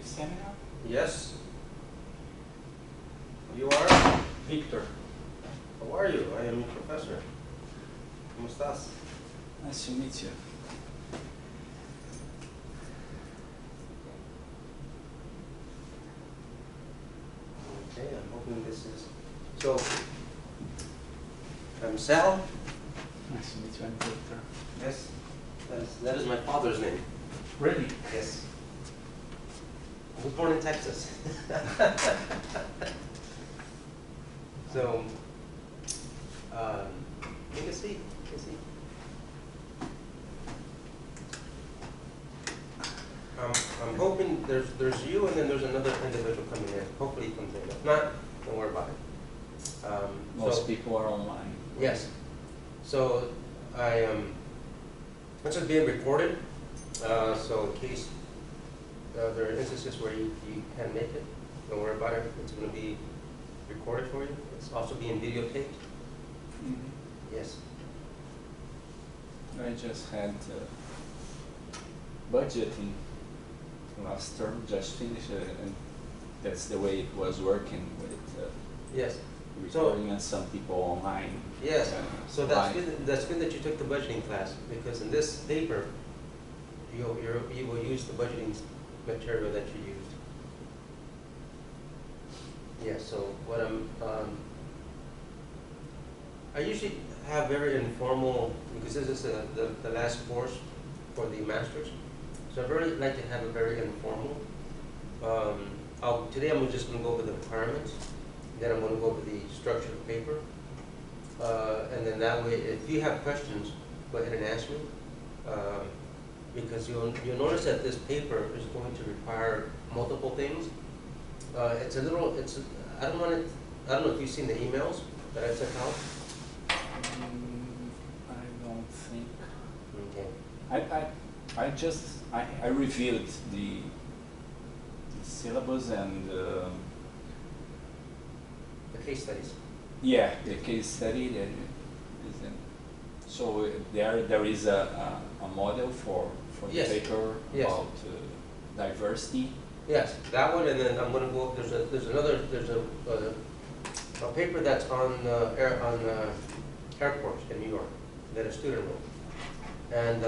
seminar? Yes. You are? Victor. How are you? I am your professor. ¿Cómo estás? Nice to meet you. Okay, I'm hoping this is... So, I'm Sal. Nice to meet you, I'm Victor. Yes. That is my father's name. Really? Yes. I was born in Texas. So, take a seat. Take a seat. I'm hoping there's you and then there's another individual coming in. Hopefully he comes in. If not, don't worry about it. Most people are online. Yes. So this is being recorded. So in case there are instances where you can't make it, don't worry about it. It's going to be recorded for you. It's also being videotaped. Mm-hmm. Yes. I just had budgeting last term, just finished, and that's the way it was working with Yes. recording and some people online. Yes. So that's live. good. That's good that you took the budgeting class, because in this paper, you will use the budgeting material that you used. Yeah. So what I usually have very informal, because this is the last course for the masters. So I really like to have it very informal. Today I'm just going to go over the requirements. Then I'm going to go over the structure of the paper. And then that way, if you have questions, go ahead and ask me. Because you'll notice that this paper is going to require multiple things. I don't know if you've seen the emails that I sent out. I don't think. Okay. I reviewed the syllabus and The case studies. yeah, the case study that is in. So there is a model for Yes. the paper Yes. about diversity. Yes, that one, and then I'm going to go. There's a paper that's on airports in New York that a student wrote, and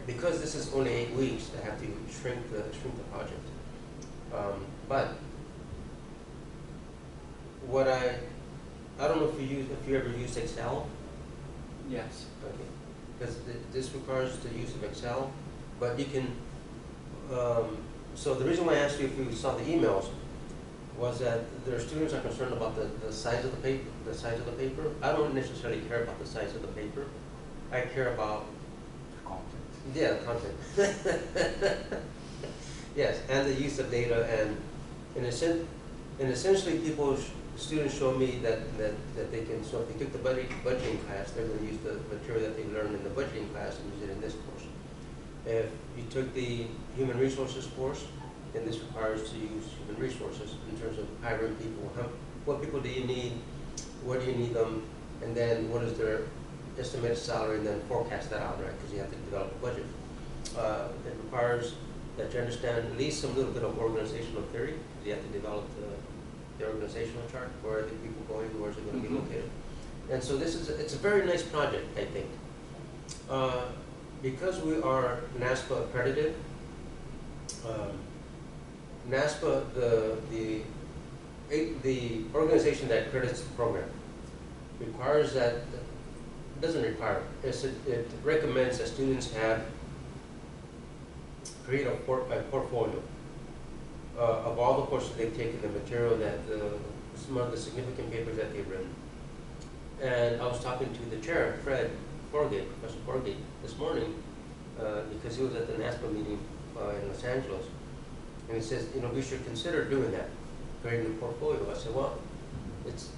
because this is only 8 weeks, I have to shrink the project. But what I don't know if you ever use Excel. Yes. Okay, because this requires the use of Excel, but you can. So the reason why I asked you if you saw the emails was that there are students are concerned about the size of the paper. The size of the paper. I don't necessarily care about the size of the paper. I care about Content. the content. Yes, and the use of data, and essentially students show me that they can. So if they took the budgeting class, they're going to use the material that they learned in the budgeting class and use it in this course. If you took the human resources course, then this requires to use human resources in terms of hiring people. What people do you need? Where do you need them? And then what is their estimated salary? And then forecast that out, right? Because you have to develop a budget. It requires that you understand at least some little bit of organizational theory. You have to develop the organizational chart. Where are the people going? Where's it going to be located? And so it's a very nice project, I think. Because we are NASPA accredited, NASPA, the organization that accredits the program, requires that, doesn't require, it recommends that students create a portfolio of all the courses they've taken, the material that, some of the significant papers that they've written. And I was talking to the chair, Professor Forgate, this morning, because he was at the NASPA meeting in Los Angeles, and he says, we should consider doing that, creating a portfolio. I said, well, it's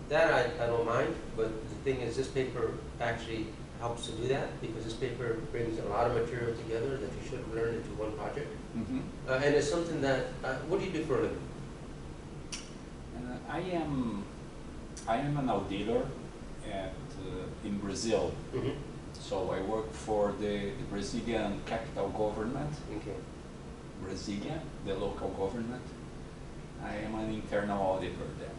that I don't mind, but the thing is, this paper actually helps to do that, because this paper brings a lot of material together that you should have learned into one project. And it's something that, what do you do for a living? I am an auditor in Brazil. Mm-hmm. So I work for the Brazilian capital government. Okay. Brasilia, the local government. I am an internal auditor there.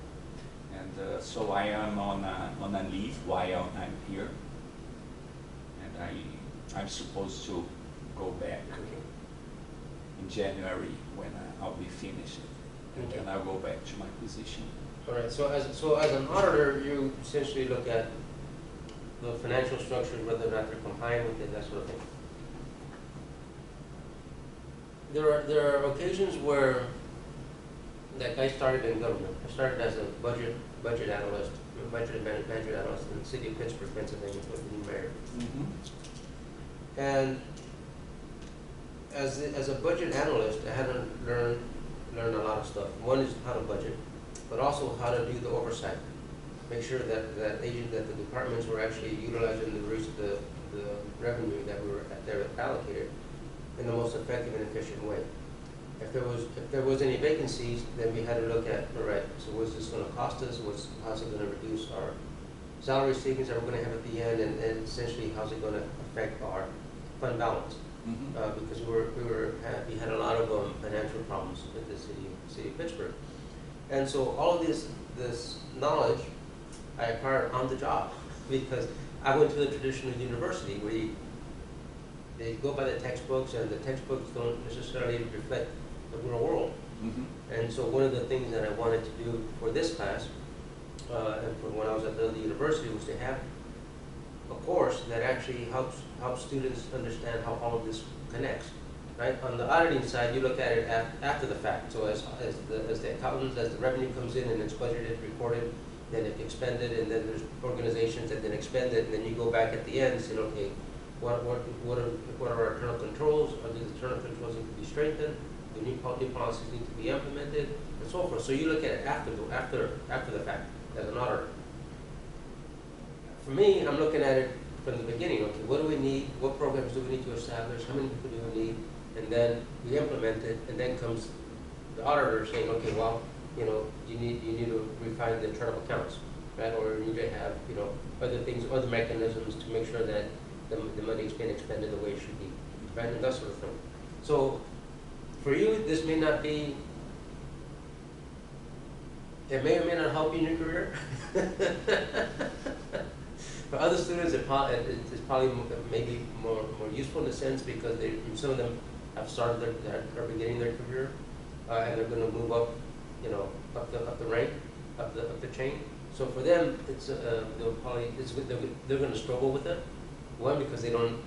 And so I am on a leave while I'm here. And I'm supposed to go back in January when I'll be finished. And then I'll go back to my position. All right, so as an auditor, you essentially look at the financial structures, whether or not they're compliant with it, that sort of thing. There are occasions where, like I started in government. I started as a budget analyst, budget manager analyst in the city of Pittsburgh, Pennsylvania, with the new mayor. Mm-hmm. And as a budget analyst, I had to learn a lot of stuff. One is how to budget, but also how to do the oversight. Make sure that the departments were actually utilizing the revenue that they're allocated in the most effective and efficient way. If there was any vacancies, then we had to look at, all right, so what's this going to cost us? How's it going to reduce our salary savings that we're going to have at the end, and essentially how's it going to affect our fund balance? Mm-hmm. Because we had a lot of financial problems with the city of Pittsburgh, and so all of this knowledge I acquired on the job, because I went to the traditional university where they go by the textbooks, and the textbooks don't necessarily reflect the real world. Mm-hmm. And so one of the things that I wanted to do for this class, and for when I was at the university, was to have a course that actually helps students understand how all of this connects. Right? On the auditing side, you look at it after the fact. So as the accountants, as the revenue comes in and it's budgeted, recorded, then it's expended, and then there's organizations that then expend it, and then you go back at the end and say, okay, what are our internal controls? Are these internal controls need to be strengthened? Do new policies need to be implemented, and so forth. So you look at it after the fact as an auditor. For me, I'm looking at it from the beginning. Okay, what do we need? What programs do we need to establish? How many people do we need? And then we implement it, and then comes the auditor saying, okay, well, you need to refine the internal accounts, right? Or you need to have, other things, other mechanisms to make sure that the money is being expended the way it should be, right? And that sort of thing. So for you, this may not be, it may or may not help you in your career. For other students, it's probably maybe more useful in a sense, because some of them have started are beginning their career, and they're going to move up, up the rank, up the chain. So for them, it's they're going to struggle with it. One, because they don't,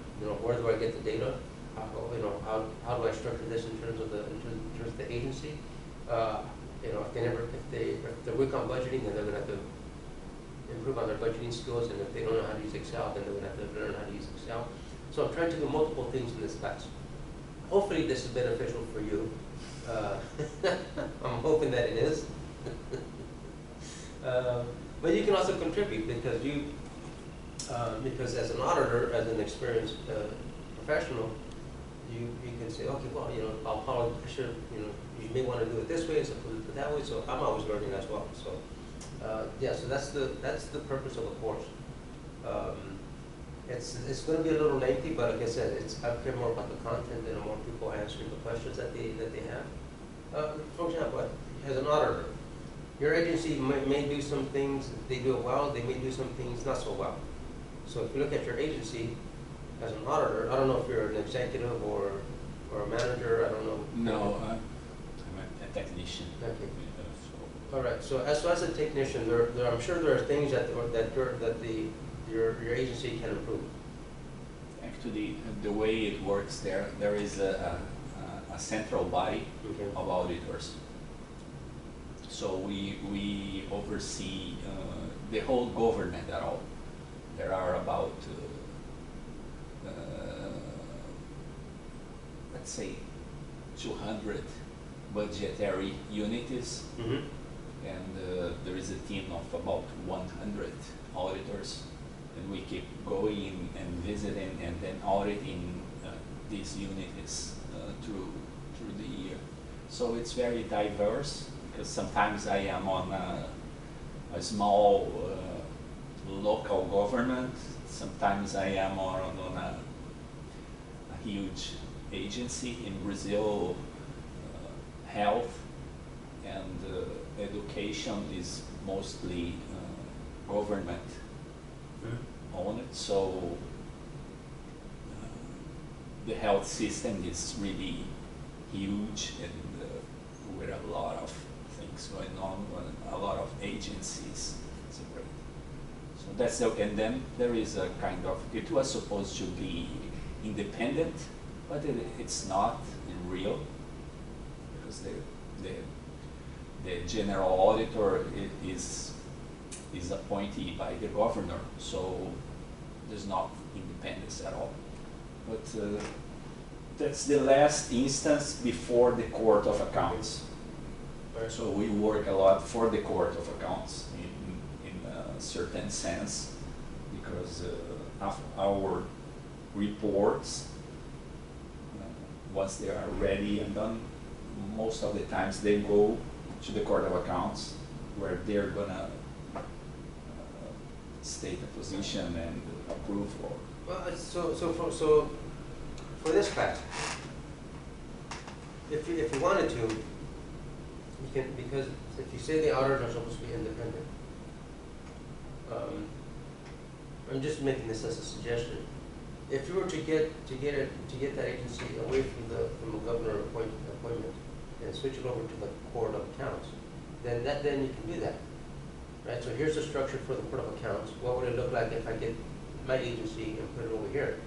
where do I get the data? How do I structure this in terms of the agency? If they're weak on budgeting, then they're going to have to improve on their budgeting skills, and if they don't know how to use Excel, then they're going to have to learn how to use Excel. So I'm trying to do multiple things in this class. Hopefully this is beneficial for you. I'm hoping that it is. But you can also contribute, because as an auditor, as an experienced professional, you can say, okay, well, I'll follow, you may want to do it this way as opposed to that way. So I'm always learning as well. So yeah, so that's the purpose of the course. It's going to be a little lengthy, but like I said, I care more about the content and more people answering the questions that they have. For example, as an auditor, your agency may do some things, they do it well, they may do some things not so well. So if you look at your agency as an auditor, I don't know if you're an executive or a manager, I don't know. No, I'm a technician. Okay. All right. So as a technician, I'm sure there are things that your agency can improve. Actually, the way it works there is a central body of auditors. So we oversee the whole government at all. There are about, let's say, 200 budgetary units, and there is a team of about 100 auditors, and we keep going and visiting and then auditing these units through the year. So it's very diverse, because sometimes I am on a small local government, sometimes I am on a huge agency. In Brazil, health and education is mostly government owned, so the health system is really huge and with a lot of things going on, a lot of agencies separate. So that's the, and then there is a kind of, it was supposed to be independent, but it's not in real, because the general auditor is appointed by the governor, so there's not independence at all. But that's the last instance before the Court of Accounts. So we work a lot for the Court of Accounts in a certain sense, because our reports, once they are ready and done, most of the times they go to the Court of Accounts, where they're gonna state a position and approve. Or well, so for this class, if you wanted to, you can, because if you say the auditors are supposed to be independent, I'm just making this as a suggestion. If you were to get that agency away from the governor appointment and switch it over to the Court of Accounts, then you can do that, right? So here's the structure for the Court of Accounts. What would it look like if I get my agency and put it over here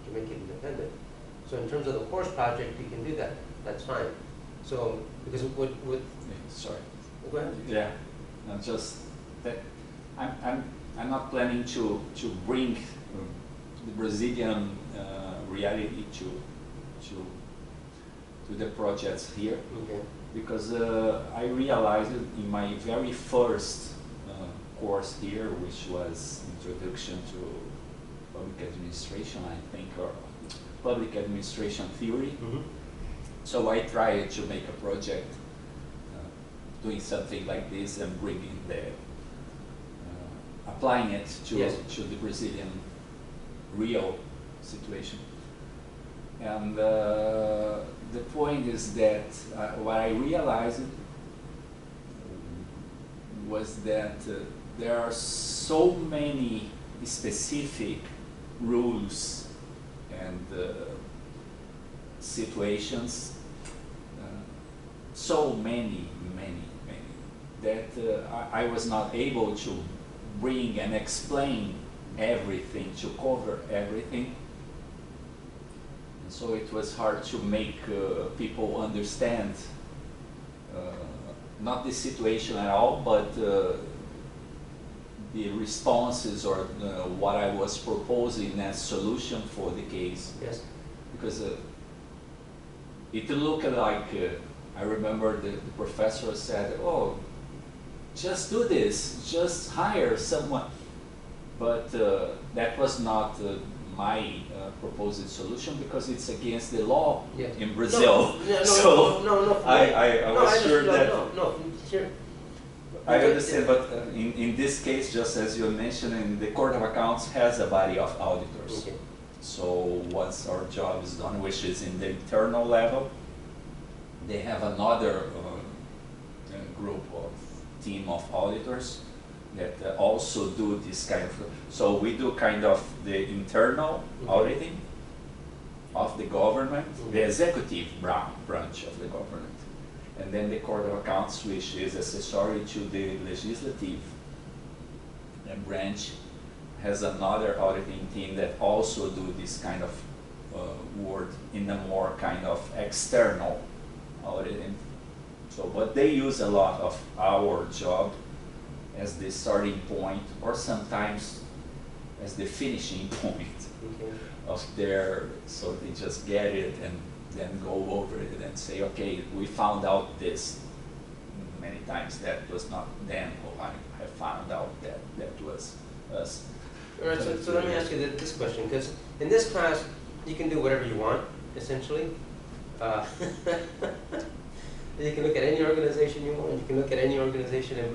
to make it independent? So in terms of the course project, you can do that. That's fine. So because it would sorry. Go ahead. Yeah, I'm just that I'm not planning to bring the Brazilian reality to the projects here, Okay. because I realized in my very first course here, which was Introduction to Public Administration, I think, or Public Administration Theory. Mm-hmm. So I tried to make a project doing something like this and bringing the applying it to Yes. to the Brazilian real situation. And the point is that what I realized was that there are so many specific rules and situations, so many, that I was not able to bring and explain everything, to cover everything. And so it was hard to make people understand not the situation at all, but the responses or what I was proposing as solution for the case. Yes. Because it looked like, I remember the professor said, oh, just do this, just hire someone. But that was not my proposed solution, because it's against the law Yes. in Brazil. No, so no. I was sure that. No, sure. I understand, but in this case, just as you mentioned, the Court of Accounts has a body of auditors. Okay. So once our job is done, which is in the internal level, they have another group of team of auditors that also do this kind of, so we do kind of the internal auditing of the government, the executive branch of the government, and then the Court of Accounts, which is accessory to the legislative branch, has another auditing team that also do this kind of work in a more kind of external auditing. So, but they use a lot of our job as the starting point, or sometimes as the finishing point of their, so they just get it and then go over it and say, okay, we found out this. Many times that was not them who I found out that was us. All right, so let me ask you this question, because in this class, you can do whatever you want, essentially. You can look at any organization you want. You can look at any organization in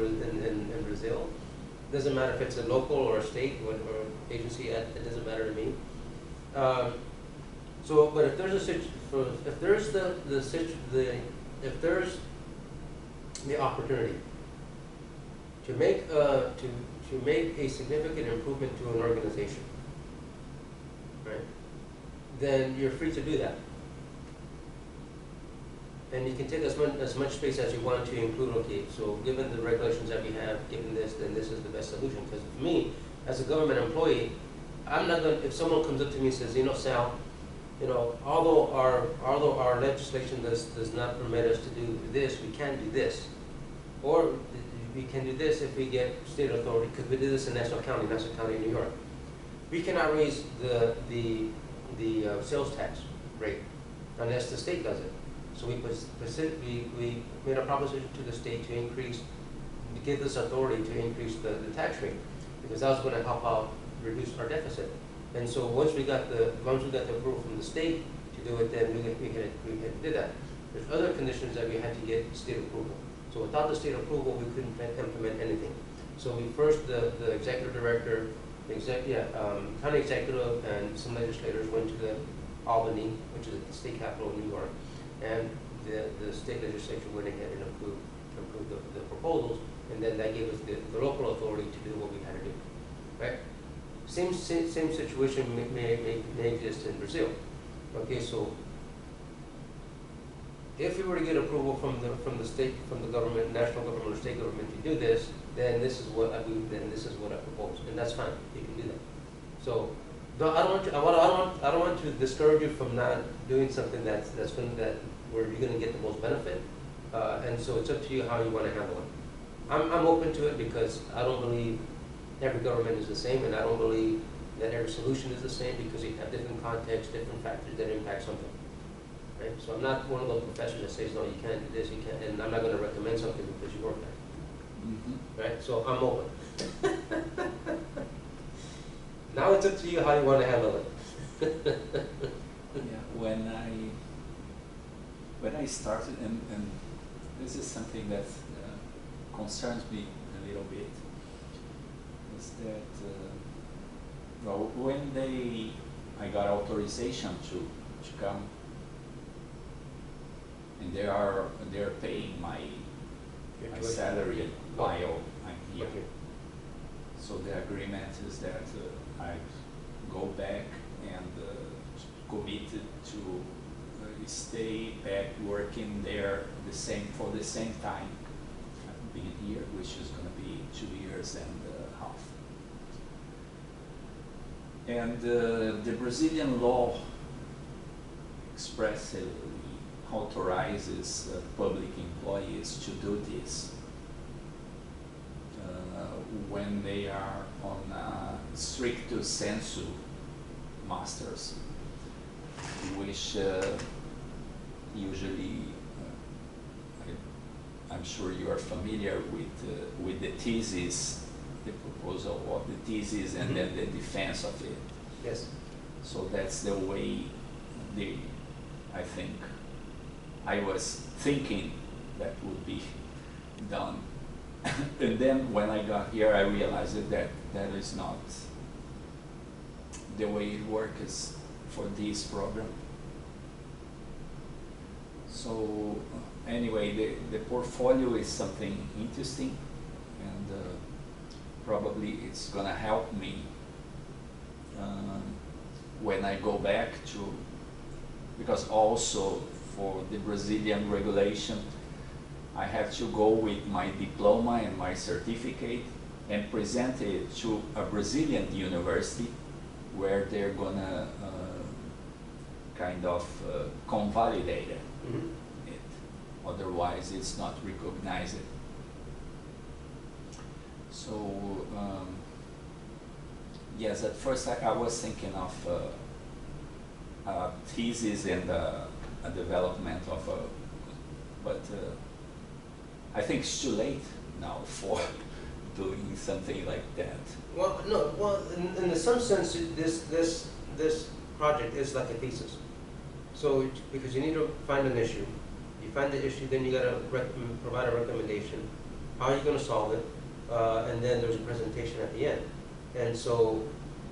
Brazil. It doesn't matter if it's a local or a state or agency. It doesn't matter to me. So, but if there's a if there's the if there's the opportunity to make to make a significant improvement to an organization, right, then you're free to do that. And you can take as much space as you want to include, okay, so given the regulations that we have, given this, then this is the best solution. Because for me, as a government employee, I'm not going to, if someone comes up to me and says, you know, Sal, you know, although our legislation does not permit us to do this, we can do this. Or we can do this if we get state authority, because we did this in Nassau County, New York. We cannot raise the sales tax rate unless the state does it. So we made a proposition to the state to increase, to give us authority to increase the tax rate, because that was going to help out reduce our deficit. And so once we got the approval from the state to do it, then we can do that. There's other conditions that we had to get state approval. So without the state approval, we couldn't implement anything. So we first, the executive director, county executive, and some legislators went to the Albany, which is the state capital of New York, and the state legislature went ahead and approved the proposals, and then that gave us the local authority to do what we had to do, right? Same situation may exist in Brazil. Okay, so if we were to get approval from the state, from the government, national government or state government to do this, then this is what I propose, and that's fine. You can do that. So no, I don't want to discourage you from not doing something where you're going to get the most benefit, and so it's up to you how you want to handle it. I'm open to it because I don't believe every government is the same, and I don't believe that every solution is the same, because you have different contexts, different factors that impact something. Right? So I'm not one of those professors that says, no, you can't do this, you can't, and I'm not going to recommend something because you work there. Mm-hmm. Right? So I'm open. Now it's up to you how you want to handle it. Yeah, when I started, and this is something that concerns me a little bit, is that well, when I got authorization to come, and they're paying my salary while I'm here. Okay. So the agreement is that I go back and committed to stay back working there for the same time I've been here, which is going to be 2 years and a half. And the Brazilian law expressly authorizes public employees to do this when they are on stricto sensu masters, which usually, I'm sure you are familiar with the thesis, the proposal of the thesis, and then the defense of it. Yes. So that's the way I think I was thinking that would be done. And then when I got here, I realized that that is not the way it works for this program. So anyway, the portfolio is something interesting, and probably it's gonna help me when I go back to, because also for the Brazilian regulation, I have to go with my diploma and my certificate and present it to a Brazilian university where they're gonna kind of convalidate it. Mm-hmm. Otherwise, it's not recognized. So yes, at first I was thinking of a thesis and a development of but I think it's too late now for doing something like that. Well, no. Well, in some sense, this project is like a thesis. So, because you need to find an issue, you find the issue, then you got to provide a recommendation. How are you going to solve it? And then there's a presentation at the end. And so,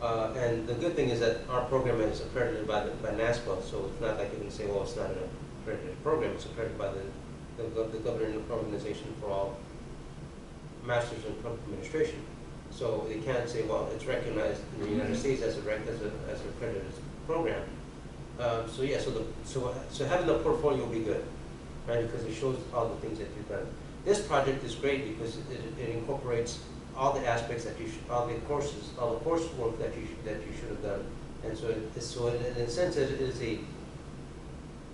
and the good thing is that our program is accredited by NASPA, so it's not like you can say, well, it's not an accredited program. It's accredited by the the governing organization for all masters in public administration. So they can't say, well, it's recognized in the United States as an accredited program. So yeah, so having the portfolio will be good, right? Because it shows all the things that you've done. This project is great because it incorporates all the aspects that you should, all the coursework that you should have done. And so in a sense it is a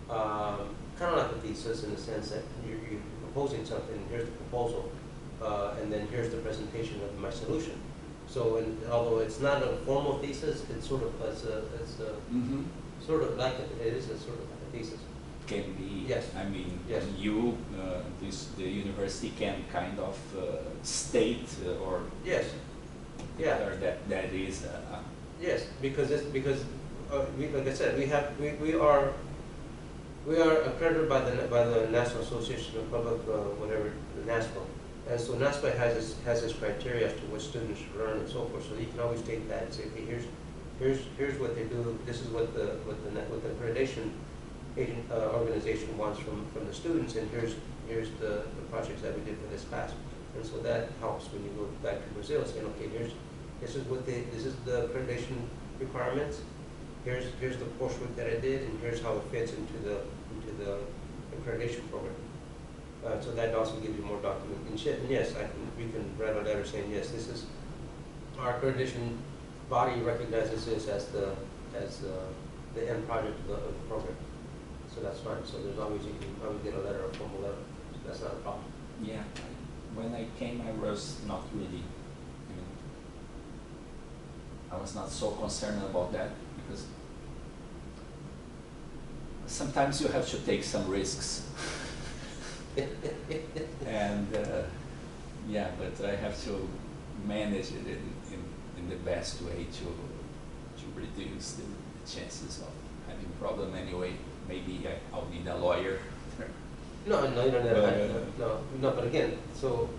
kind of like a thesis in the sense that you're proposing something. Here's the proposal, and then here's the presentation of my solution. So although it's not a formal thesis, it's sort of sort of like it is a sort of like a thesis. Can be. Yes. I mean, yes. The university can kind of state or yes, yeah, or that is. Yes, because like I said, we are accredited by the National Association of Public whatever, the NASPA, and so NASPA has its criteria as to what students should learn and so forth. So you can always take that and say, okay, here's what they do. This is what the accreditation agent organization wants from the students, and here's the projects that we did for this class. And so that helps when you go back to Brazil, saying, okay, this is the accreditation requirements. Here's the coursework that I did, and here's how it fits into the accreditation program. So that also gives you more documentation. And yes, we can write a letter saying, yes, this is our accreditation body recognizes this as the end project of the program. So that's fine. So there's always, you can always get a letter, a formal letter. So that's not a problem. Yeah. When I came, I was not really, I was not so concerned about that because sometimes you have to take some risks. And yeah, but I have to manage it in the best way to reduce the chances of having a problem anyway. Maybe I'll need a lawyer. No, you don't have no. But again, so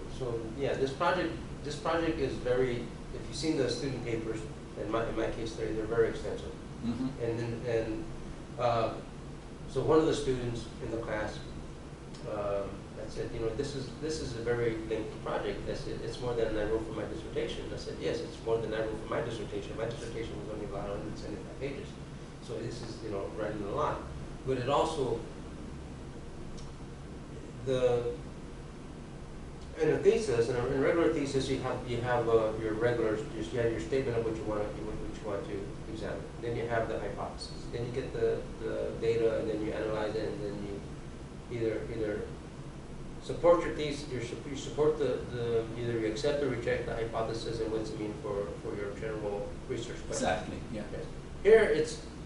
yeah, this project is very. If you've seen the student papers, in my case, they're very extensive. Mm-hmm. And so one of the students in the class, I said, this is a very lengthy project. I said, it's more than I wrote for my dissertation. I said, yes, it's more than I wrote for my dissertation. My dissertation was only about 175 pages. So this is, writing a lot. But it also, in a thesis, in a regular thesis, you have your regular, you have your statement of what you want to examine. Then you have the hypothesis. Then you get the data, and then you analyze it, and then you either support your thesis, you support either you accept or reject the hypothesis and what it means for your general research question. Exactly. Yeah. Yes. Here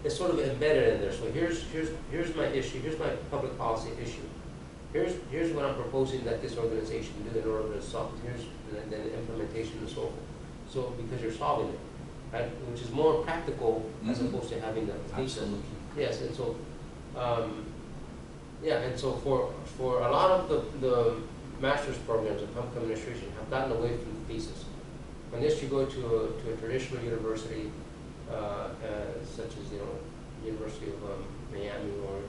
it's sort of embedded in there. So here's my issue. Here's my public policy issue. Here's what I'm proposing that this organization do in order to solve it. And then the implementation and so forth. So because you're solving it, right? Which is more practical as opposed to having the thesis. Absolutely. Yes, and so yeah, and so for a lot of the master's programs in public administration have gotten away from the thesis. Unless you go to a traditional university, such as University of Miami or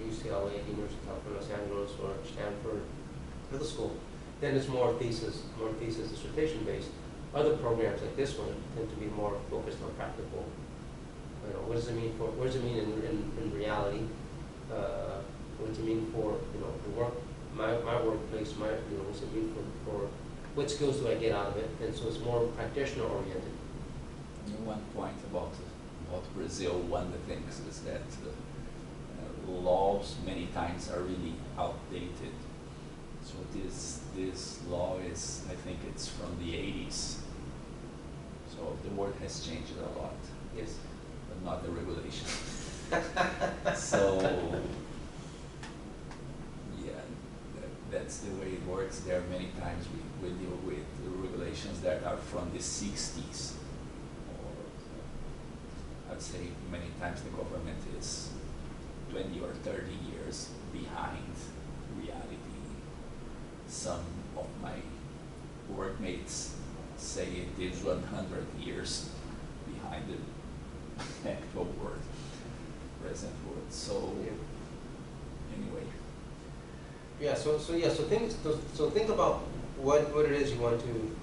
UCLA, University of California, Los Angeles, or Stanford, or the school, then it's more thesis dissertation based. Other programs like this one tend to be more focused on practical. What does it mean in reality? What does it mean for the work, my workplace? What's it mean for what skills do I get out of it? And so it's more practitioner oriented. One point about Brazil, one of the things is that laws many times are really outdated. So this law is, I think it's from the 80s. So the world has changed a lot. Yes. But not the regulation. So yeah, that's the way it works. There are many times we deal with the regulations that are from the 60s. I'd say many times the government is 20 or 30 years behind reality. Some of my workmates say it is 100 years behind the actual present world. So anyway, Yeah, so think about what it is you want to,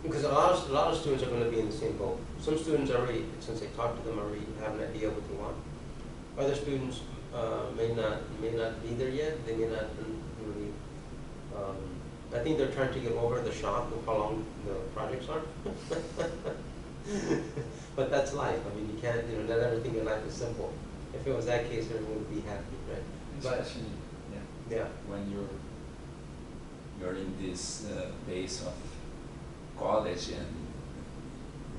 because a lot of students are gonna be in the same boat. Some students already, since they talk to them, already have an idea of what they want. Other students, may not be there yet, they may not really, I think they're trying to get over the shock of how long the projects are. But that's life, I mean, you can't, not everything in life is simple. If it was that case, everyone would be happy, right? Especially, Yeah. when you're in this phase of college and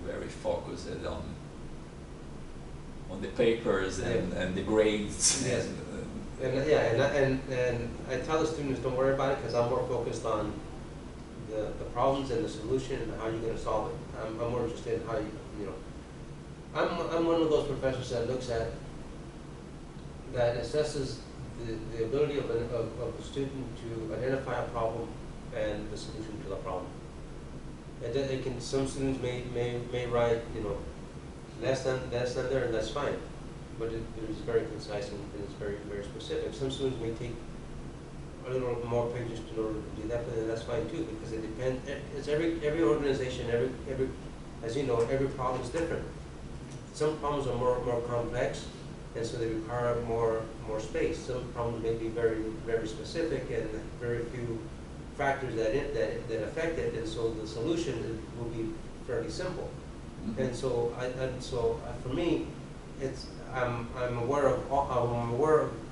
very focused on the papers and the grades. Yes. And I tell the students, don't worry about it, because I'm more focused on the problems and the solution and how you're going to solve it. I'm more interested in how I'm one of those professors that looks at, that assesses the ability of a student to identify a problem and the solution to the problem. And then some students may write, less than there, and that's fine. But it is very concise and it's very, very specific. Some students may take a little more pages in order to do that, but then that's fine too, because it depends. It's every organization, every as you know, every problem is different. Some problems are more complex, and so they require more space. Some problems may be very, very specific and very few factors that affect it, and so the solution will be fairly simple. Mm-hmm. And so for me, I'm aware of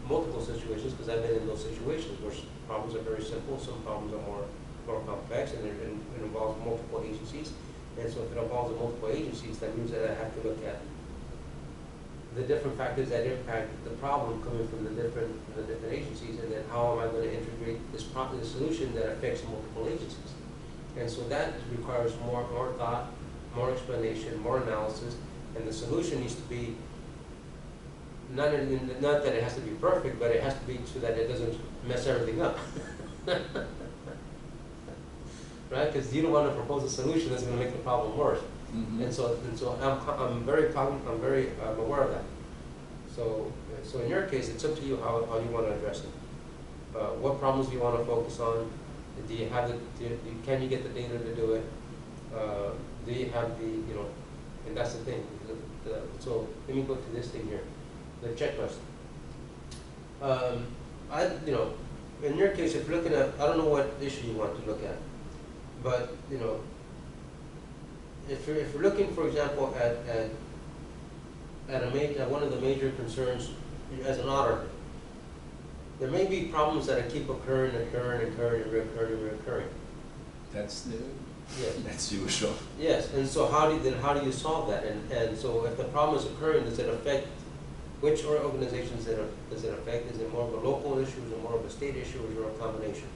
multiple situations, because I've been in those situations where problems are very simple, some problems are more complex, and it involves multiple agencies. And so if it involves multiple agencies, that means that I have to look at the different factors that impact the problem coming from the different agencies, and then how am I going to integrate this solution that affects multiple agencies. And so that requires more thought, more explanation, more analysis, and the solution needs to be not that it has to be perfect, but it has to be so that it doesn't mess everything up. Right? Because you don't want to propose a solution that's going to make the problem worse. Mm-hmm. And so I'm very aware of that. So in your case, it's up to you how you want to address it. What problems do you want to focus on? Do you have can you get the data to do it? Do you have and that's the thing. So let me go to this thing here, the checklist. In your case, if you're looking at, I don't know what issue you want to look at, but if you're looking, for example, at one of the major concerns as an auditor, there may be problems that keep occurring, and reoccurring. That's usual. Yes, and so how do you solve that? And so if the problem is occurring, does it affect which organizations does it affect? Is it more of a local issue, is it more of a state issue, or is it a combination?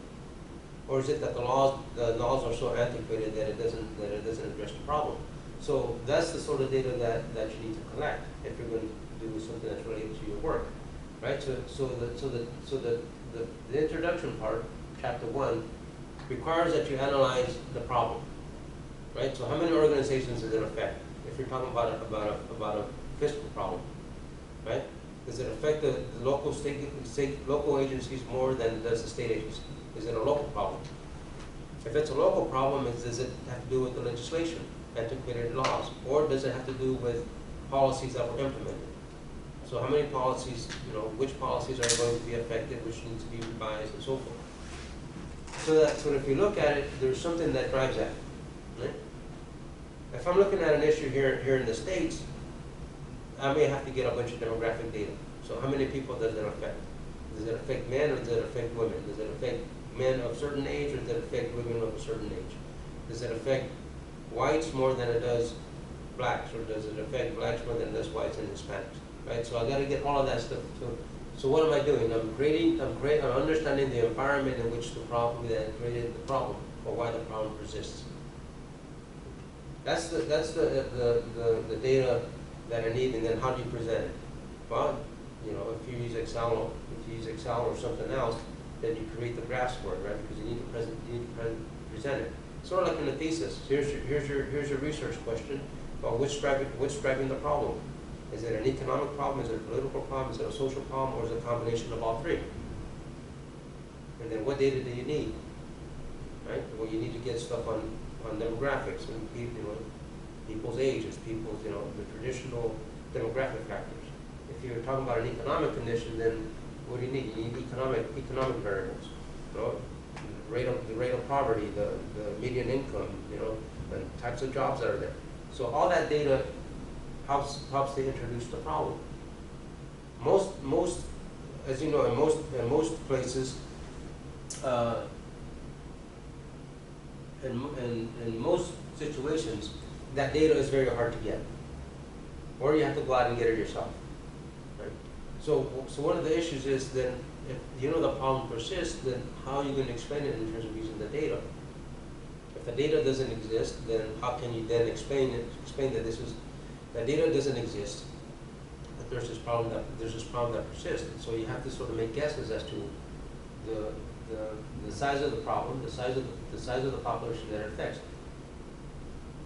Or is it that the laws are so antiquated that it doesn't address the problem? So that's the sort of data that you need to collect if you're going to do something that's related to your work, right? So the introduction part, chapter 1, requires that you analyze the problem, right? So how many organizations does it affect? If you're talking about a fiscal problem, right? Does it affect the local local agencies more than it does the state agency? Is it a local problem? If it's a local problem, does it have to do with the legislation, antiquated laws, or does it have to do with policies that were implemented? So how many policies, which policies are going to be affected, which need to be revised, and so forth. So if you look at it, there's something that drives that, right? If I'm looking at an issue here in the States, I may have to get a bunch of demographic data. So how many people does it affect? Does it affect men, or does it affect women? Does it affect men of a certain age, or does it affect women of a certain age? Does it affect whites more than it does blacks, or does it affect blacks more than it does whites and Hispanics? Right? So I got to get all of that stuff. So what am I doing? I'm understanding the environment in which the problem that created the problem, or why the problem persists. That's the data that I need, and then how do you present it? Well, if you use Excel or something else, then you create the graphs for it, right? Because you need to present it. Sort of like in a thesis. Here's your research question. Well, what's driving the problem? Is it an economic problem? Is it a political problem? Is it a social problem? Or is it a combination of all three? And then what data do you need? Right? Well, you need to get stuff on demographics and people's ages, people's, the traditional demographic factors. If you're talking about an economic condition, then what do you need? You need economic variables. The rate of poverty, the median income, and types of jobs that are there. So all that data helps to introduce the problem. Most, as you know, in most places, in most situations, that data is very hard to get, or you have to go out and get it yourself. Right? So one of the issues is then, if the problem persists, then how are you going to explain it in terms of using the data? If the data doesn't exist, then how can you then explain that that data doesn't exist, that there's this problem that persists? And so you have to sort of make guesses as to the size of the problem, the size of the population that it affects.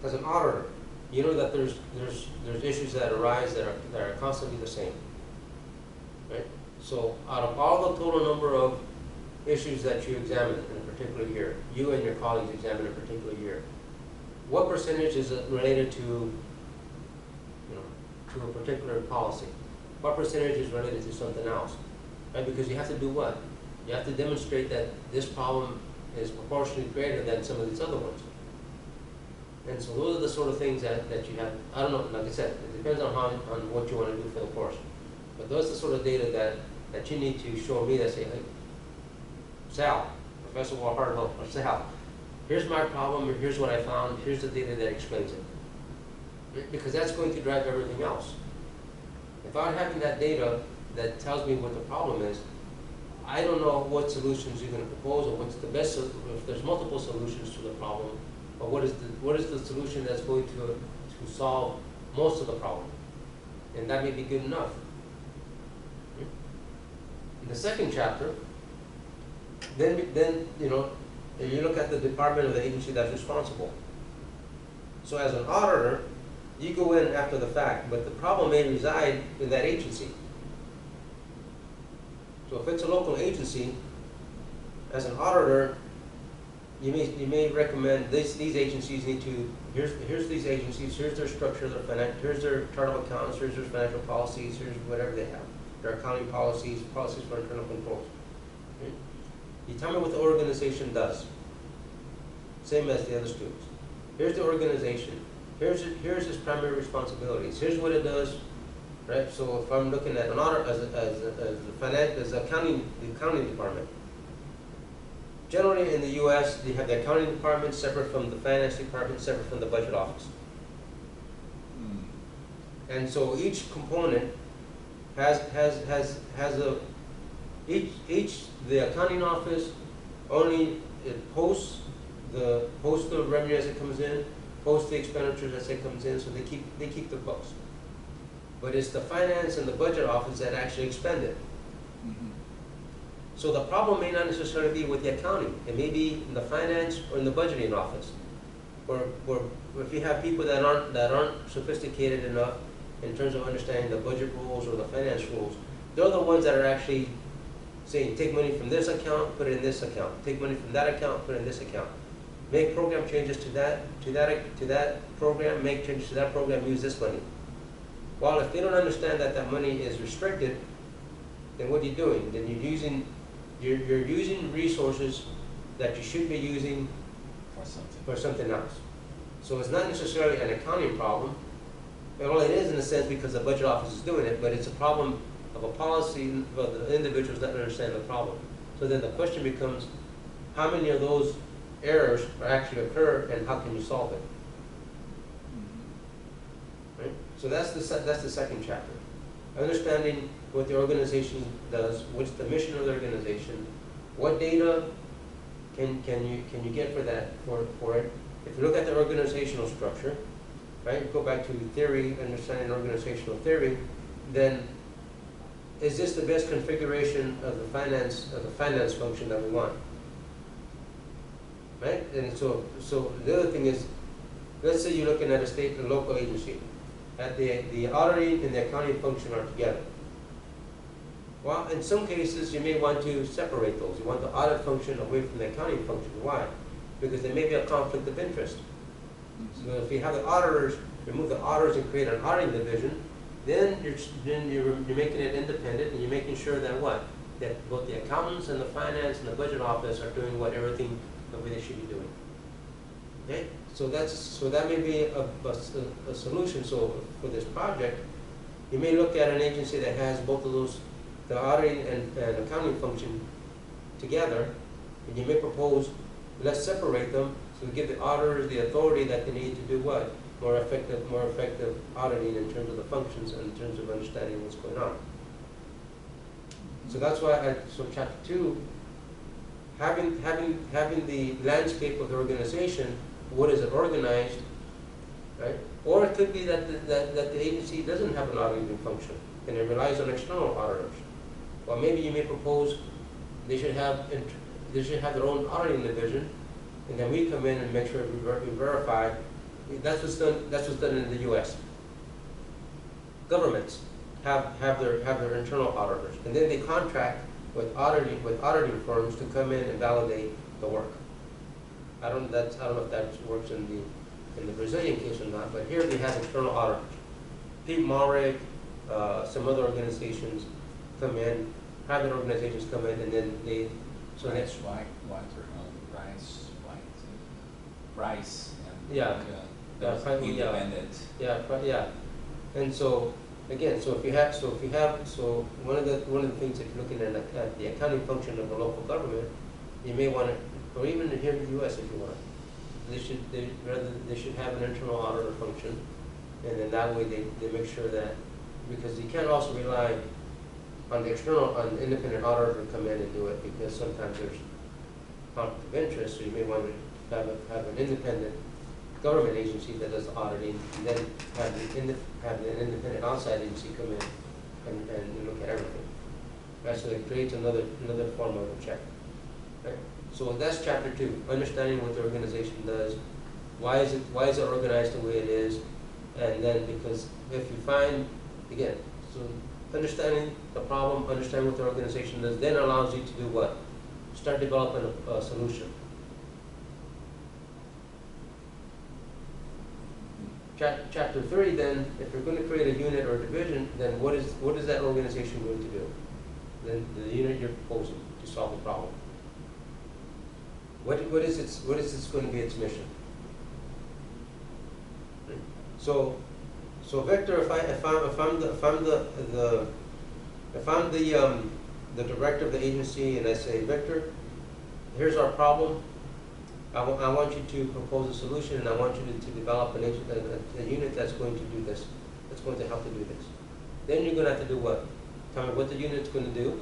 As an auditor, you know that there's issues that arise that are constantly the same, right? So out of all the total number of issues that you examine in a particular year, you and your colleagues examine in a particular year, what percentage is related to a particular policy? What percentage is related to something else? Right? Because you have to do what? You have to demonstrate that this problem is proportionally greater than some of these other ones. And so those are the sort of things that you have. I don't know, like I said, it depends on what you want to do for the course. But those are the sort of data that you need to show me that say, hey, Sal, Professor Warhart, or Sal, here's my problem, or here's what I found, here's the data that explains it. Because that's going to drive everything else. Without having that data that tells me what the problem is, I don't know what solutions you're going to propose, or what's the best, if there's multiple solutions to the problem, or what is the solution that's going to solve most of the problem. And that may be good enough. In the second chapter, then you look at the department or the agency that's responsible. So as an auditor, you go in after the fact, but the problem may reside in that agency. So if it's a local agency, as an auditor, you may recommend these agencies need to, here's these agencies, here's their structure, here's their chart of accounts, here's their financial policies, here's whatever they have, their accounting policies for internal controls. Okay? You tell me what the organization does, same as the other students. Here's the organization, here's its primary responsibilities, here's what it does, right? So if I'm looking at an audit as the accounting department, generally in the U.S., they have the accounting department separate from the finance department, separate from the budget office. And so each component has the accounting office only posts the revenue as it comes in, posts the expenditures as it comes in, so they keep the books. But it's the finance and the budget office that actually expend it. So the problem may not necessarily be with the accounting. It may be in the finance or in the budgeting office. Or if you have people that aren't sophisticated enough in terms of understanding the budget rules or the finance rules, they're the ones that are actually saying, take money from this account, put it in this account. Take money from that account, put it in this account. Make program changes to that program, make changes to that program, use this money. Well, if they don't understand that money is restricted, then what are you doing? Then you're using resources that you should be using for something else. So it's not necessarily an accounting problem. Well, it is in a sense because the budget office is doing it, but it's a problem of a policy of the individuals that understand the problem. So then the question becomes, how many of those errors actually occur, and how can you solve it? Right? So that's the second chapter. Understanding what the organization does, what's the mission of the organization, what data can you get for it. If you look at the organizational structure, right, go back to theory, understanding organizational theory, then is this the best configuration of the finance function that we want? Right? And so the other thing is, let's say you're looking at a state and local agency. At the auditing and the accounting function are together. Well, in some cases, you may want to separate those. You want the audit function away from the accounting function. Why? Because there may be a conflict of interest. So if you have the auditors, remove the auditors and create an auditing division, then you're making it independent, and you're making sure that what? That both the accountants and the finance and the budget office are doing everything the way they should be doing. Okay? So that may be a solution. So for this project, you may look at an agency that has both of those, the auditing and accounting function together, and you may propose, let's separate them, so we give the auditors the authority that they need to do what? More effective auditing in terms of the functions and in terms of understanding what's going on. So that's why, so chapter 2, having the landscape of the organization, what is it organized, right? Or it could be that the agency doesn't have an auditing function and it relies on external auditors. Or maybe you may propose they should have their own auditing division, and then we come in and make sure we verify. That's what's done in the U.S. Governments have their internal auditors, and then they contract with auditing firms to come in and validate the work. I don't know if that works in the Brazilian case or not, but here they have external auditors. Pete Malrick, some other organizations come in, private organizations come in, and then they. So Rice, Rice, and yeah, independent. Yeah. And so again, so one of the things, if you're looking at the accounting function of a local government, you may want to, or even here in the U.S. if you want, they should have an internal auditor function, and then that way they make sure that, because you can't also rely on the independent auditor to come in and do it, because sometimes there's conflict of interest, so you may want to have an independent government agency that does the auditing, and then have an independent outside agency come in and look at everything. Right, so it creates another form of a check. Right? So that's chapter 2, understanding what the organization does, why is it organized the way it is, and then because if you find, again, so understanding the problem, understanding what the organization does, then allows you to do what? Start developing a solution. Chapter 3 then, if you're going to create a unit or a division, then what is that organization going to do? Then the unit you're proposing to solve the problem. What is going to be its mission? So Victor, if I'm the director of the agency, and I say, Victor, here's our problem. I want you to propose a solution, and I want you to develop a unit that's going to do this, that's going to help to do this. Then you're going to have to do what? Tell me what the unit's going to do.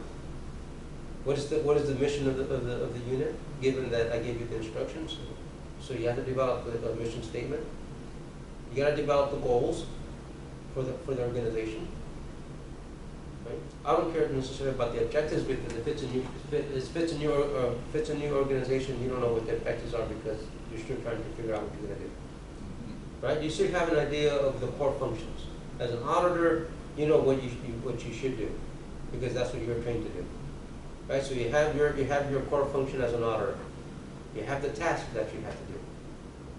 What is the mission of the unit, given that I gave you the instructions? So you have to develop a mission statement. You got to develop the goals for the organization. Right? I don't care necessarily about the objectives, because if it fits a new organization, you don't know what the objectives are because you're still trying to figure out what you're going to do. Right? You should have an idea of the core functions. As an auditor, you know what you should do, because that's what you're trained to do. Right? So you have your core function as an auditor. You have the task that you have to do.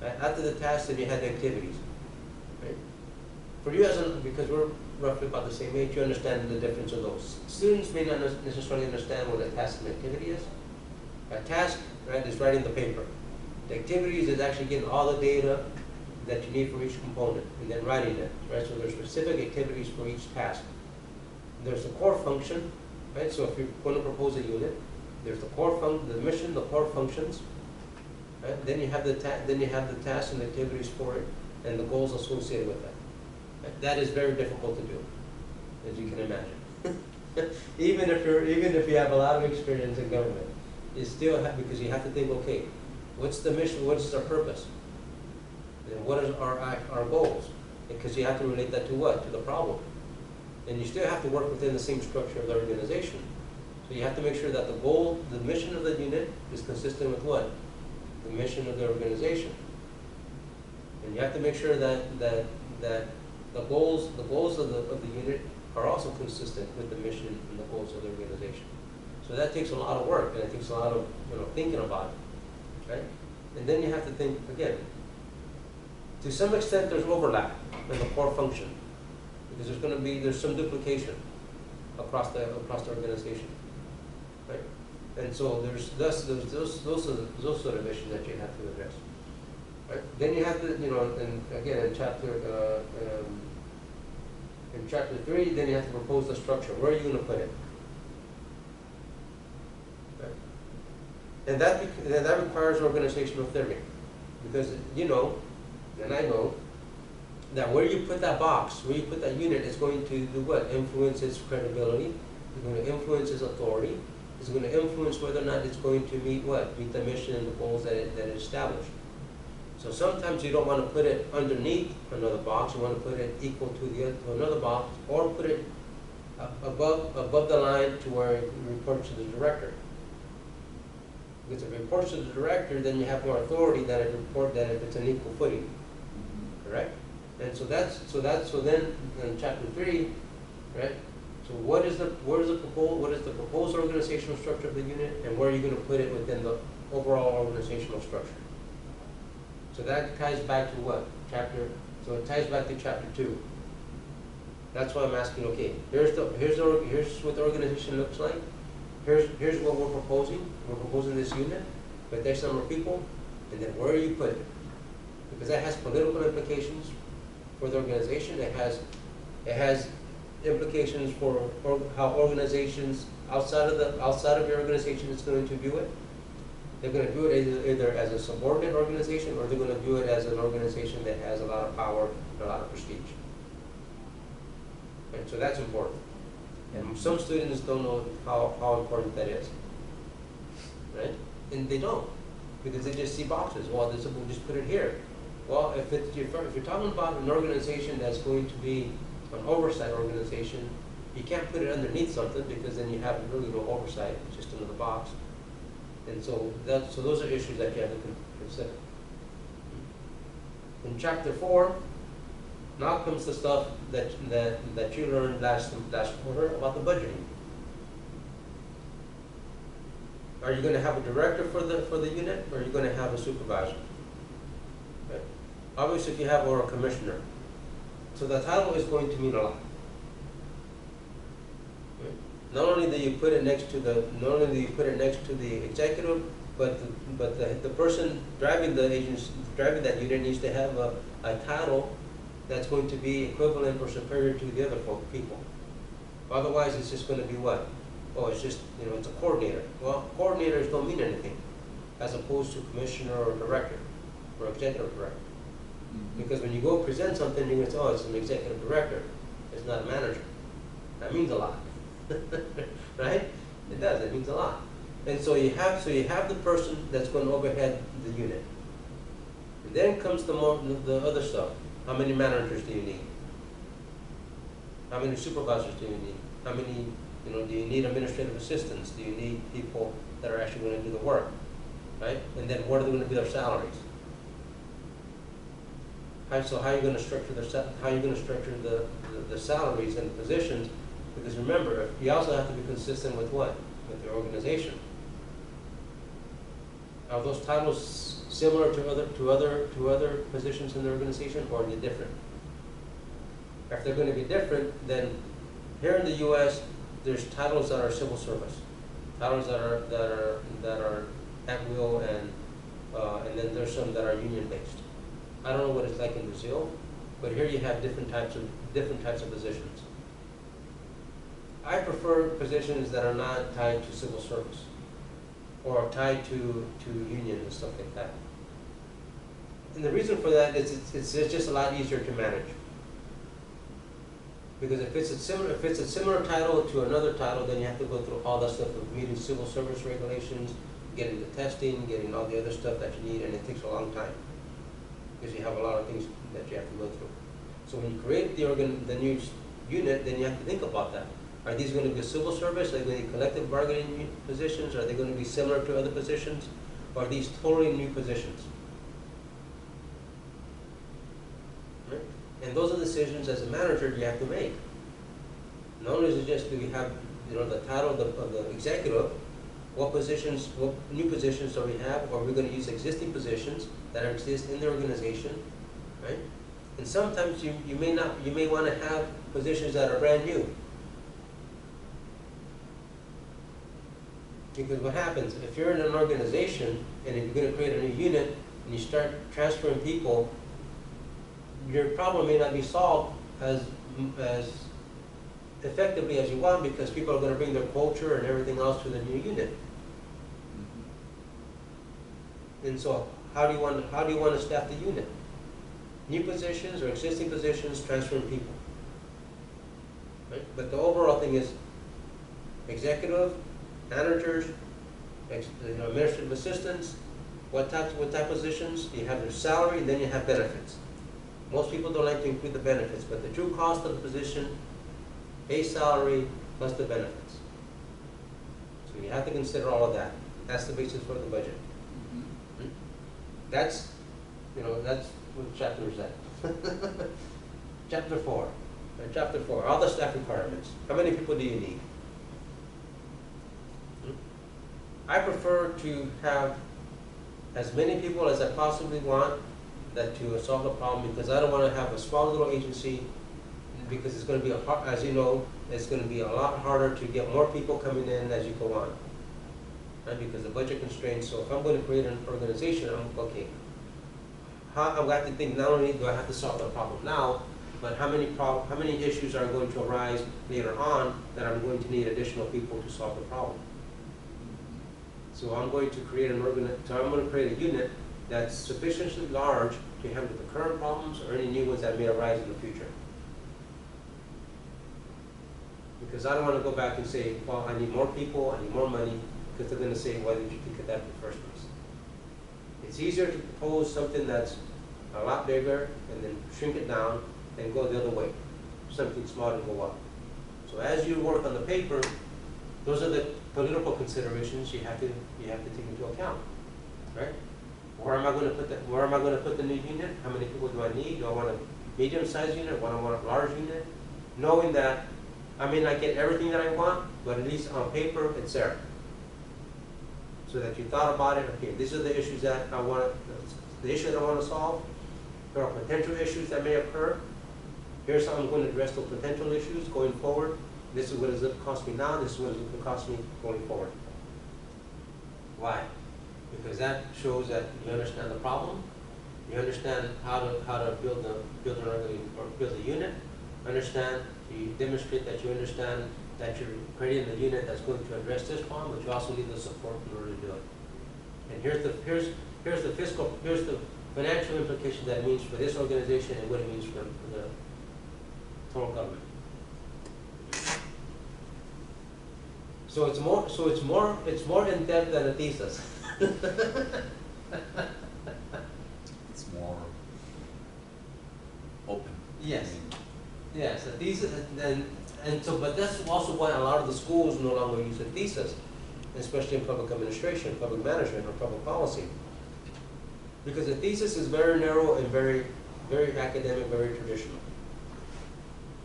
Right? After the task, then you have the activities. Right? For you because we're roughly about the same age, you understand the difference of those. Students may not necessarily understand what a task and activity is. A task, right, is writing the paper. The activities is actually getting all the data that you need for each component and then writing it. Right? So there's specific activities for each task. There's the core function, right? So if you're going to propose a unit, there's the mission, the core functions. Right? Then you have the tasks and activities for it, and the goals associated with that. That is very difficult to do, as you can imagine. even if you have a lot of experience in government, you still have, because you have to think, okay, what's the mission? What is our purpose? And what is our goals? Because you have to relate that to what? To the problem. And you still have to work within the same structure of the organization. So you have to make sure that the mission of the unit is consistent with what? The mission of the organization. And you have to make sure that the goals of the unit are also consistent with the mission and the goals of the organization. So that takes a lot of work, and it takes a lot of thinking about it, right? And then you have to think again. To some extent, there's overlap in the core function because there's some duplication across the organization, right? And so there's those sort of issues that you have to address, right? Then you have to and again in chapter 3, then you have to propose the structure. Where are you going to put it? Right? And that requires organizational theory, because and I know that where you put that box, where you put that unit, is going to do what? Influence its credibility. It's going to influence its authority. It's going to influence whether or not it's going to meet what? Meet the mission and the goals that it established. So sometimes you don't want to put it underneath another box. You want to put it equal to another box, or put it above the line to where it reports to the director. Because if it reports to the director, then you have more authority than if it's an equal footing. Correct? And so then in chapter 3, right? So what is the proposed organizational structure of the unit, and where are you going to put it within the overall organizational structure? So that ties back to what? So it ties back to chapter 2. That's why I'm asking, okay, here's what the organization looks like. Here's what we're proposing. We're proposing this unit with this number of people, and then where you put it. Because that has political implications for the organization. It has implications for how organizations outside of your organization is going to view it. They're going to do it either as a subordinate organization, or they're going to do it as an organization that has a lot of power and a lot of prestige. And so that's important. And some students don't know how important that is, right? And they don't, because they just see boxes. Well, we'll just put it here. Well, if you're talking about an organization that's going to be an oversight organization, you can't put it underneath something, because then you have really no oversight. It's just another box. And so those are issues that you have to consider. In chapter 4, now comes the stuff that you learned last quarter about the budgeting. Are you going to have a director for the unit, or are you going to have a supervisor? Right. Obviously, if you have a commissioner, so the title is going to mean a lot. Right. Not only do you put it next to the executive, but the person driving that unit needs to have a title that's going to be equivalent or superior to the other people. Otherwise, it's just going to be what? Oh, it's just, it's a coordinator. Well, coordinators don't mean anything, as opposed to commissioner or director or executive director. Mm-hmm. Because when you go present something, you're going to say, oh, it's an executive director. It's not a manager. That means a lot, right? It does. It means a lot. And so you have the person that's going to overhead the unit. And then comes the other stuff. How many managers do you need? How many supervisors do you need? How many, do you need administrative assistants? Do you need people that are actually going to do the work, right? And then what are going to be their salaries? So how are you going to structure the salaries and the positions? Because remember, you also have to be consistent with what? With your organization. Are those titles similar to other positions in the organization, or are they different? If they're going to be different, then here in the U.S. there's titles that are civil service, titles that are at will, and then there's some that are union based. I don't know what it's like in Brazil, but here you have different types of positions. I prefer positions that are not tied to civil service, or tied to union and stuff like that. And the reason for that is it's just a lot easier to manage. Because if it's a similar title to another title, then you have to go through all that stuff of meeting civil service regulations, getting the testing, getting all the other stuff that you need, and it takes a long time. Because you have a lot of things that you have to go through. So when you create the new unit, then you have to think about that. Are these going to be civil service? Are they going to be collective bargaining positions? Are they going to be similar to other positions? Or are these totally new positions? Right? And those are decisions as a manager you have to make. Not only is it just do we have, the title of the executive, what positions, what new positions do we have, or we're gonna use existing positions that exist in the organization, right? And sometimes you may wanna have positions that are brand new. Because what happens, if you're in an organization, and if you're gonna create a new unit, and you start transferring people, your problem may not be solved as effectively as you want, because people are gonna bring their culture and everything else to the new unit. And so, how do you want to staff the unit? New positions or existing positions, transferring people. Right? But the overall thing is executive, managers, administrative assistants. What type of positions? You have their salary, and then you have benefits. Most people don't like to include the benefits, but the true cost of the position, base salary plus the benefits. So you have to consider all of that. That's the basis for the budget. That's what chapter is that? Chapter 4. Chapter 4, all the staff requirements. How many people do you need? I prefer to have as many people as I possibly want that to solve the problem, because I don't want to have a small little agency, because it's going to be, as you know, it's going to be a lot harder to get more people coming in as you go on. Right? Because the budget constraints. So if I'm going to create an organization, I'm okay. I'm going to have to think, not only do I have to solve the problem now, but how many issues are going to arise later on that I'm going to need additional people to solve the problem. So I'm going to create I'm going to create a unit that's sufficiently large to handle the current problems or any new ones that may arise in the future. Because I don't want to go back and say, well, I need more people, I need more money, because they're going to say, why did you think of that in the first place? It's easier to propose something that's a lot bigger and then shrink it down and go the other way. Something small and go up. So as you work on the paper, those are the political considerations you have to take into account, right? Where am I going to put the new unit? How many people do I need? Do I want a medium-sized unit? Do I want a large unit? Knowing that I may not get everything that I want, but at least on paper it's there. So that you thought about it. Okay, these are the issues that I want to solve. There are potential issues that may occur. Here's how I'm going to address those potential issues going forward. This is what it's going to cost me now. This is what it's going to cost me going forward. Why? Because that shows that you understand the problem. You understand how to build a unit. You demonstrate that you understand that you're creating a unit that's going to address this problem, but you also need the support in order to do it. And here's the financial implication that it means for this organization and what it means for the total government. So it's more in depth than a thesis. It's more open. Yes. Yes, a thesis, but that's also why a lot of the schools no longer use a thesis, especially in public administration, public management, or public policy. Because a thesis is very narrow and very, very academic, very traditional.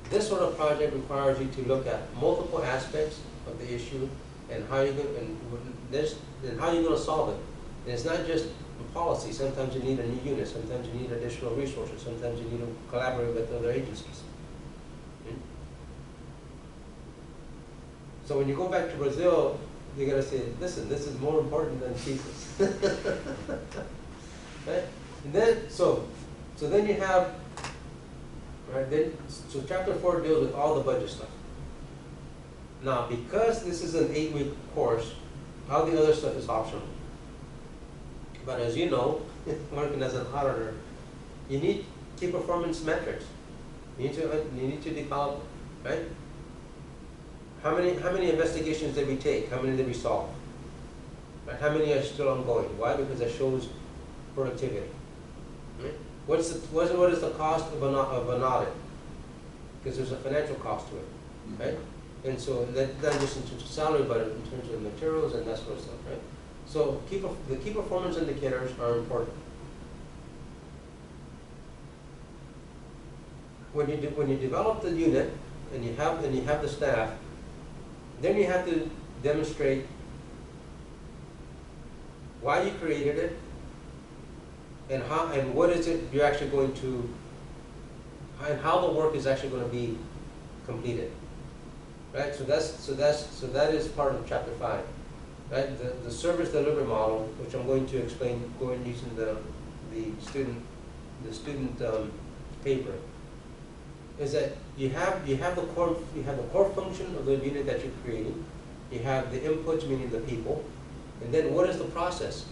This sort of project requires you to look at multiple aspects of the issue and how you're going to solve it. And it's not just a policy. Sometimes you need a new unit. Sometimes you need additional resources. Sometimes you need to collaborate with other agencies. So when you go back to Brazil, you're going to say, listen, this is more important than thesis. Right? And then, so then you have, right, so chapter 4 deals with all the budget stuff. Now, because this is an 8-week course, all the other stuff is optional. But as you know, working as an auditor, you need key performance metrics. You need to develop, right? How many investigations did we take? How many did we solve? Right? How many are still ongoing? Why? Because that shows productivity. Right? What is the cost of an audit? Because there's a financial cost to it, right? And so not just in terms of salary, but in terms of materials and that sort of stuff, right? So the key performance indicators are important. When you develop the unit, and you have the staff, then you have to demonstrate why you created it, and how, and what is it you're actually going to, and how the work is actually going to be completed. Right? So that is part of chapter 5. Right? The service delivery model, which I'm going to explain, going using the student paper, is that you have the core function of the unit that you're creating. You have the inputs, meaning the people, and then what is the process?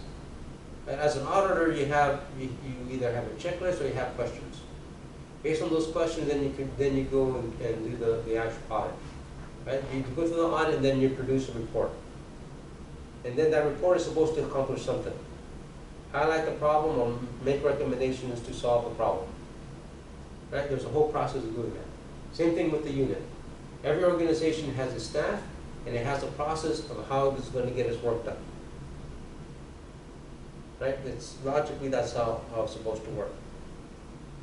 And as an auditor, you either have a checklist or you have questions. Based on those questions, then you go and do the actual audit. Right? You go through the audit and then you produce a report. And then that report is supposed to accomplish something. Highlight the problem or make recommendations to solve the problem. Right? There's a whole process of doing that. Same thing with the unit. Every organization has a staff and it has a process of how it's going to get its work done. Right? It's logically that's how it's supposed to work.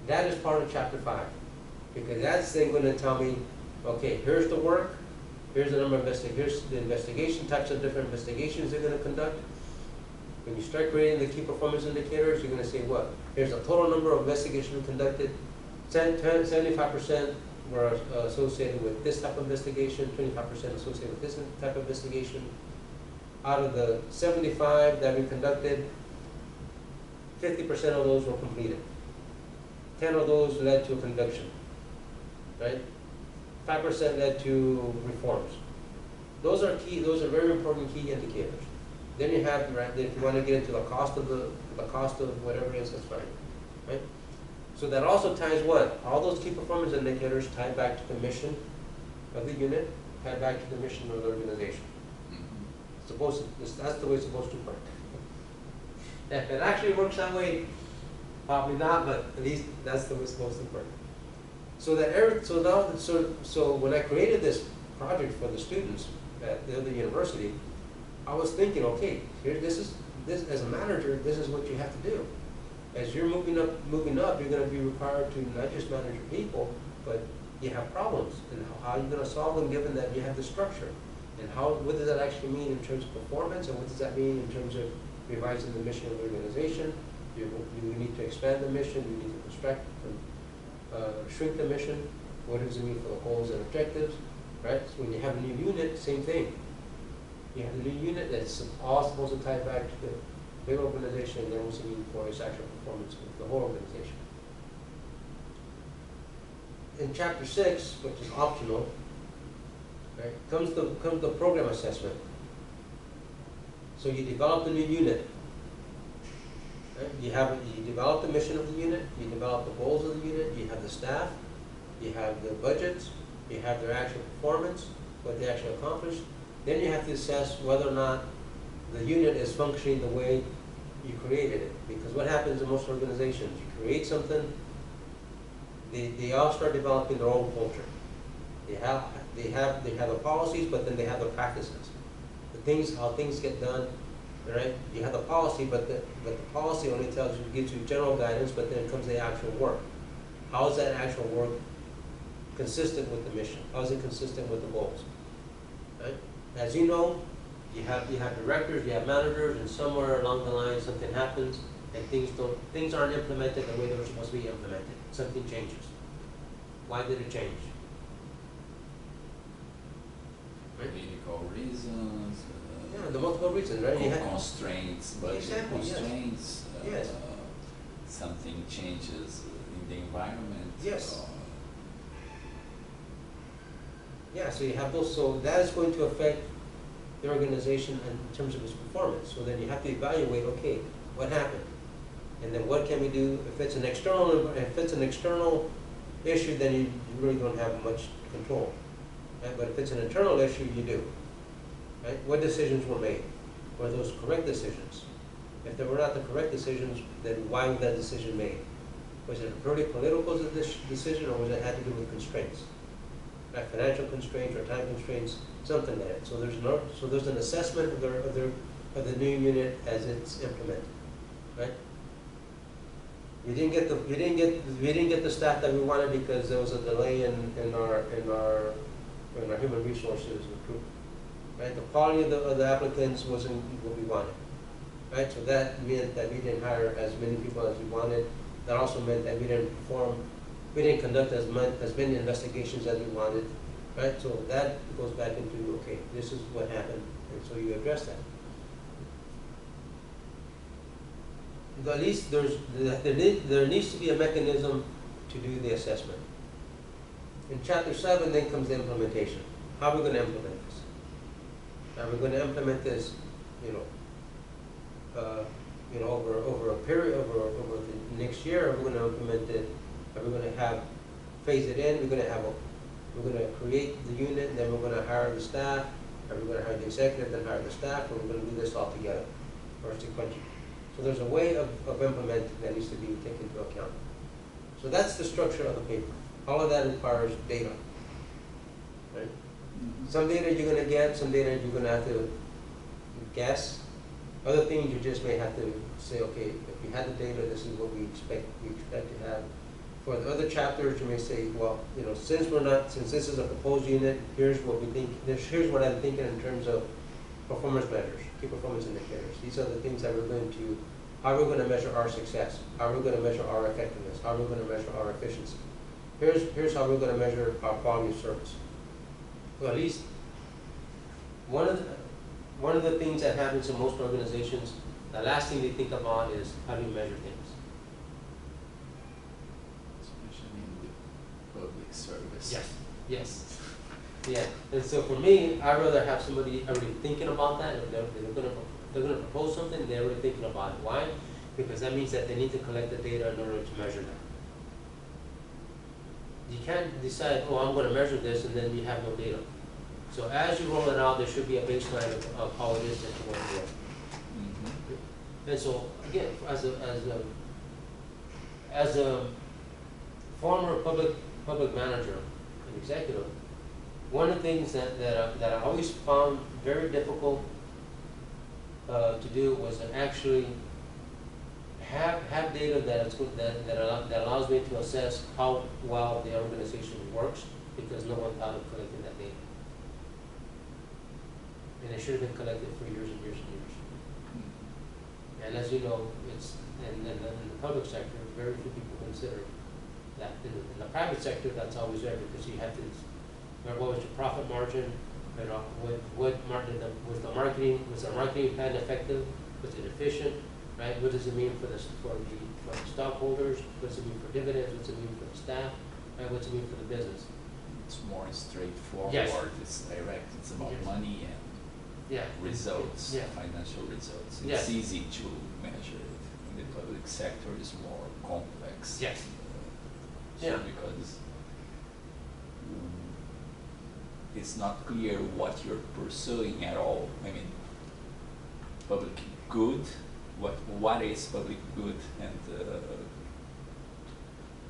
That is part of chapter 5. Because that's then going to tell me, okay, here's the work, here's the number of here's the investigation, types of different investigations they're going to conduct. When you start creating the key performance indicators, you're going to say what? Here's the total number of investigations conducted. 75% were associated with this type of investigation, 25% associated with this type of investigation. Out of the 75 that we conducted, 50% of those were completed. 10 of those led to a conviction, right? 5% led to reforms. Those are key. Those are very important key indicators. Then you have, right, if you want to get into the cost of whatever it is, that's fine, right? So that also ties what? All those key performance indicators tie back to the mission of the unit, tie back to the mission of the organization. That's the way it's supposed to work. If it actually works that way, probably not, but at least that's the way it's supposed to work. So when I created this project for the students at the other university, I was thinking, okay, this as a manager, this is what you have to do. As you're moving up, you're going to be required to not just manage your people, but you have problems, and how are you going to solve them given that you have the structure? And what does that actually mean in terms of performance, and what does that mean in terms of revising the mission of the organization? You need to expand the mission, you need to shrink the mission. What does it mean for the goals and objectives? Right? So when you have a new unit, same thing. You have a new unit that's all supposed to tie back to the big organization, and then what's it mean for its actual performance with the whole organization. In chapter 6, which is optional, right, comes the program assessment. So you develop the new unit. Right? You develop the mission of the unit, you develop the goals of the unit, you have the staff, you have the budgets, you have their actual performance, what they actually accomplished. Then you have to assess whether or not the unit is functioning the way you created it. Because what happens in most organizations, you create something, they all start developing their own culture. They have the policies, but then they have the practices. How things get done, right? You have the policy, but the policy only gives you general guidance, but then comes the actual work. How is that actual work consistent with the mission? How is it consistent with the goals? Right? As you know, you have directors, you have managers, and somewhere along the line something happens and things aren't implemented the way they were supposed to be implemented. Something changes. Why did it change? Right? Political reasons. Yeah, the multiple reasons, right? Constraints, budget exactly, constraints. Yes. Something changes in the environment. Yes. Yeah, so you have those. So that is going to affect the organization in terms of its performance. So then you have to evaluate, okay, what happened? And then what can we do? If it's an external issue, then you really don't have much control. Right? But if it's an internal issue, you do. Right? What decisions were made? Were those correct decisions? If they were not the correct decisions, then why was that decision made? Was it a purely political decision, or was it had to do with constraints? Right? Financial constraints or time constraints, something like that. So there's an assessment of the new unit as it's implemented. Right? We didn't get the staff that we wanted because there was a delay in our human resources recruitment. Right, the quality of the applicants wasn't what we wanted. Right, so that meant that we didn't hire as many people as we wanted. That also meant that we didn't conduct as many investigations as we wanted. Right, so that goes back into, okay, this is what happened, and so you address that. At least there needs to be a mechanism to do the assessment. In Chapter 7 then comes the implementation. How are we going to implement this? Are we going to implement this, over a period, over the next year? Are we going to implement it? Are we going to phase it in? We're going to create the unit, and then we're going to hire the staff. Are we going to hire the executive, then hire the staff, or we're going to do this all together, or sequentially? So there's a way of implementing that needs to be taken into account. So that's the structure of the paper. All of that requires data. Right? Some data you're going to get, some data you're going to have to guess. Other things you just may have to say, okay, if we had the data, this is what we expect to have. For the other chapters, you may say, well, since this is a proposed unit, here's what we think. Here's what I'm thinking in terms of performance measures, key performance indicators. These are the things that how we're going to measure our success, how we're going to measure our effectiveness, how we're going to measure our efficiency. Here's how we're going to measure our quality of service. Well, at least one of the things that happens in most organizations, the last thing they think about is how do you measure things. Especially in the public service. Yes. Yes. Yeah, and so for me, I'd rather have somebody already thinking about that. If they're going to propose something, they're already thinking about it. Why? Because that means that they need to collect the data in order to measure that. You can't decide, oh, I'm going to measure this, and then you have no data. So as you roll it out, there should be a baseline of how it is that you want to do it. Mm-hmm. And so again, as a former public manager and executive, one of the things that I always found very difficult to do was to actually have data that allows me to assess how well the organization works, because no one thought of collecting that data. And it should have been collected for years and years and years. And as you know, in the public sector, very few people consider that. In the private sector, that's always there, because you have to. What was your profit margin? Was the marketing plan effective? Was it efficient? Right? What does it mean for the stockholders? What does it mean for dividends? What does it mean for the staff? Right? What does it mean for the business? It's more straightforward. Yes. It's direct. It's about money and results, financial results. It's easy to measure it. In the public sector, it's more complex. Yes. Because it's not clear what you're pursuing at all. I mean, public good, what is public good, and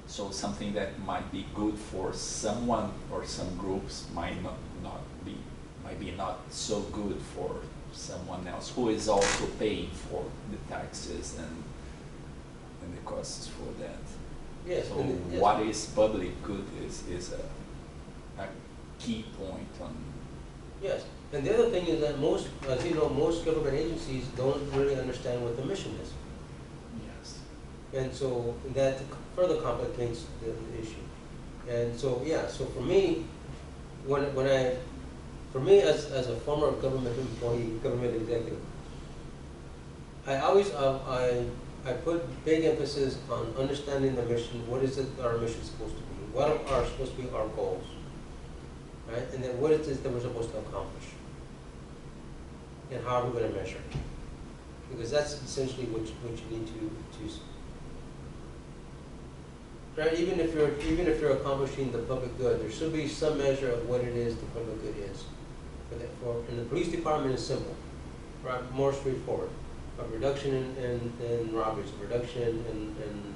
so something that might be good for someone or some groups might be not so good for someone else who is also paying for the taxes and the costs for that. Yes. So what is public good is a key point on. Yes, and the other thing is that most government agencies don't really understand what the mission is. Yes. And so that further complicates the issue. And so so for me, as a former government employee, government executive, I always I put big emphasis on understanding the mission. What is it our mission supposed to be? What are supposed to be our goals? Right? And then what it is that we're supposed to accomplish. And how are we going to measure it? Because that's essentially what you need to right? Even if you're accomplishing the public good, there should be some measure of what it is the public good is. And the police department is simple, right? More straightforward. A reduction in robberies, a reduction in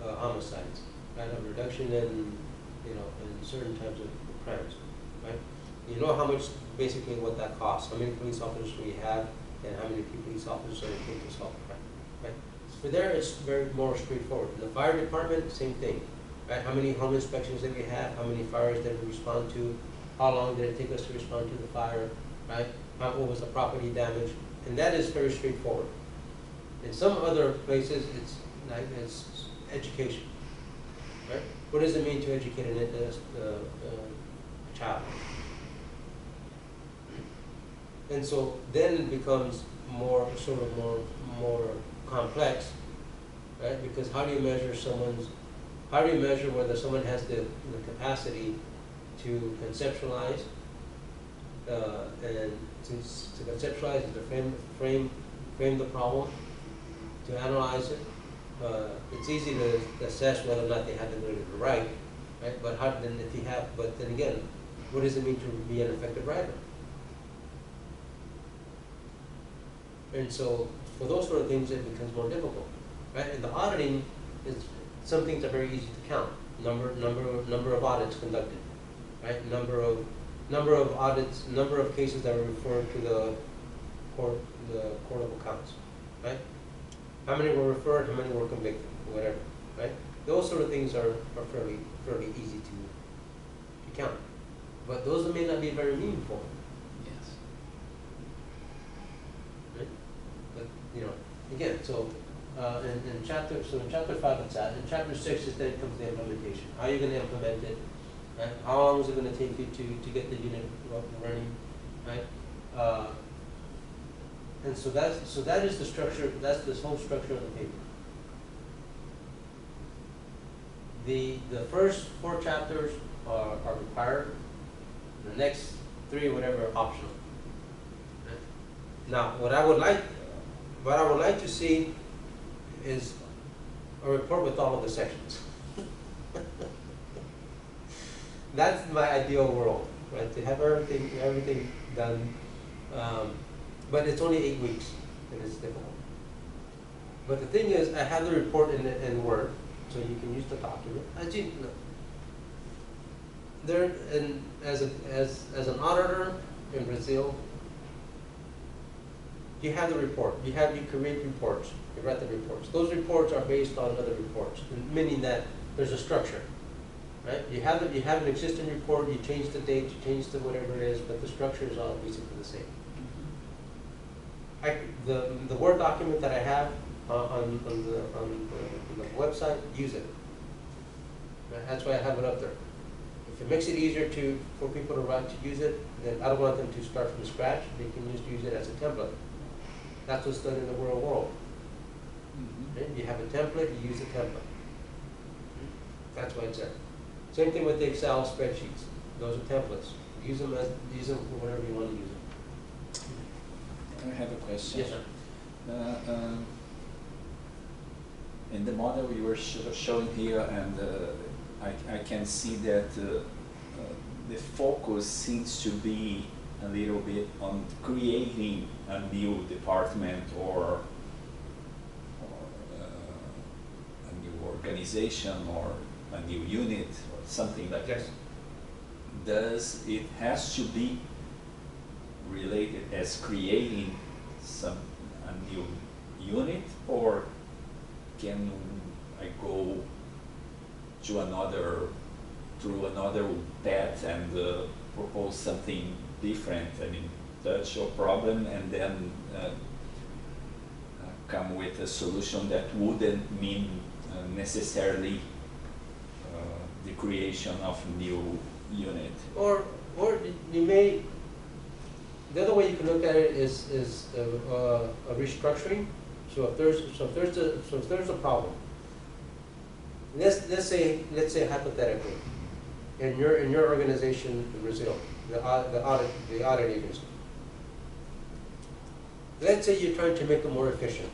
homicides, right? A reduction in certain types of crimes. Right? You know how much, basically what that costs, how many police officers we have, and how many police officers are equipped to solve crime, right? For there, it's very more straightforward. In the fire department, same thing, right? How many home inspections did we have? How many fires did we respond to? How long did it take us to respond to the fire, right? What was the property damage? And that is very straightforward. In some other places, it's like it's education, right? What does it mean to educate a child? And so then it becomes more more complex, right? Because how do you measure whether someone has the capacity to conceptualize and to conceptualize and to frame the problem, to analyze it. It's easy to assess whether or not they have the ability to write, right? But then again, what does it mean to be an effective writer? And so for those sort of things, it becomes more difficult, right? And the auditing some things are very easy to count. Number of audits conducted, right? Number of audits, number of cases that were referred to the court of accounts, right? How many were referred, how many were convicted, whatever, right? Those sort of things are fairly easy to count. But those may not be very meaningful. Yes. Right? But again, so in chapter 5 it's that. In chapter 6 is then comes the implementation. How are you going to implement it? Right? How long is it going to take you to get the unit up and running? Right? And so that is the structure. That's this whole structure of the paper. The first 4 chapters are required. The next 3, whatever, are optional. Right? Now, what I would like to see is a report with all of the sections. That's my ideal world, right? To have everything done. But it's only 8 weeks, and it's difficult. But the thing is, I have the report in Word, so you can use the document. As an auditor in Brazil, you have the report. You create reports. You write the reports. Those reports are based on other reports, meaning that there's a structure, right? You have an existing report. You change the date. You change the whatever it is, but the structure is all basically the same. The Word document that I have on the website, use it. Right? That's why I have it up there. If it makes it easier for people to use it, then I don't want them to start from scratch. They can just use it as a template. That's what's done in the real world. Right? You have a template, you use the template. That's why it's there. Same thing with the Excel spreadsheets. Those are templates. Use them for whatever you want to use them. I have a question. Yes, sir. In the model you were showing here, and I can see that the focus seems to be a little bit on creating a new department or a new organization or a new unit or something like that. Yes. Does it has to be related as creating a new unit, or can I go to another path and propose something different? I mean, touch your problem and then come with a solution that wouldn't mean necessarily the creation of a new unit. Or you may. The other way you can look at it is a restructuring. So if there's a problem, let's say hypothetically, in your organization in Brazil, the audit agency. Let's say you're trying to make it more efficient,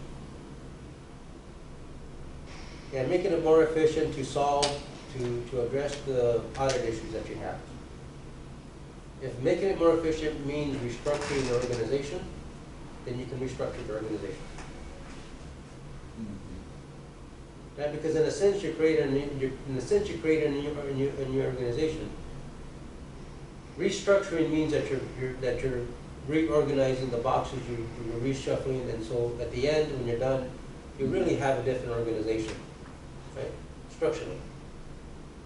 and making it more efficient to address the audit issues that you have. If making it more efficient means restructuring the organization, then you can restructure the organization. Right? Because in a sense, you create a new organization. Restructuring means that you're reorganizing the boxes, you're reshuffling, and so at the end, when you're done, you really have a different organization, right? Structurally.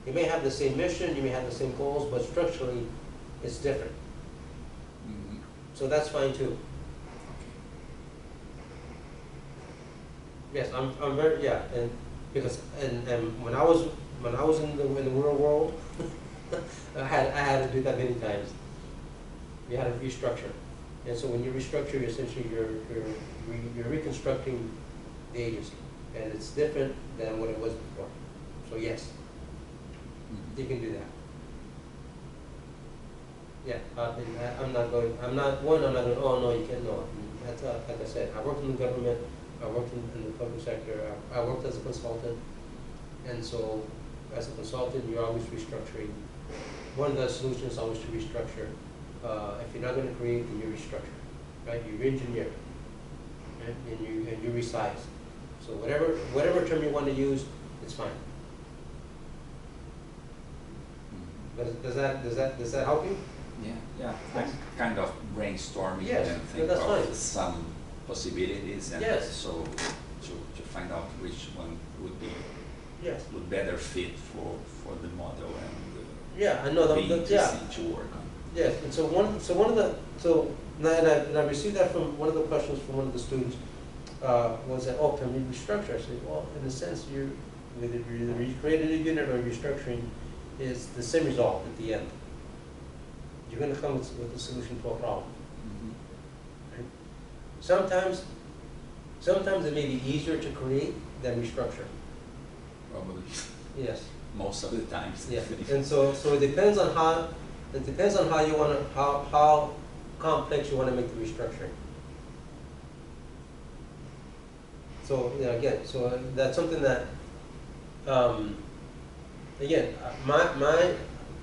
You may have the same mission, you may have the same goals, but structurally, it's different. Mhm. So that's fine too. Yes, I'm very, yeah, and because, and when I was in the real world, I had to do that many times. You had to restructure. And so when you restructure, essentially you're reconstructing the agency. And it's different than what it was before. So yes, Mhm. you can do that. Yeah, I'm not going, I'm not going, oh no, you can't, no. That's, like I said, I worked in the government, I worked in the public sector, I worked as a consultant. And so as a consultant, you're always restructuring. One of the solutions is always to restructure. If you're not going to create, then you restructure, right? You re-engineer, right? And you resize. So whatever term you want to use, it's fine. Mhm. Does that help you? Yeah. I'm kind of brainstorming Yes, and yeah, think that's of fine. some possibilities, and Yes. so to find out which one Yes. would better fit for the model and Yeah, I know be yeah. interesting to work on. Yes, and so and I received that from one of the questions from one of the students, was that, oh, can we restructure? I said, well, in a sense, whether you create a new unit or restructuring is the same result at the end. You're gonna come with a solution to a problem. Mhm. Right? Sometimes it may be easier to create than restructure. Probably Yes. most of the times. Yeah, and so it depends on how you wanna, how complex you wanna make the restructuring. So, again, so that's something that, again,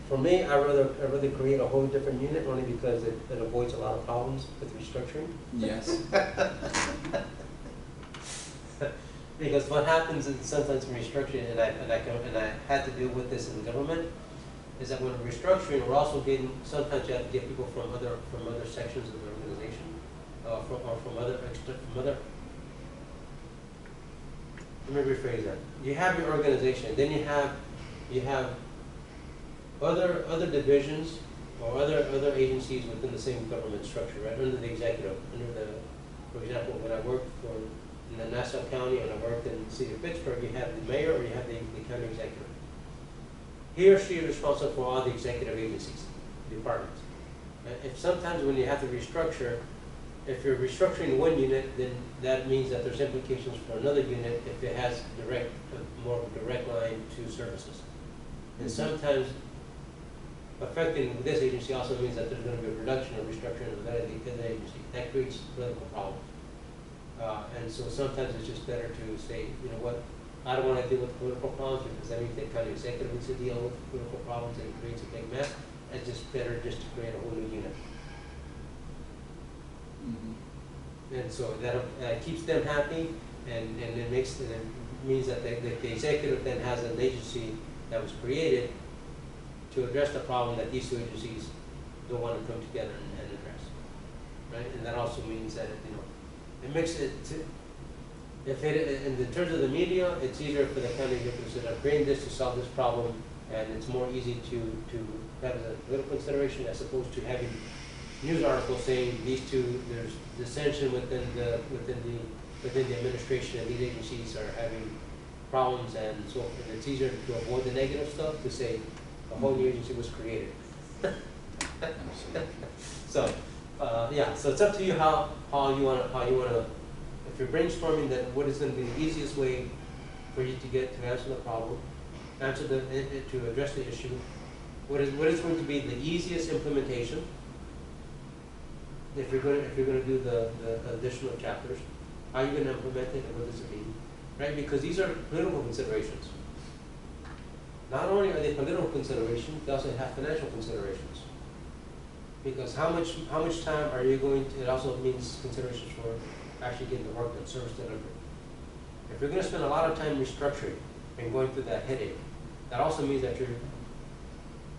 for me, I'd rather create a whole different unit only because it avoids a lot of problems with restructuring. Yes. Because what happens is sometimes in restructuring, and I had to deal with this in government, is that when we're restructuring, we're also getting, sometimes you have to get people from other sections of the organization, from other, let me rephrase that. You have your organization, then you have other divisions or other agencies within the same government structure, right, under the executive, for example, when I worked in the Nassau County and I worked in the city of Pittsburgh, you have the mayor or you have the county executive. He or she is responsible for all the executive agencies, departments. If sometimes when you have to restructure, if you're restructuring one unit, then that means that there's implications for another unit if it has more of a direct line to services. And sometimes affecting this agency also means that there's going to be a reduction or restructuring of that agency. That creates political problems. And so sometimes it's just better to say, you know what, I don't want to deal with political problems because that means the county executive needs to deal with political problems and it creates a big mess. It's just better just to create a whole new unit. Mm-hmm. And so that keeps them happy, and it means that the executive then has an agency that was created to address the problem that these two agencies don't want to come together and address, right? And that also means that it makes it. In terms of the media, it's easier for the county executives that are creating this to solve this problem, and it's more easy to have a political consideration as opposed to having news articles saying these two, there's dissension within the administration, and these agencies are having problems, and so and it's easier to avoid the negative stuff to say a whole new agency was created. So yeah, so it's up to you how you wanna. If you're brainstorming, then what is going to be the easiest way for you to answer the problem, to address the issue? What is going to be the easiest implementation? If you're going to do the additional chapters, how are you going to implement it, and what does it mean? Right? Because these are political considerations. Not only are they political considerations, they also have financial considerations. Because how much time are you going to? It also means considerations for actually getting the work done, service delivery. If you're going to spend a lot of time restructuring and going through that headache, that also means that you're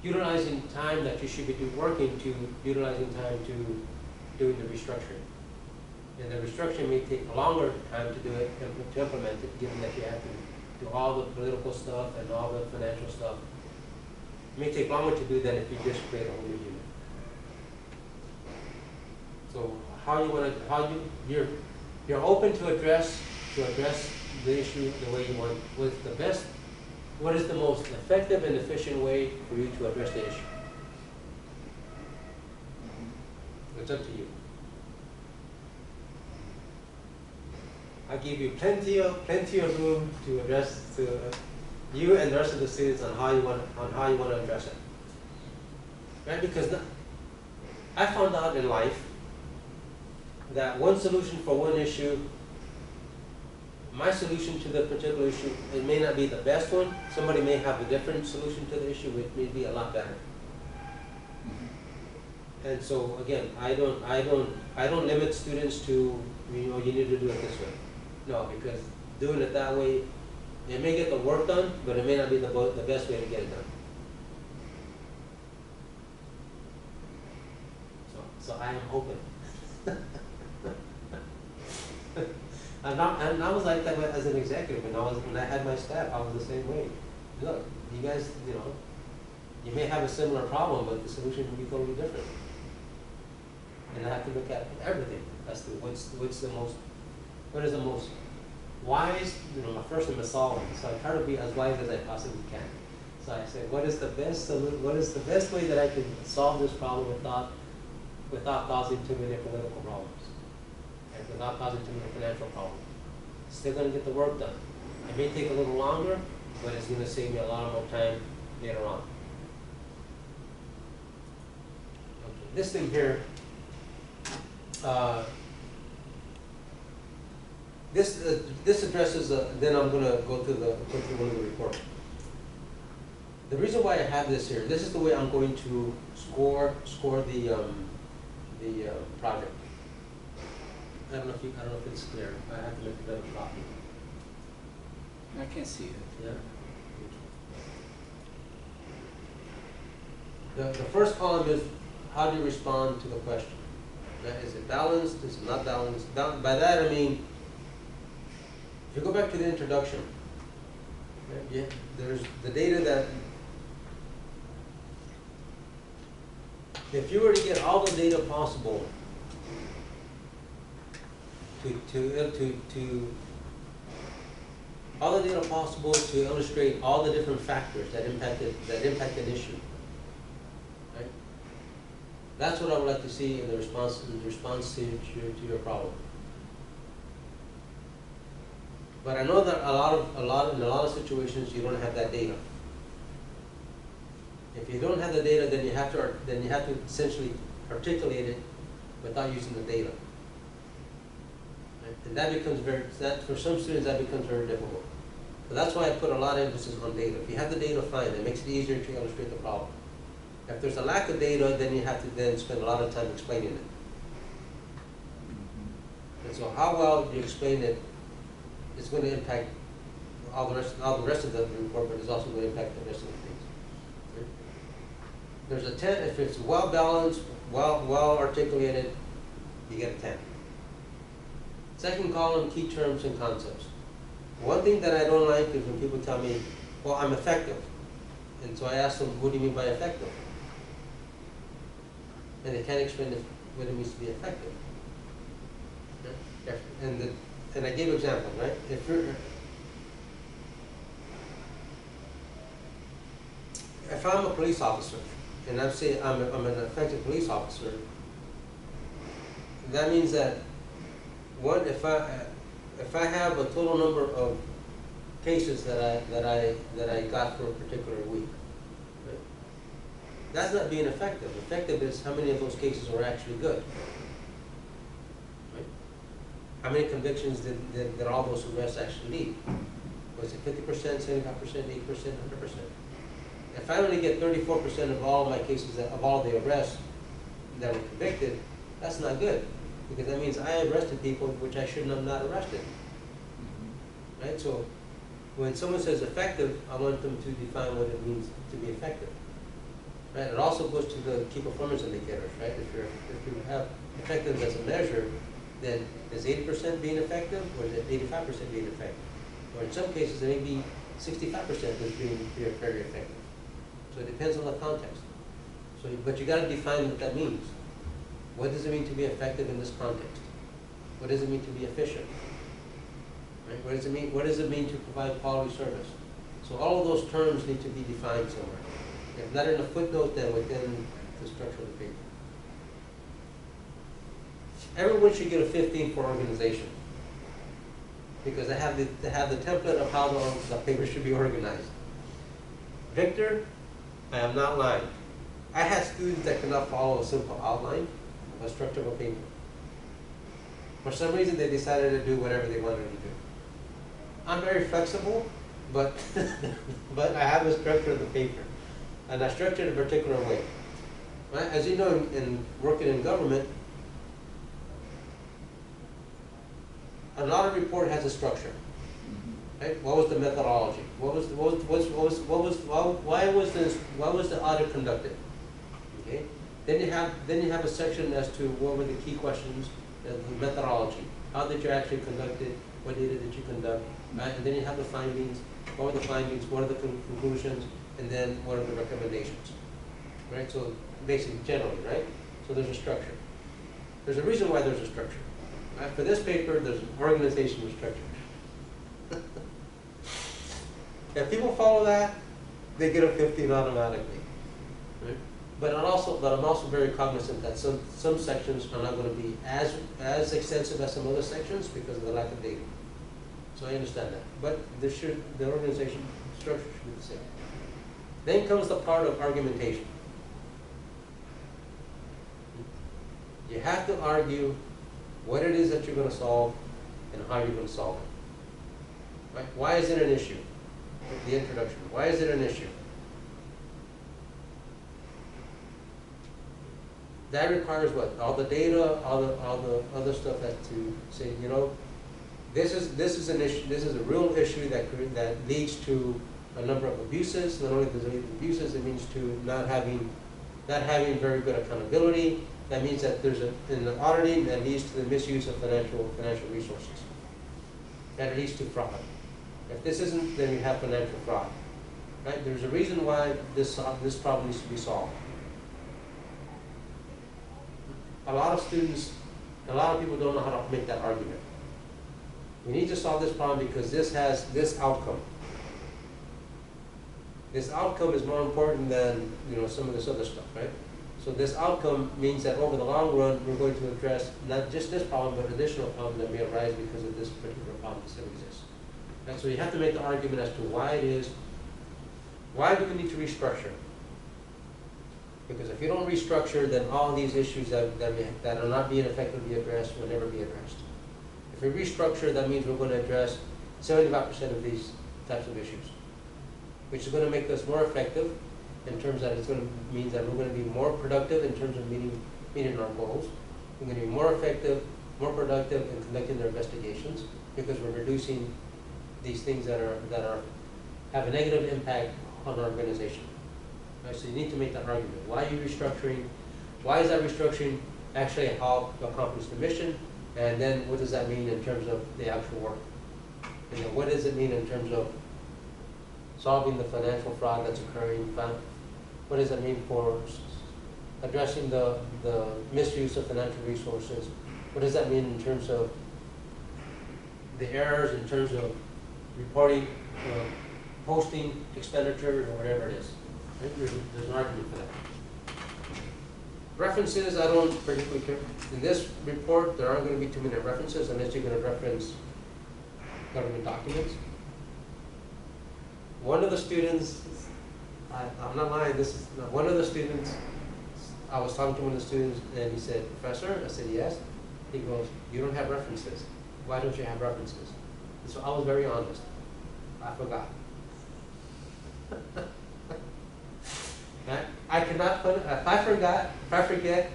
utilizing time that you should be working to utilizing time to doing the restructuring. And the restructuring may take a longer time to do it, to implement it, given that you have to do all the political stuff and all the financial stuff. It may take longer to do than if you just create a whole new unit. So you're open to address the issue the way you want. What is the most effective and efficient way for you to address the issue? It's up to you. I give you plenty of room to address you and the rest of the students on how you want to address it. Right? Because I found out in life that one solution for one issue, my solution to the particular issue, it may not be the best one. Somebody may have a different solution to the issue, which may be a lot better. And so again, I don't limit students to, you need to do it this way. No, because doing it that way, it may get the work done, but it may not be the best way to get it done. So I am open. And I was like that as an executive, when I had my staff, I was the same way. Look, you guys, you may have a similar problem, but the solution can be totally different. And I have to look at everything as to what is the most wise. My first name is Solomon, so I try to be as wise as I possibly can. So I said, what is the best way that I can solve this problem without causing too many political problems, and without causing too many financial problems? Still going to get the work done. It may take a little longer, but it's going to save me a lot more time later on. Okay, this thing here. This addresses. Then I'm going to go through one of the report. The reason why I have this here. This is the way I'm going to score the project. I don't know if it's clear. I have to make a better copy. I can see it. Yeah. The first column is how do you respond to the question? Is it balanced? Is it not balanced? By that I mean, if you go back to the introduction, right, there's the data that, if you were to get all the data possible to illustrate all the different factors that impact an issue, right? That's what I would like to see in the response to your problem. But I know that in a lot of situations you don't have that data. If you don't have the data, then you have to essentially articulate it without using the data. Right? And for some students that becomes very difficult. So that's why I put a lot of emphasis on data. If you have the data, fine. It makes it easier to illustrate the problem. If there's a lack of data, then you have to then spend a lot of time explaining it. And so how well you explain it is going to impact all the rest of the report, but it's also going to impact the rest of the things. Right? There's a 10 if it's well balanced, well articulated, you get a 10. Second column, key terms and concepts. One thing that I don't like is when people tell me, well, I'm effective. And so I ask them, what do you mean by effective? And they can't explain what it means to be effective. Okay? And I gave examples, right? If I'm a police officer, and I'm saying I'm an effective police officer, that means that if I have a total number of cases that I got for a particular week, right? That's not being effective. Effective is how many of those cases were actually good. Right? How many convictions did all those arrests actually lead? Was it 50%, 75%, 80%, 100%? If I only get 34% of all my cases, of all the arrests that were convicted, that's not good. Because that means I arrested people which I shouldn't have not arrested. Right? So when someone says effective, I want them to define what it means to be effective. Right? It also goes to the key performance indicators, right? If you have effectiveness as a measure, then is 80% being effective, or is it 85% being effective? Or in some cases, it may be 65% that's being very effective. So it depends on the context. So, but you got to define what that means. What does it mean to be effective in this context? What does it mean to be efficient? Right? What does it mean? What does it mean to provide quality service? So all of those terms need to be defined somewhere. If not in a footnote, then within the structure of the paper. Everyone should get a 15 for organization, because they have the template of how the paper should be organized. Victor, I am not lying. I had students that could not follow a simple outline of a structure of a paper. For some reason, they decided to do whatever they wanted to do. I'm very flexible, but but I have a structure of the paper, and I structure it a particular way. Right? As you know, in working in government, an audit report has a structure. Right? What was the methodology? Why was the audit conducted? Okay. Then you have a section as to what were the key questions, the methodology. How did you actually conduct it? What data did you conduct? Right? And then you have the findings. What were the findings? What are the conclusions? And then what are the recommendations? Right. So basically, generally, right. So there's a structure. There's a reason why there's a structure. Right? For this paper, there's an organizational structure. If people follow that, they get a 15 automatically. Right? But I'm also very cognizant that some sections are not going to be as extensive as some other sections because of the lack of data. So I understand that. But the organization structure should be the same. Then comes the part of argumentation. You have to argue what it is that you're going to solve and how you're going to solve it. Right? Why is it an issue? The introduction. Why is it an issue? That requires what? All the data, all the other stuff that to say, you know, this is an issue. This is a real issue that leads to a number of abuses. Not only does it lead to abuses, it means to not having very good accountability. That means that there's in the auditing that leads to the misuse of financial resources. That leads to fraud. If this isn't, then you have financial fraud. Right? There's a reason why this problem needs to be solved. A lot of people don't know how to make that argument. We need to solve this problem because this has this outcome. This outcome is more important than some of this other stuff, right? So this outcome means that over the long run, we're going to address not just this problem, but additional problems that may arise because of this particular problem that still exists. And so you have to make the argument as to why do we need to restructure? Because if you don't restructure, then all these issues that are not being effectively addressed will never be addressed. If we restructure, that means we're going to address 75% of these types of issues, which is going to make us more effective in terms that it's going to mean that we're going to be more productive in terms of meeting our goals. We're going to be more effective, more productive in conducting their investigations because we're reducing these things that have a negative impact on our organization. Right? So you need to make that argument. Why are you restructuring? Why is that restructuring actually help accomplish the mission? And then what does that mean in terms of the actual work? And then what does it mean in terms of solving the financial fraud that's occurring? What does that mean for addressing the misuse of financial resources? What does that mean in terms of the errors, in terms of reporting, posting expenditures, or whatever it is? Right? There's an argument for that. References, I don't particularly care. In this report, there aren't going to be too many references unless you're going to reference government documents. One of the students, I'm not lying, one of the students, I was talking to one of the students and he said, "Professor," I said, "Yes." He goes, "You don't have references. Why don't you have references?" And so I was very honest. I forgot. I cannot put, if I forget,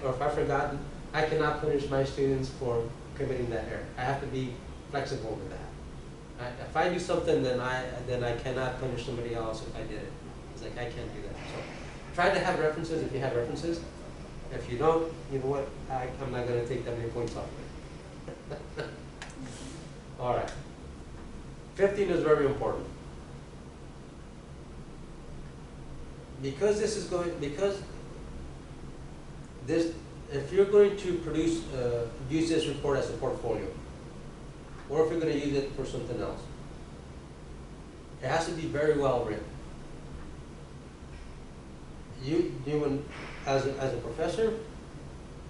or if I've forgotten, I cannot punish my students for committing that error. I have to be flexible with that. If I do something, then I cannot punish somebody else if I did it. It's like I can't do that. So try to have references if you have references. If you don't, you know what? I'm not going to take that many points off of All right. 15 is very important. Because if you're going to use this report as a portfolio, or if you're going to use it for something else, it has to be very well written. As a professor,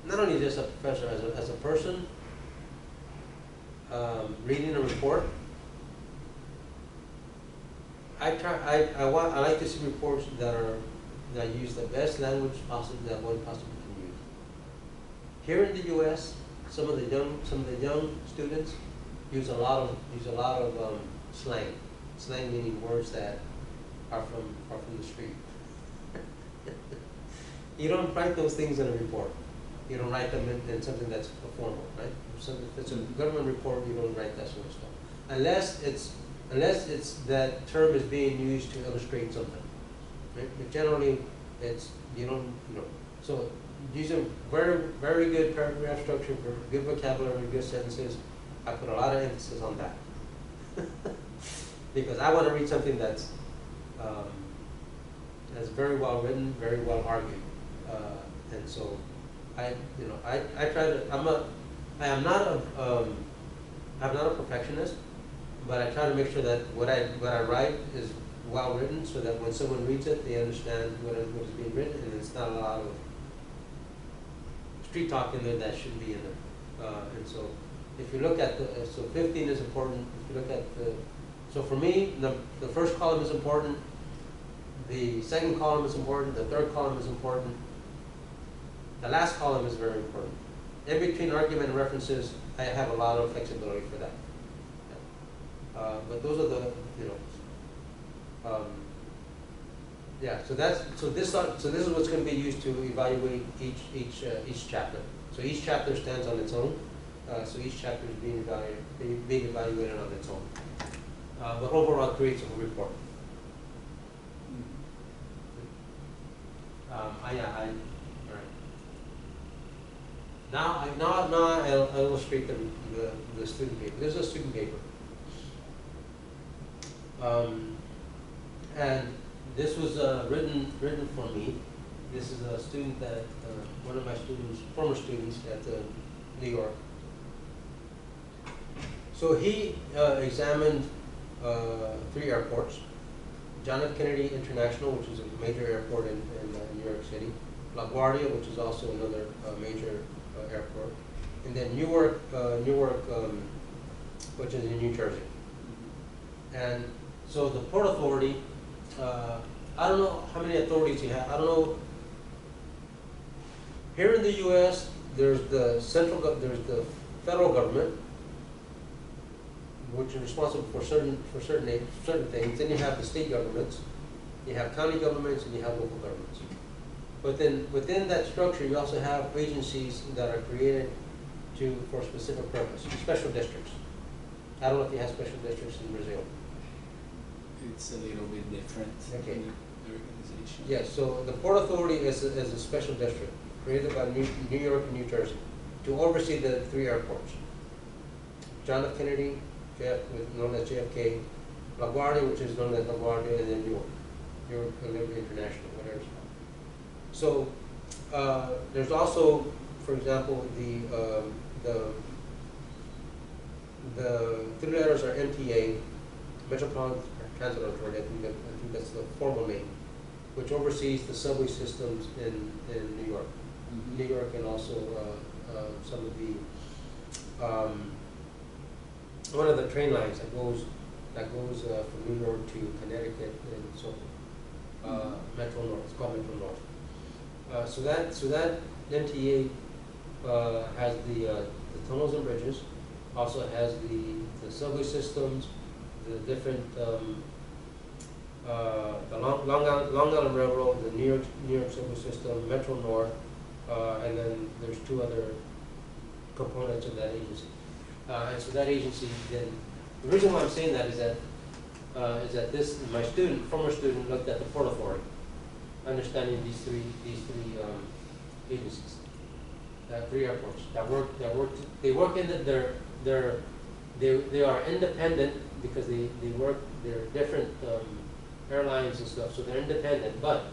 not only just a professor, as a person, reading a report, I like to see reports that use the best language possible that one possibly can use. Here in the U.S., some of the young students use a lot of slang. Slang meaning words that are from the street. You don't write those things in a report. You don't write them in something that's formal, right? So if it's a government report, you don't write that sort of stuff. Unless it's that term is being used to illustrate something. Right? But generally, you don't. So these are very good paragraph structure, good vocabulary, good sentences. I put a lot of emphasis on that because I want to read something that's very well written, very well argued, and so I try to. I'm not a perfectionist, but I try to make sure that what I write is well written, so that when someone reads it, they understand what is being written, and it's not a lot of street talk in there that shouldn't be in there. And so, if you look at 15 is important. If you look at so for me, the first column is important. The second column is important. The third column is important. The last column is very important. In between argument and references, I have a lot of flexibility for that. But those are the So this is what's going to be used to evaluate each chapter. So each chapter stands on its own. So each chapter is being evaluated on its own. But overall, creates a report. All right. Now I'll illustrate the student paper. This is a student paper. And this was written for me. This is a student that one of my former students at New York. So he examined 3 airports: John F. Kennedy International, which is a major airport in New York City; LaGuardia, which is also another major airport; and then Newark, which is in New Jersey. And so the Port Authority, I don't know how many authorities you have. I don't know. Here in the U.S., there's the federal government, which is responsible for certain things. Then you have the state governments, you have county governments, and you have local governments. But then within that structure, you also have agencies that are created for a specific purpose, special districts. I don't know if you have special districts in Brazil. It's a little bit different in the organization. Yes, so the Port Authority is a special district created by New York and New Jersey to oversee the 3 airports: John F. Kennedy, known as JFK; LaGuardia, which is known as LaGuardia, and then Newark Liberty International, whatever it's called. So there's also, for example, the 3 letters are MTA, Metropolitan Transit Authority. I think that's the formal name, which oversees the subway systems in New York. New York, and also some of the one of the train lines that goes from New York to Connecticut and so forth. Metro North. It's called Metro North. So that MTA has the tunnels and bridges. Also has the subway systems, the different the Long Island Railroad, the New York subway system, Metro North, and then there's 2 other components of that agency. And so that agency, then the reason why I'm saying that is that my former student, looked at the Port Authority, understanding these three agencies. Three airports they work in they are independent because they're different airlines and stuff, so they're independent, but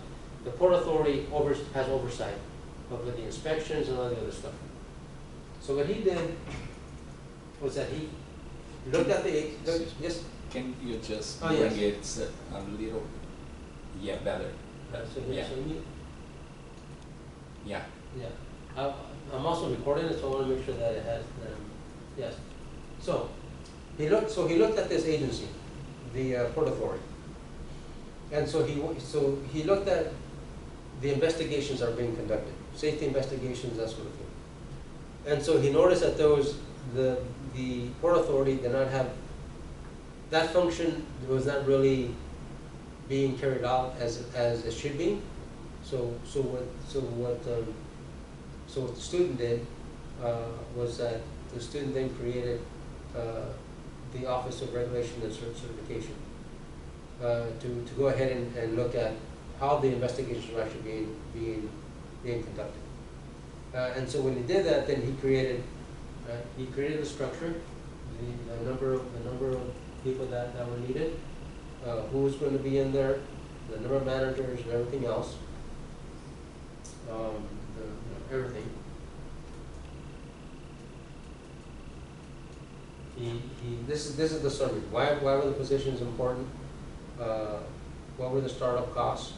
the Port Authority has oversight of the inspections and all the other stuff. So what he did was that he looked at the yes. Can you just Oh, bring yes. it a little, better? So Yeah. Yeah. Yeah. I'm also recording it, so I want to make sure that it has. Yes. So he looked at this agency, the Port Authority, and so he looked at the investigations that are being conducted, safety investigations, that sort of thing. And so he noticed that the Port Authority did not have that function, was not really being carried out as it should be. So what the student did was that the student then created the Office of Regulation and Certification to go ahead and look at how the investigations were actually being conducted. And so when he did that, then he created the structure, the number of people that were needed, who was going to be in there, the number of managers and everything else, everything. This is the summary. Why were the positions important? What were the startup costs?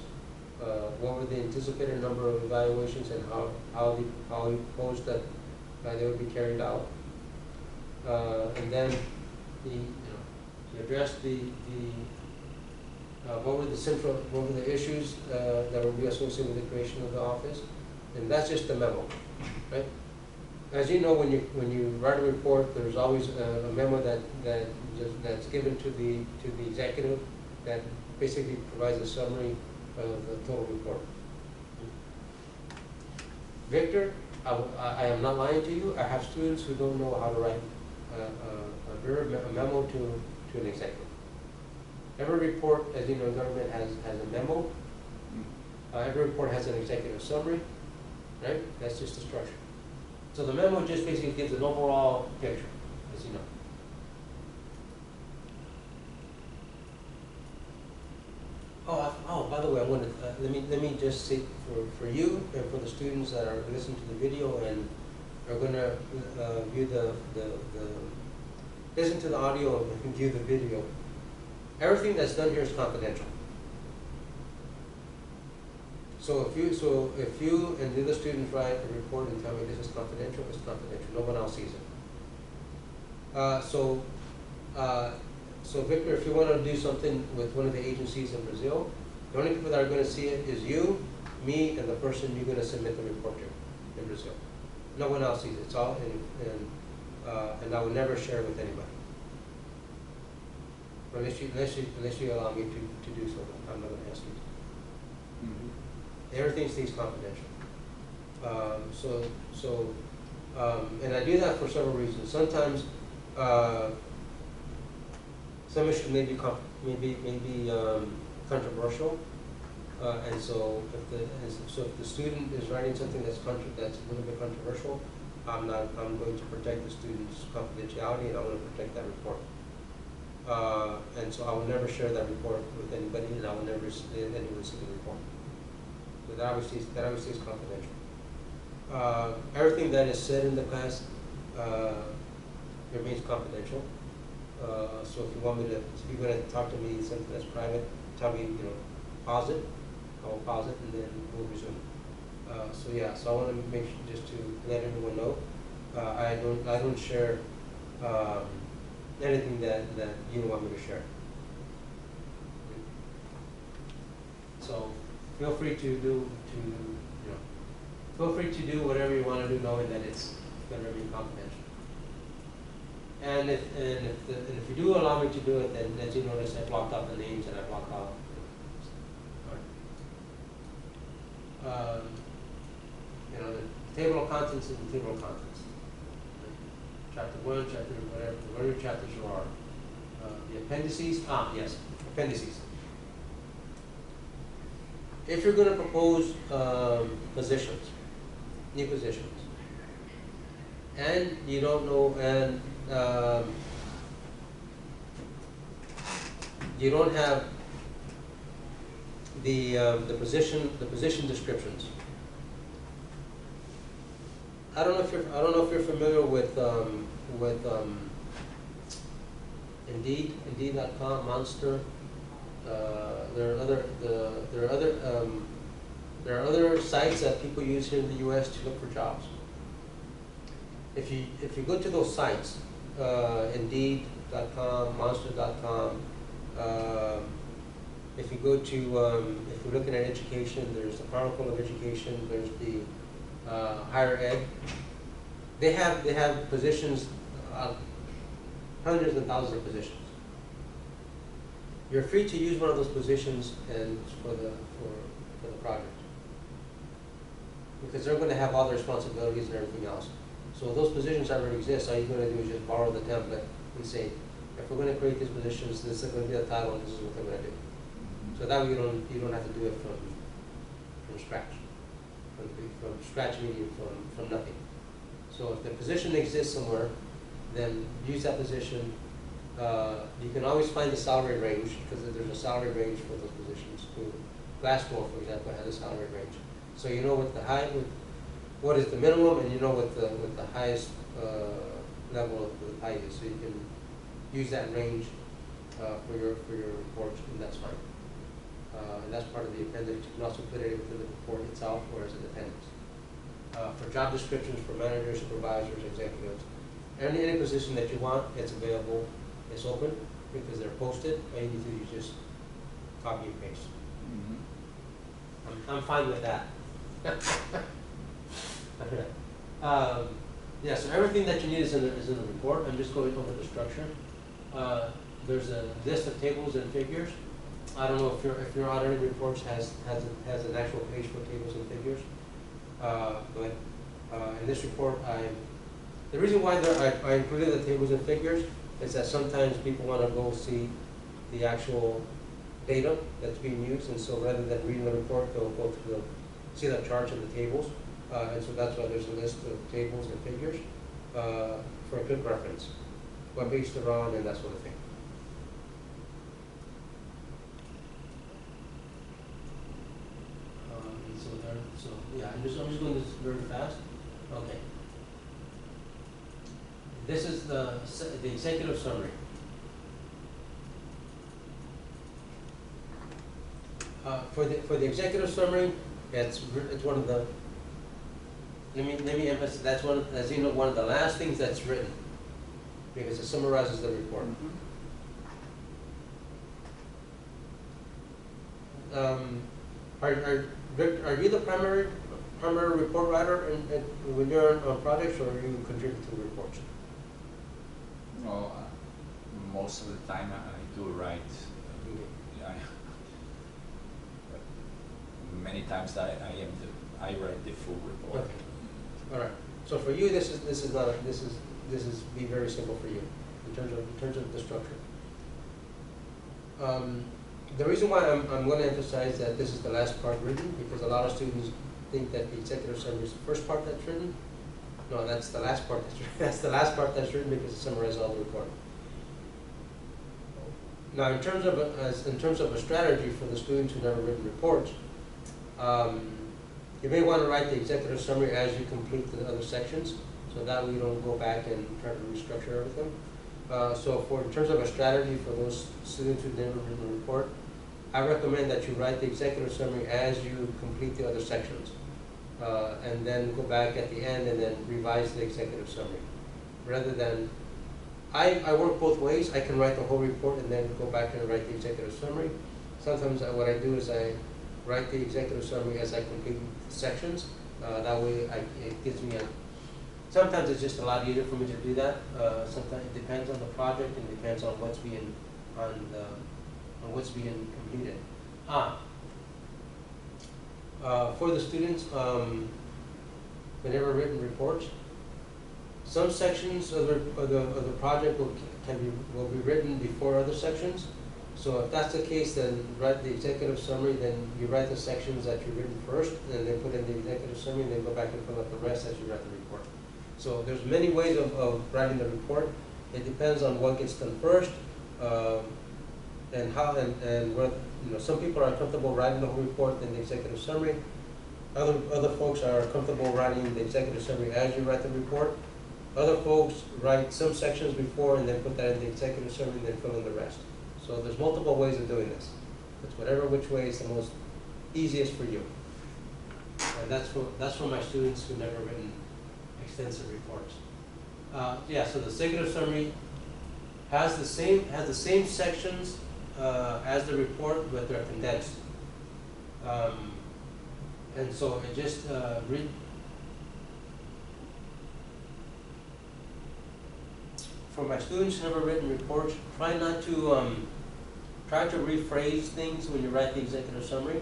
What were the anticipated number of evaluations, and how he proposed that they would be carried out? And then he addressed what were the issues that would be associated with the creation of the office, and that's just the memo, right? As you know, when you write a report, there's always a memo that's given to the executive that basically provides a summary of the total report. Victor, I am not lying to you. I have students who don't know how to write a memo to an executive. Every report, as you know, government has a memo. Every report has an executive summary, right? That's just the structure. So the memo just basically gives an overall picture, as you know. By the way, I wanted let me just say for you and for the students that are listening to the video and are going to listen to the audio and view the video. Everything that's done here is confidential. So if you and the other students write a report and tell me this is confidential, it's confidential. No one else sees it. So Victor, if you want to do something with one of the agencies in Brazil, the only people that are going to see it is you, me, and the person you're going to submit the report to in Brazil. No one else sees it. It's all and I will never share it with anybody. Unless you allow me to do so, I'm not going to ask you to. Mm-hmm. Everything stays confidential. And I do that for several reasons. Sometimes some issues may be controversial, and so if the student is writing something that's a little bit controversial, I'm going to protect the student's confidentiality, and I want to protect that report. And so I will never share that report with anybody, and I will never let anyone see the report. So that obviously is confidential. Everything that is said in the class remains confidential. So if you're going to talk to me something that's private, tell me, pause it. I will pause it, and then we'll resume. So I want to make sure just to let everyone know, I don't share anything that you don't want me to share. So feel free to do whatever you want to do, knowing that it's going to remain confidential. And if you do allow me to do it, then as you notice, I blocked out the names and I blocked out. The table of contents is the table of contents. Chapter 1, chapter whatever chapters there are. The appendices. Yes, appendices. If you're going to propose positions, new positions, and you don't know, and you don't have the position descriptions. I don't know if you're familiar with Indeed.com, Monster. There are other sites that people use here in the U.S. to look for jobs. If you go to those sites, Indeed.com, Monster.com, if you go to if you're looking at education, there's the Chronicle of Education, there's the Higher Ed. They have positions, hundreds and thousands of positions. You're free to use one of those positions and for the project, because they're going to have all the responsibilities and everything else. So those positions already exist. All you're going to do is just borrow the template and say, if we're going to create these positions, this is going to be the title, and this is what they're going to do. So that way you don't have to do it from scratch, from scratch meaning from nothing. So if the position exists somewhere, then use that position. You can always find the salary range, because there's a salary range for those positions too. Glassdoor, for example, has a salary range. So you know what is the minimum, and you know what the highest level of the pay is. So you can use that range for your reports, and that's fine. And that's part of the appendix. You can also put it into the report itself or as an appendix. For job descriptions for managers, supervisors, executives, any position that you want, it's available. It's open because they're posted. All you need to do is just copy and paste. I'm fine with that. Yeah, so everything that you need is in the report. I'm just going over the structure. There's a list of tables and figures. I don't know if your auditing reports has an actual page for tables and figures, but in this report, the reason why I included the tables and figures is that sometimes people want to go see the actual data that's being used, and so rather than reading the report, they'll go to see the charts and the tables, and so that's why there's a list of tables and figures for a quick reference, what page they're on, and that sort of thing. So yeah, I'm just doing this very fast. Okay. This is the executive summary. For the executive summary, it's one of the. Let me emphasize that's one of the last things that's written, because it summarizes the report. Are you the primary report writer when you're on projects, or are you contribute to the reports? Well, most of the time I do write. Many times I write the full report. Okay. All right. So for you, this is be very simple for you in terms of the structure. The reason why I'm going to emphasize that this is the last part written, because a lot of students think that the executive summary is the first part that's written. No, that's the last part that's written. That's the last part that's written because it summarizes all the report. Now, in terms of a strategy for the students who never written reports, you may want to write the executive summary as you complete the other sections, so that we don't go back and try to restructure everything. So in terms of a strategy for those students who've never written a report, I recommend that you write the executive summary as you complete the other sections, and then go back at the end and then revise the executive summary. Rather than, I work both ways. I can write the whole report and then go back and write the executive summary. Sometimes what I do is I write the executive summary as I complete the sections. That way it gives me sometimes it's just a lot easier for me to do that. Sometimes it depends on the project and depends on what's being completed. For the students, whenever written reports, some sections of the project will be written before other sections. So if that's the case, then write the executive summary, then you write the sections that you've written first, and then put in the executive summary, and then go back and fill out the rest as you write the report. So there's many ways of writing the report. It depends on what gets done first, and how, and where, some people are comfortable writing the whole report, then the executive summary. Other folks are comfortable writing the executive summary as you write the report. Other folks write some sections before and then put that in the executive summary and then fill in the rest. So there's multiple ways of doing this. It's whatever which way is the most easiest for you. And that's for my students who've never written extensive reports. Yeah, so the executive summary has the same sections as the report, but they're condensed. And so it just for my students who never written reports, try to rephrase things when you write the executive summary.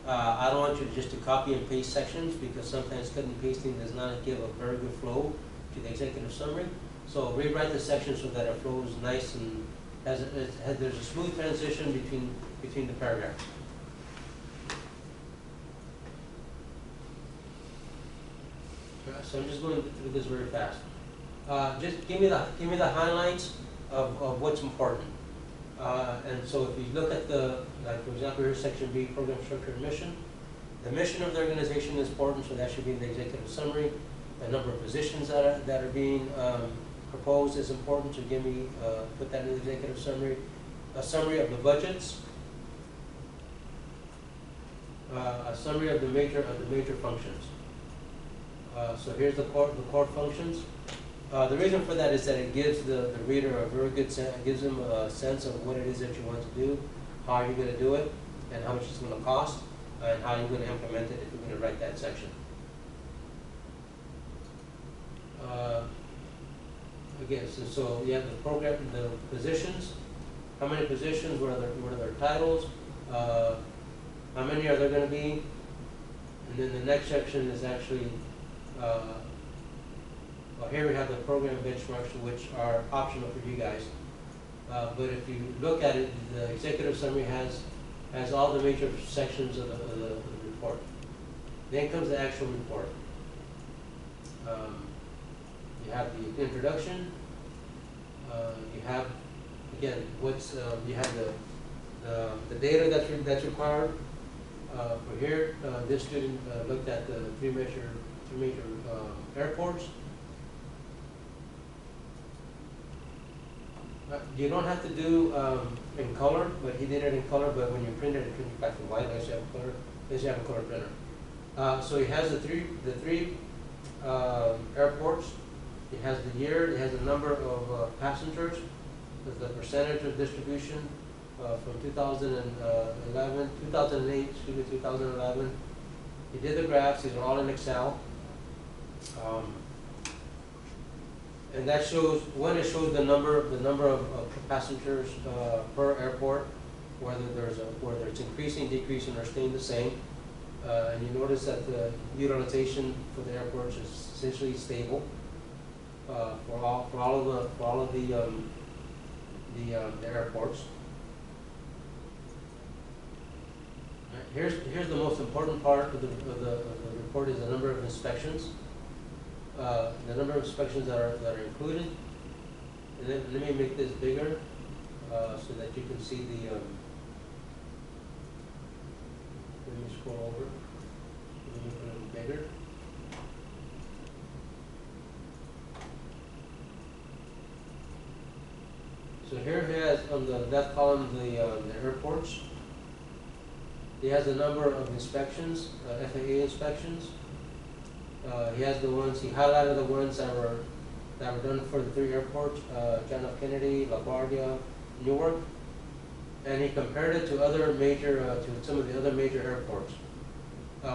I don't want you just to copy and paste sections, because sometimes cutting and pasting does not give a very good flow to the executive summary. So rewrite the section so that it flows nice and there's a smooth transition between the paragraphs. So I'm just going through this very fast. Just give me the highlights of what's important. And so if you look at like for example here, section B, program structure and mission. The mission of the organization is important, so that should be in the executive summary. The number of positions that are being proposed is important, so put that in the executive summary. A summary of the budgets. A summary of the major functions. So here's the core functions. The reason for that is that it gives the reader a very good sense, it gives them a sense of what it is that you want to do, how you're going to do it, and how much it's going to cost, and how you're going to implement it if you're going to write that section. Again, so you have the program, the positions, how many positions, what are their titles, how many are there going to be, and then the next section is actually well, here we have the program benchmarks, which are optional for you guys. But if you look at it, the executive summary has all the major sections of the report. Then comes the actual report. You have the introduction. You have, again, you have the data that's required. For here, this student looked at the three major airports. You don't have to do in color, but he did it in color. But when you print it, it prints back to white unless you have color. Unless you have a color printer. So he has the three airports. It has the year. It has the number of passengers. The percentage of distribution from 2011, 2008, excuse me, 2011. He did the graphs. These are all in Excel. And that shows, it shows the number of passengers per airport, whether it's increasing, decreasing, or staying the same. And you notice that the utilization for the airports is essentially stable for all of the airports. Right. Here's the most important part of the report is the number of inspections. The number of inspections that are included. And then let me make this bigger so that you can see the. Let me scroll over. Let me put it bigger. So here he has on the left column the airports. He has the number of inspections, FAA inspections. He has the ones, he highlighted the ones that were done for the three airports, John F. Kennedy, LaGuardia, Newark, and he compared it to some of the other major airports,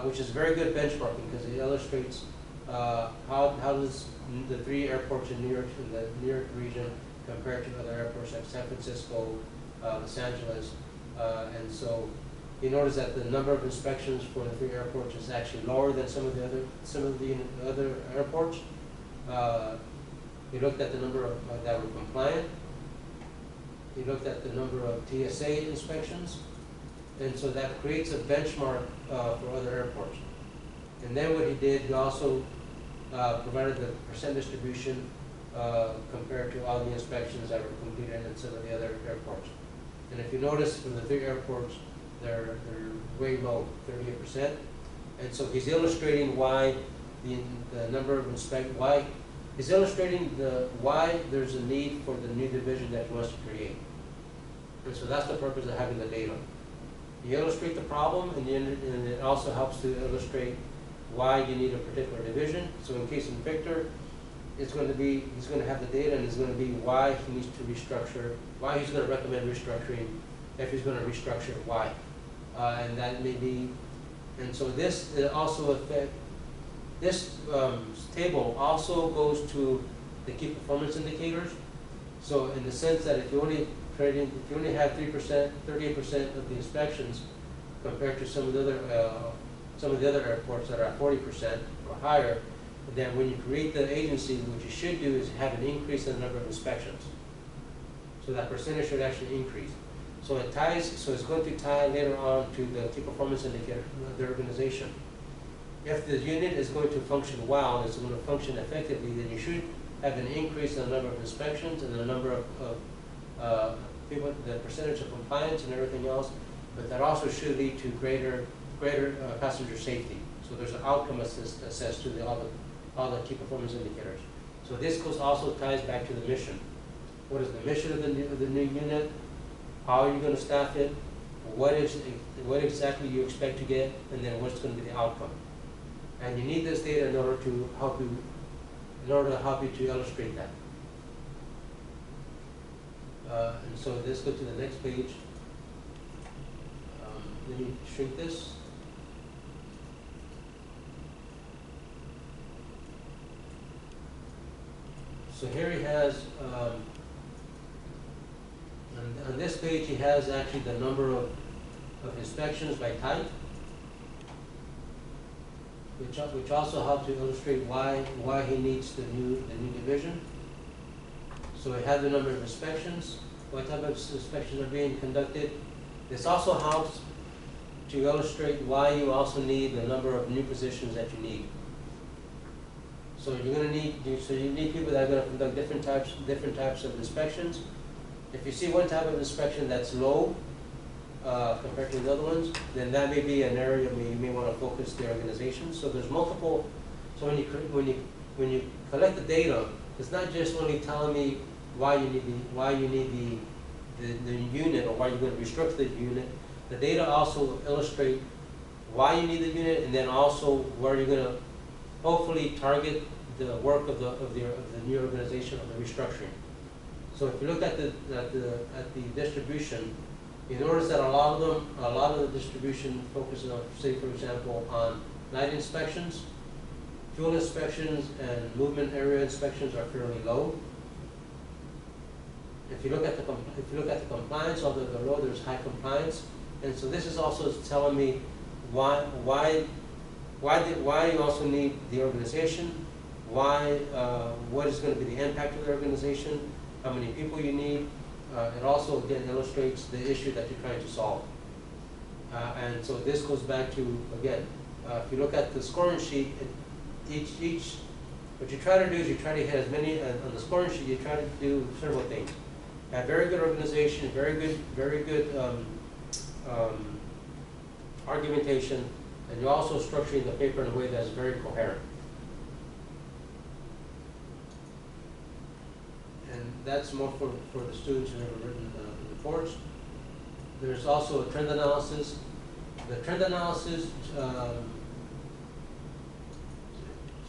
which is very good benchmarking because it illustrates how does the three airports in New York region compare to other airports like San Francisco, Los Angeles, and so. You notice that the number of inspections for the three airports is actually lower than some of the other airports. You looked at the number of that were compliant. You looked at the number of TSA inspections, and so that creates a benchmark for other airports. And then what he did, he also provided the percent distribution compared to all the inspections that were completed in some of the other airports. And if you notice from the 3 airports, they're way low, 38%. And so he's illustrating why the number of he's illustrating why there's a need for the new division that he wants to create. And so that's the purpose of having the data. You illustrate the problem, and it also helps to illustrate why you need a particular division. So in case in Victor, he's going to have the data, and it's going to be why he needs to restructure, why he's going to recommend restructuring, if he's going to restructure, why. And that may be, and so this also affect, this table also goes to the key performance indicators. So in the sense that if you only have 3%, 38% of the inspections compared to some of the other airports that are at 40% or higher, then when you create the agency, what you should do is have an increase in the number of inspections. So that percentage should actually increase. So it ties. So it's going to tie later on to the key performance indicator of the organization. If the unit is going to function well and it's going to function effectively, then you should have an increase in the number of inspections and the number of people, the percentage of compliance and everything else. But that also should lead to greater passenger safety. So there's an outcome assessed to all the key performance indicators. So this also ties back to the mission. What is the mission of the new unit? How are you going to staff it? What exactly you expect to get, and then what's going to be the outcome? And you need this data in order to help you to illustrate that. And so let's go to the next page. Let me shrink this. So here he has, on this page he has actually the number of inspections by type, which also helps to illustrate why he needs the new division. So we have the number of inspections, what type of inspections are being conducted. This also helps to illustrate why you also need the number of new positions that you need. So you're going to need you need people that are going to conduct different types of inspections. If you see one type of inspection that's low compared to the other ones, then that may be an area where you may want to focus the organization. So there's multiple. So when you collect the data, it's not just only telling me why you need the unit or why you're going to restructure the unit. The data also illustrate why you need the unit, and then also where you're going to hopefully target the work of the new organization of the restructuring. So if you look at the distribution, you notice that a lot of the distribution focuses on, say for example, on night inspections, fuel inspections, and movement area inspections are fairly low. If you look at the compliance, although they're low, there's high compliance, and so this is also telling me why you also need the organization, what is going to be the impact of the organization, how many people you need. It also again illustrates the issue that you're trying to solve. And so this goes back to, again, if you look at the scoring sheet, what you try to do is you try to hit as many, on the scoring sheet you try to do several things. Have very good organization, very good argumentation, and you're also structuring the paper in a way that's very coherent. And that's more for the students who have written reports. There's also a trend analysis. The trend analysis,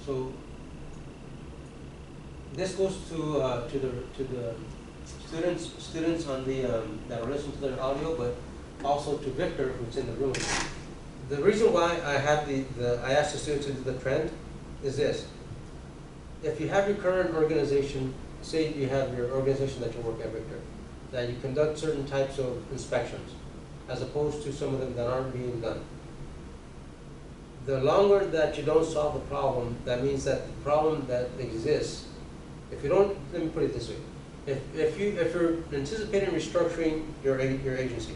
so this goes to the students on the that are listening to their audio, but also to Victor, who's in the room. The reason why I have I asked the students to do the trend is this: if you have your current organization, say you have your organization that you work at, Victor, that you conduct certain types of inspections, as opposed to some of them that aren't being done. The longer that you don't solve the problem, that means that the problem that exists, if you don't, let me put it this way, if you're anticipating restructuring your agency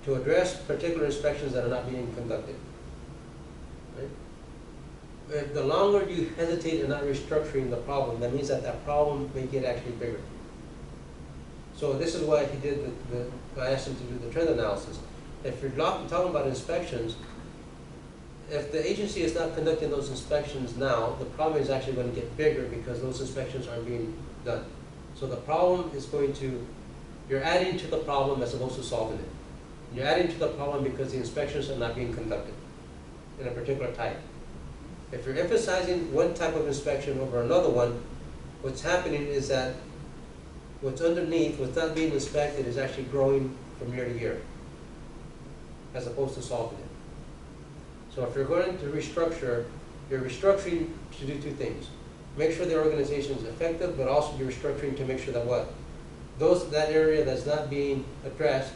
to address particular inspections that are not being conducted, right? the longer you hesitate in not restructuring the problem, that means that that problem may get actually bigger. So this is why he did I asked him to do the trend analysis. If you're talking about inspections, if the agency is not conducting those inspections now, the problem is actually going to get bigger because those inspections aren't being done. So the problem is going to, you're adding to the problem as opposed to solving it. You're adding to the problem because the inspections are not being conducted in a particular type. If you're emphasizing one type of inspection over another one, what's happening is that what's underneath, what's not being inspected, is actually growing from year to year, as opposed to solving it. So if you're going to restructure, you're restructuring to do two things. Make sure the organization is effective, but also you're restructuring to make sure that what? That area that's not being addressed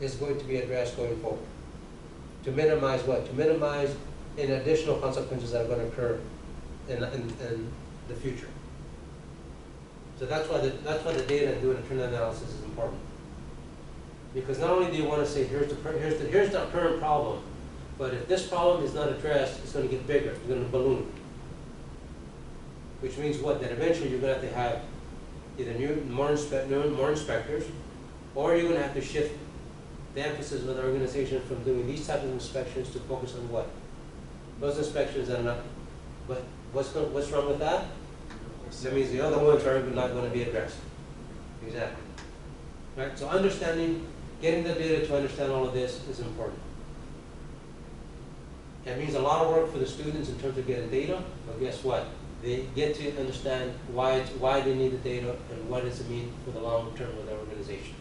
is going to be addressed going forward. To minimize what? To minimize any additional consequences that are going to occur in the future. So that's why the data and doing a trend analysis is important. Because not only do you want to say here's the current problem, but if this problem is not addressed, it's going to get bigger. It's going to balloon. Which means what? That eventually you're going to have either more inspectors, or you're going to have to shift the emphasis of the organization from doing these types of inspections to focus on what? Those inspections that are not. But what's wrong with that? That means the other ones are not going to be addressed. Exactly. Right? So understanding, getting the data to understand all of this is important. That means a lot of work for the students in terms of getting data, but guess what? They get to understand why they need the data and what does it mean for the long term of their organization.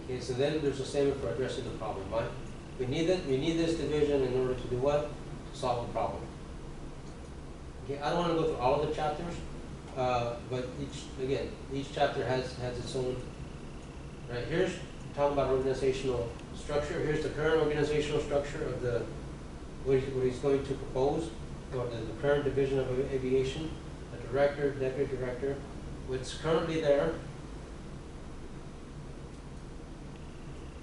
Okay, so then there's a statement for addressing the problem, right? We need this division in order to do what? To solve the problem. Okay, I don't want to go through all of the chapters, but each chapter has its own. Right, here's talking about organizational structure. Here's the current organizational structure of what he's going to propose, or the current division of aviation, a director, deputy director, what's currently there.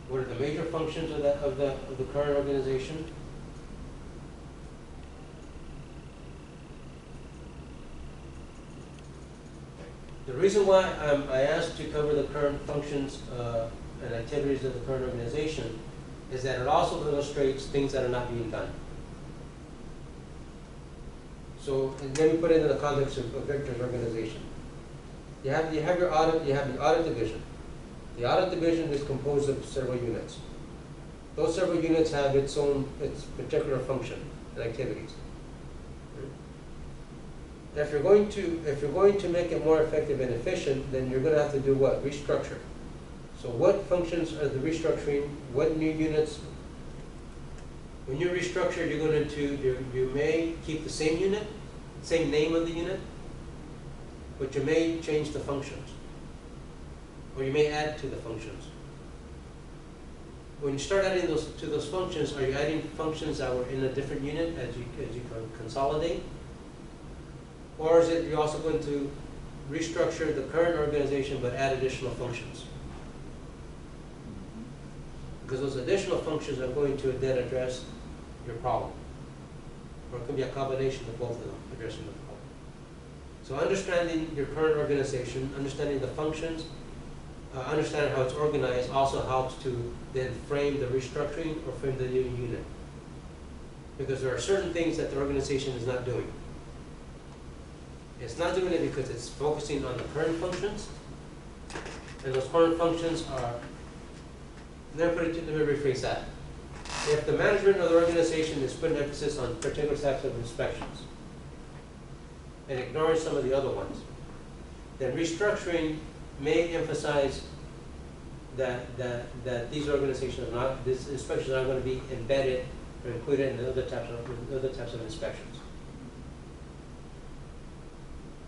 What are the major functions of the current organization? The reason why I asked to cover the current functions and activities of the current organization is that it also illustrates things that are not being done. So, and let me put it in the context of Victor's organization. You have your audit. You have the audit division. The audit division is composed of several units. Those several units have its particular function and activities. If you're going to make it more effective and efficient, then you're going to have to do what? Restructure. So what functions are the restructuring? What new units? When you restructure, you're going to you may keep the same unit, same name of the unit, but you may change the functions, or you may add to the functions. When you start adding to those functions, are you adding functions that were in a different unit as you consolidate? Or is it you're also going to restructure the current organization but add additional functions? Because those additional functions are going to then address your problem. Or it could be a combination of both of them addressing the problem. So understanding your current organization, understanding the functions, understanding how it's organized also helps to then frame the restructuring or frame the new unit. Because there are certain things that the organization is not doing. It's not doing it because it's focusing on the current functions, and those current functions are, let me rephrase that. If the management of the organization is putting emphasis on particular types of inspections and ignoring some of the other ones, then restructuring may emphasize that these inspections are going to be embedded or included in other types of inspections.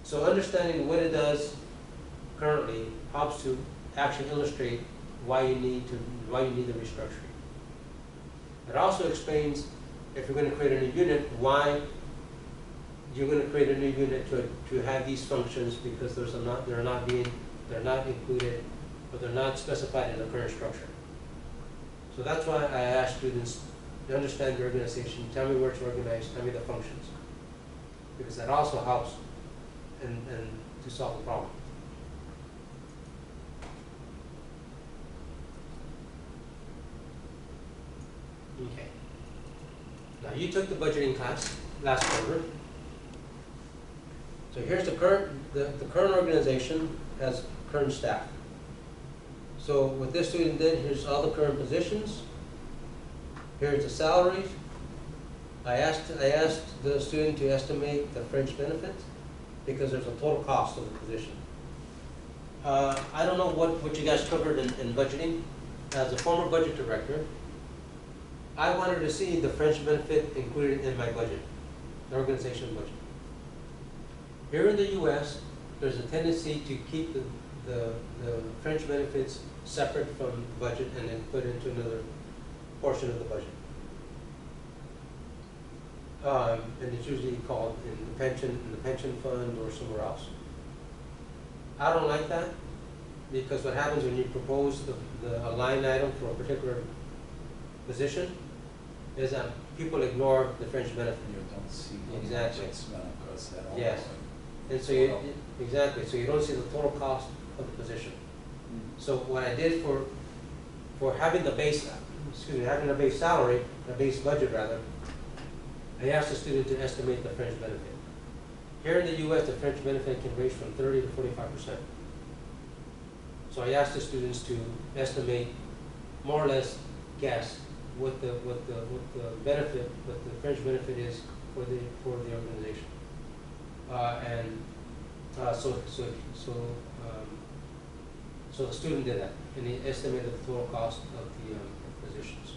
So understanding what it does currently helps to actually illustrate why you need the restructuring. It also explains, if you're going to create a new unit, why you're going to create a new unit to have these functions, because they're not included, or they're not specified in the current structure. So that's why I ask students to understand the organization, tell me where it's organized, tell me the functions. Because that also helps in to solve the problem. Okay. Now you took the budgeting class last quarter. So here's the current organization has current staff. So what this student did, here's all the current positions. Here's the salaries. I asked the student to estimate the fringe benefits because there's a total cost of the position. I don't know what you guys covered in budgeting. As a former budget director, I wanted to see the fringe benefit included in my budget, the organization budget. Here in the U.S., there's a tendency to keep the fringe benefits separate from the budget and then put into another portion of the budget. And it's usually called in the pension fund or somewhere else. I don't like that because what happens when you propose a line item for a particular position is that people ignore the fringe benefit. You don't see Exactly. cost at all. Yes. And so exactly, so you don't see the total cost of the position. So what I did for having the base, having a base salary, a base budget rather, I asked the student to estimate the fringe benefit. Here in the U.S., the fringe benefit can range from 30 to 45%. So I asked the students to estimate, more or less, guess what the benefit, what the fringe benefit is for the organization. So the student did that, and he estimated the total cost of the positions.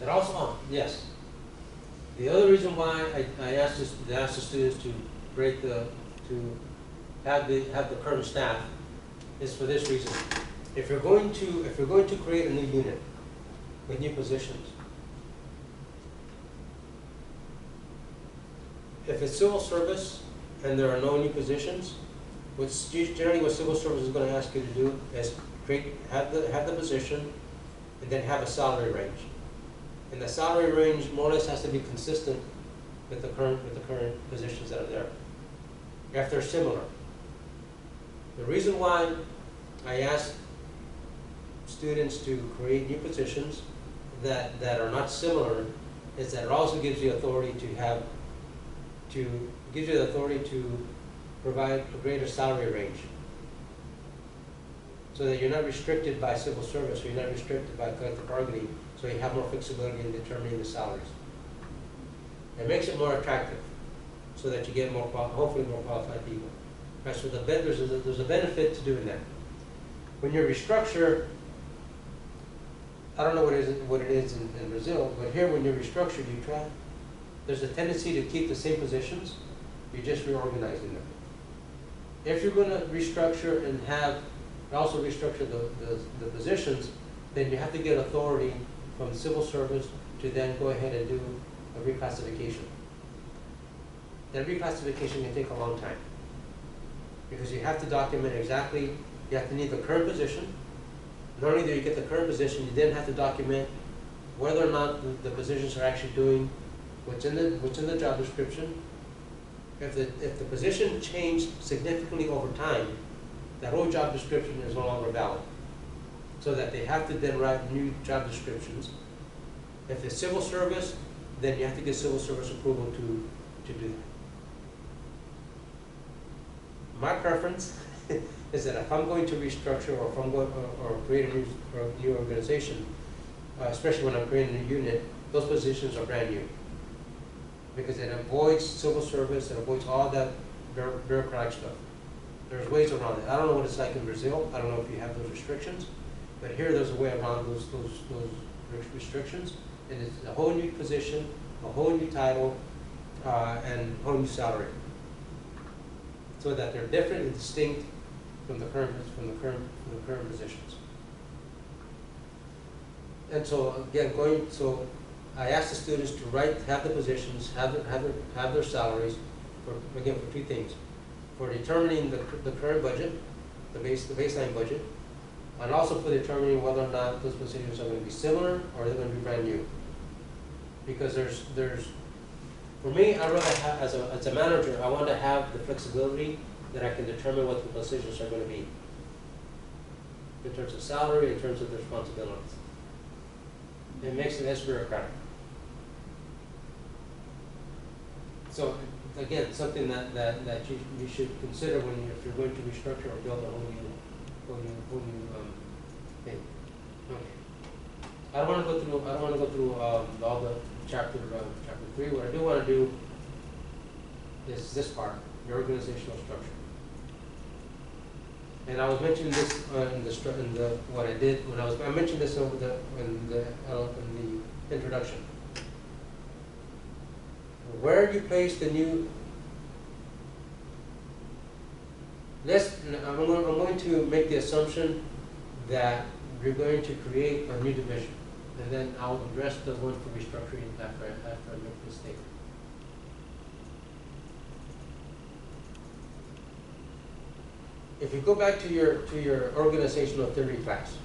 That also, yes. The other reason why I asked the students to have the current staff is for this reason. If you're going to create a new unit with new positions, if it's civil service and there are no new positions, generally what civil service is going to ask you to do is have the position and then have a salary range. And the salary range more or less has to be consistent with the current positions that are there, if they're similar. The reason why I ask students to create new positions that are not similar is that it also gives you authority to provide a greater salary range, so that you're not restricted by civil service, or you're not restricted by collective bargaining, so you have more flexibility in determining the salaries. It makes it more attractive, so that you get hopefully more qualified people. Right, so there's a benefit to doing that. When you restructure, I don't know what it is in Brazil, but here when you restructure, there's a tendency to keep the same positions, you're just reorganizing them. If you're going to restructure and also restructure the positions, then you have to get authority from the civil service to then go ahead and do a reclassification. That reclassification can take a long time, because you have to document exactly, you have to need the current position. Not only do you get the current position, you then have to document whether or not the positions are actually doing what's in the job description. If the position changed significantly over time, that whole job description is no longer valid. So that they have to then write new job descriptions. If it's civil service, then you have to get civil service approval to do that. My preference is that if I'm going to restructure, or if I'm going or create a new organization, especially when I'm creating a new unit, those positions are brand new, because it avoids civil service, it avoids all that bureaucratic stuff. There's ways around it. I don't know what it's like in Brazil. I don't know if you have those restrictions, but here there's a way around those restrictions, and it's a whole new position, a whole new title, and a whole new salary, so that they're different and distinct from the current positions. And so again, I asked the students to have the positions, have their salaries, for two things: for determining the current budget, the baseline budget, and also for determining whether or not those positions are going to be similar or they're going to be brand new. Because there's for me, I rather have, as a manager, I want to have the flexibility that I can determine what the positions are going to be in terms of salary, in terms of the responsibilities. It makes it less bureaucratic. So again, something that you should consider if you're going to restructure or build a whole new thing. Okay. I don't want to go through all the chapter 3. What I do want to do is this part, the organizational structure. And I was mentioning this in the what I did when I mentioned this in the introduction. Where you place the new, I'm going to make the assumption that you're going to create a new division, and then I'll address the one for restructuring after I make this statement. If you go back to your organizational theory class,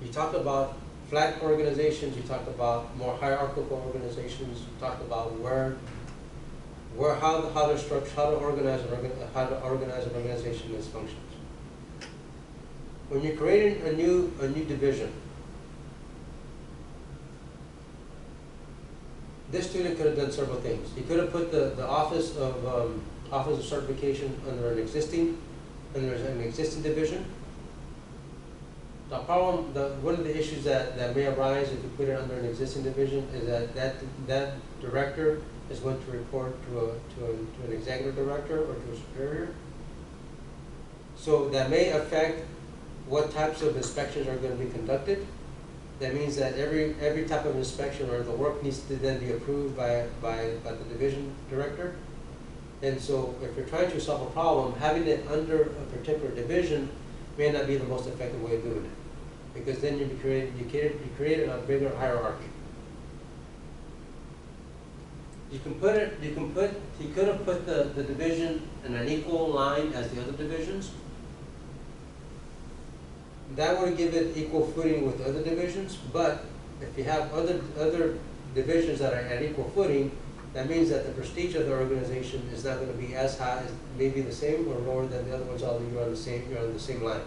you talked about flat organizations, you talked about more hierarchical organizations, you talked about how to structure, how to organize an organization and its functions. When you're creating a new division, this student could have done several things. He could have put the office of certification under an existing division. The problem, one of the issues that may arise if you put it under an existing division is that director is going to report to an executive director or to a superior. So that may affect what types of inspections are going to be conducted. That means that every type of inspection or the work needs to then be approved by the division director. And so if you're trying to solve a problem, having it under a particular division may not be the most effective way of doing it, because then you created a bigger hierarchy. You could have put the division in an equal line as the other divisions. That would give it equal footing with other divisions, but if you have other divisions that are at equal footing, that means that the prestige of the organization is not going to be as high, as maybe the same or lower than the other ones, although you're on the same line.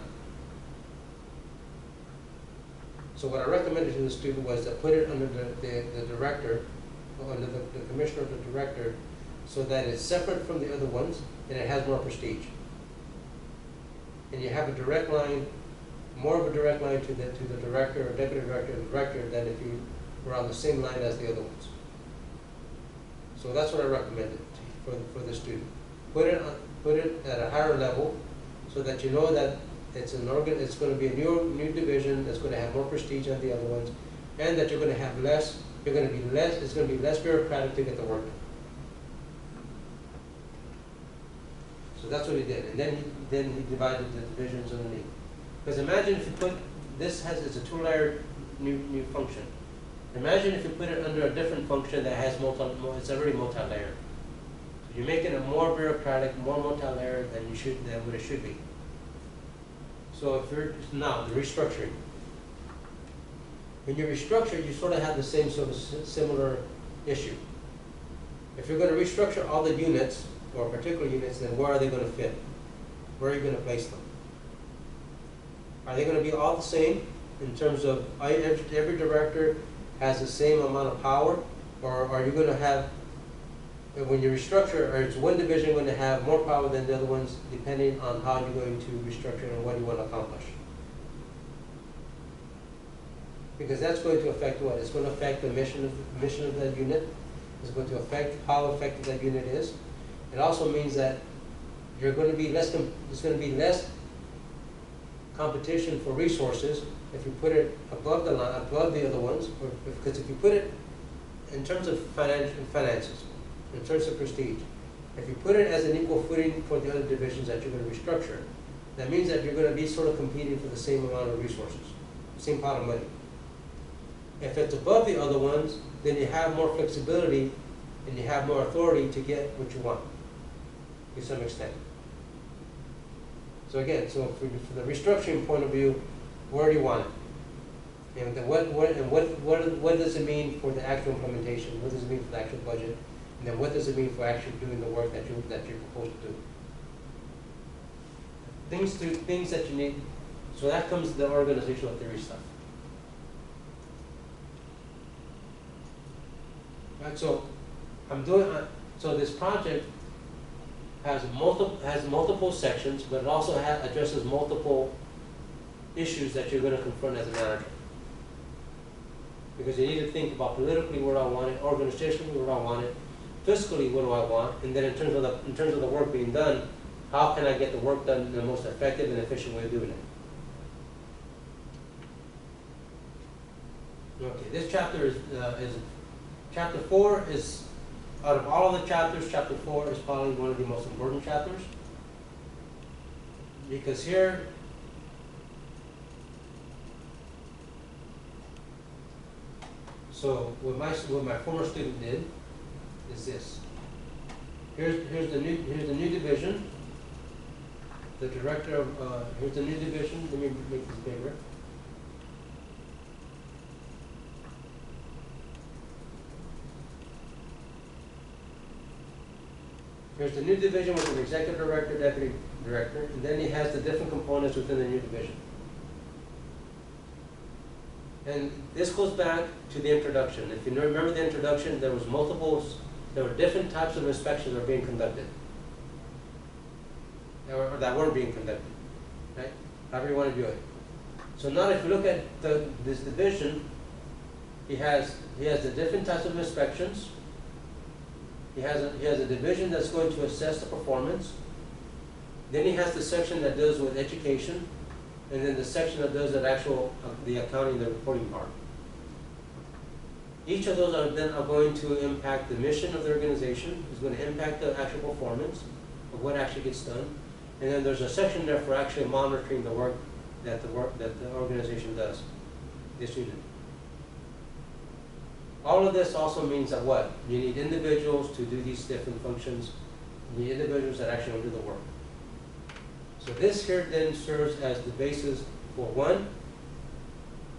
So what I recommended to the student was to put it under the director, under the commissioner of the director, so that it's separate from the other ones and it has more prestige. And you have a direct line, more of a direct line to the director or deputy director or director than if you were on the same line as the other ones. So that's what I recommended for the student. Put it at a higher level so that you know that it's going to be a new division that's going to have more prestige than the other ones, and that you're going to have less. It's going to be less bureaucratic to get the work done. So that's what he did, and then he divided the divisions underneath. Because imagine if you put it's a two-layered new function. Imagine if you put it under a different function that has it's already multi-layered. So you're making it more bureaucratic, more multi-layered than what it should be. So if you're now the restructuring. When you restructure, you sort of have the same sort of similar issue. If you're going to restructure all the units or particular units, then where are they going to fit? Where are you going to place them? Are they going to be all the same in terms of every director has the same amount of power, or are you going to have, when you restructure, or is one division going to have more power than the other ones, depending on how you're going to restructure and what you want to accomplish? Because that's going to affect what? It's going to affect the mission of that unit. It's going to affect how effective that unit is. It also means that there's going to be less competition for resources if you put it above the line, above the other ones, because if you put it in terms of finances, in terms of prestige, if you put it as an equal footing for the other divisions that you're going to restructure, that means that you're going to be sort of competing for the same amount of resources, same pot of money. If it's above the other ones, then you have more flexibility and you have more authority to get what you want, to some extent. So again, so from the restructuring point of view, where do you want it? And then what does it mean for the actual implementation? What does it mean for the actual budget? And then what does it mean for actually doing the work that you're proposed to do? Things that you need. So that comes the organizational theory stuff. Right. So I'm doing. So this project has multiple sections, but it also addresses multiple issues that you're going to confront as a manager. Because you need to think about politically where I want it, organizationally where I want it, fiscally what do I want, and then in terms of the work being done, how can I get the work done in the most effective and efficient way of doing it? Okay, this chapter is chapter 4 is, out of all of the chapters, chapter 4 is probably one of the most important chapters, because here so what my former student did is this. Here's the new division. The director of here's the new division. Let me make this bigger. Here's the new division with an executive director, deputy director, and then he has the different components within the new division. And this goes back to the introduction. If you remember the introduction, there were different types of inspections that were being conducted, or that weren't being conducted, right? However you want to do it. So now if you look at this division, he has the different types of inspections. He has a division that's going to assess the performance. Then he has the section that deals with education, and then the section that does the accounting, the reporting part. Each of those are going to impact the mission of the organization. It's going to impact the actual performance of what actually gets done. And then there's a section there for actually monitoring the work that the organization does, this unit. All of this also means that what? You need individuals to do these different functions. You need individuals that actually do the work. So this here then serves as the basis for one,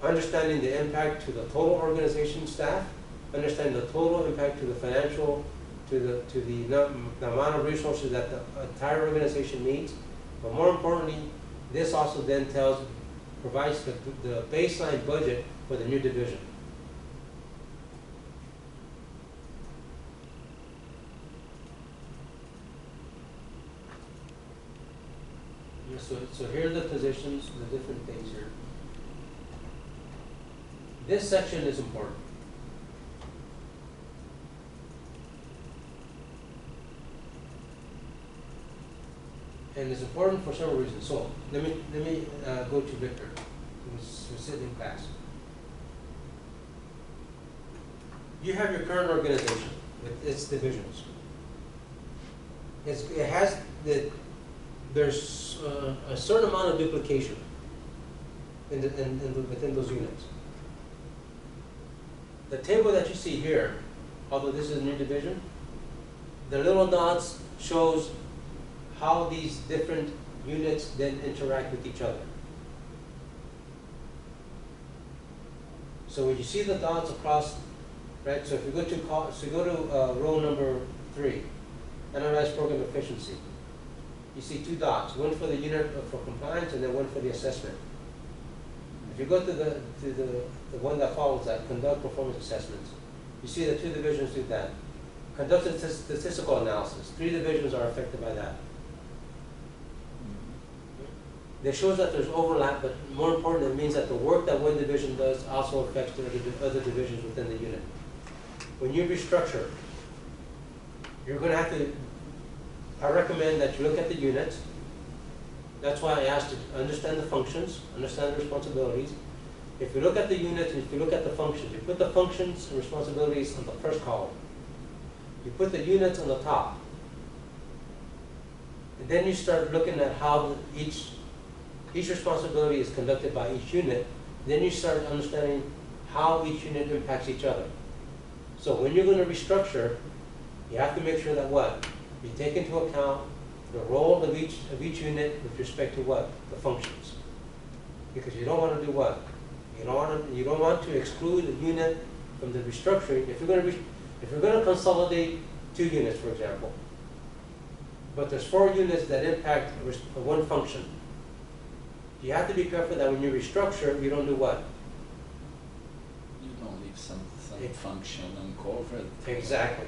understanding the impact to the total organization staff, understanding the total impact to the financial, to the amount of resources that the entire organization needs. But more importantly, this also then provides the baseline budget for the new division. So here are the positions, the different things here. This section is important. And it's important for several reasons. So let me go to Victor, who's sitting in class. You have your current organization with its divisions. There's a certain amount of duplication within those units. The table that you see here, although this is a new division, the little dots shows how these different units then interact with each other. So when you see the dots across, right? So if you go to row number 3, analyze program efficiency. You see 2 dots, one for the unit for compliance and then one for the assessment. If you go to the one that follows that, conduct performance assessments, you see the 2 divisions do that. Conduct statistical analysis, 3 divisions are affected by that. It shows that there's overlap, but more important, it means that the work that one division does also affects the other divisions within the unit. When you restructure, you're going to have to, I recommend that you look at the units. That's why I asked you to understand the functions, understand the responsibilities. If you look at the units, if you look at the functions, you put the functions and responsibilities on the first column. You put the units on the top. And then you start looking at how each responsibility is conducted by each unit. Then you start understanding how each unit impacts each other. So when you're going to restructure, you have to make sure that what? You take into account the role of each unit with respect to what? The functions. Because you don't want to do what? You don't want to exclude a unit from the restructuring. If you're going to consolidate 2 units, for example, but there's 4 units that impact one function, you have to be careful that when you restructure, you don't do what? You don't leave some function uncovered. Exactly.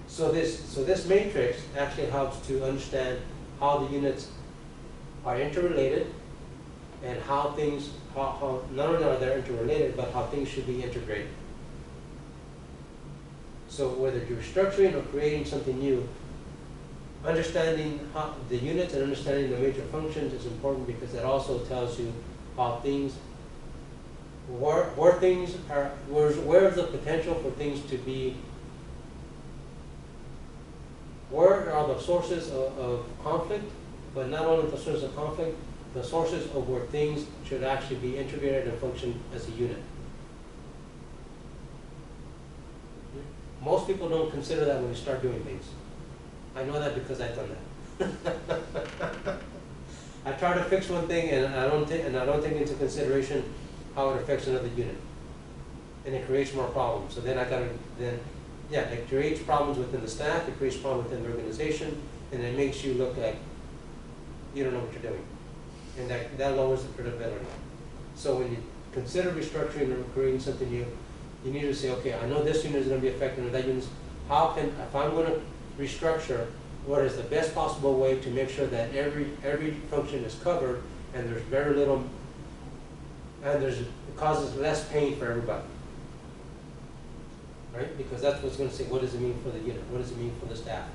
So this matrix actually helps to understand how the units are interrelated and how things, how not only are they interrelated, but how things should be integrated. So whether you're restructuring or creating something new, understanding how the units and understanding the major functions is important, because it also tells you how things, where things are, where's the potential for things to be, where are the sources of conflict, but not only the sources of conflict, the sources of where things should actually be integrated and function as a unit. Most people don't consider that when you start doing things. I know that because I've done that. I try to fix one thing and I don't take into consideration how it affects another unit, and it creates more problems. So then it creates problems within the staff, it creates problems within the organization, and it makes you look like you don't know what you're doing, and that lowers the credibility. So when you consider restructuring or creating something new, you need to say, okay, I know this unit is going to be affected, or that unit. If I'm going to restructure, what is the best possible way to make sure that every function is covered, and there's very little, and it causes less pain for everybody, right? Because that's what's going to say, what does it mean for the unit? What does it mean for the staff?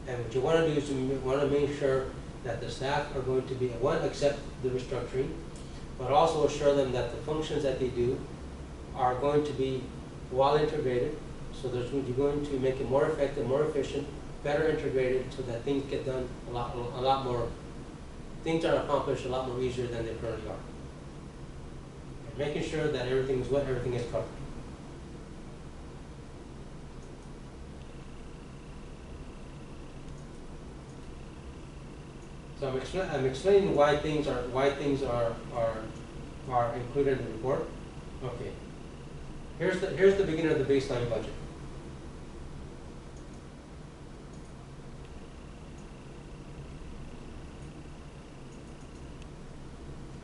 And what you want to do is you want to make sure that the staff are going to be, one, accept the restructuring, but also assure them that the functions that they do are going to be well integrated. So you're going to make it more effective, more efficient, better integrated, so that things get done a lot more, things are accomplished a lot more easier than they currently are. And making sure that everything is covered. So I'm explaining why things are included in the report. Okay. Here's the beginning of the baseline budget.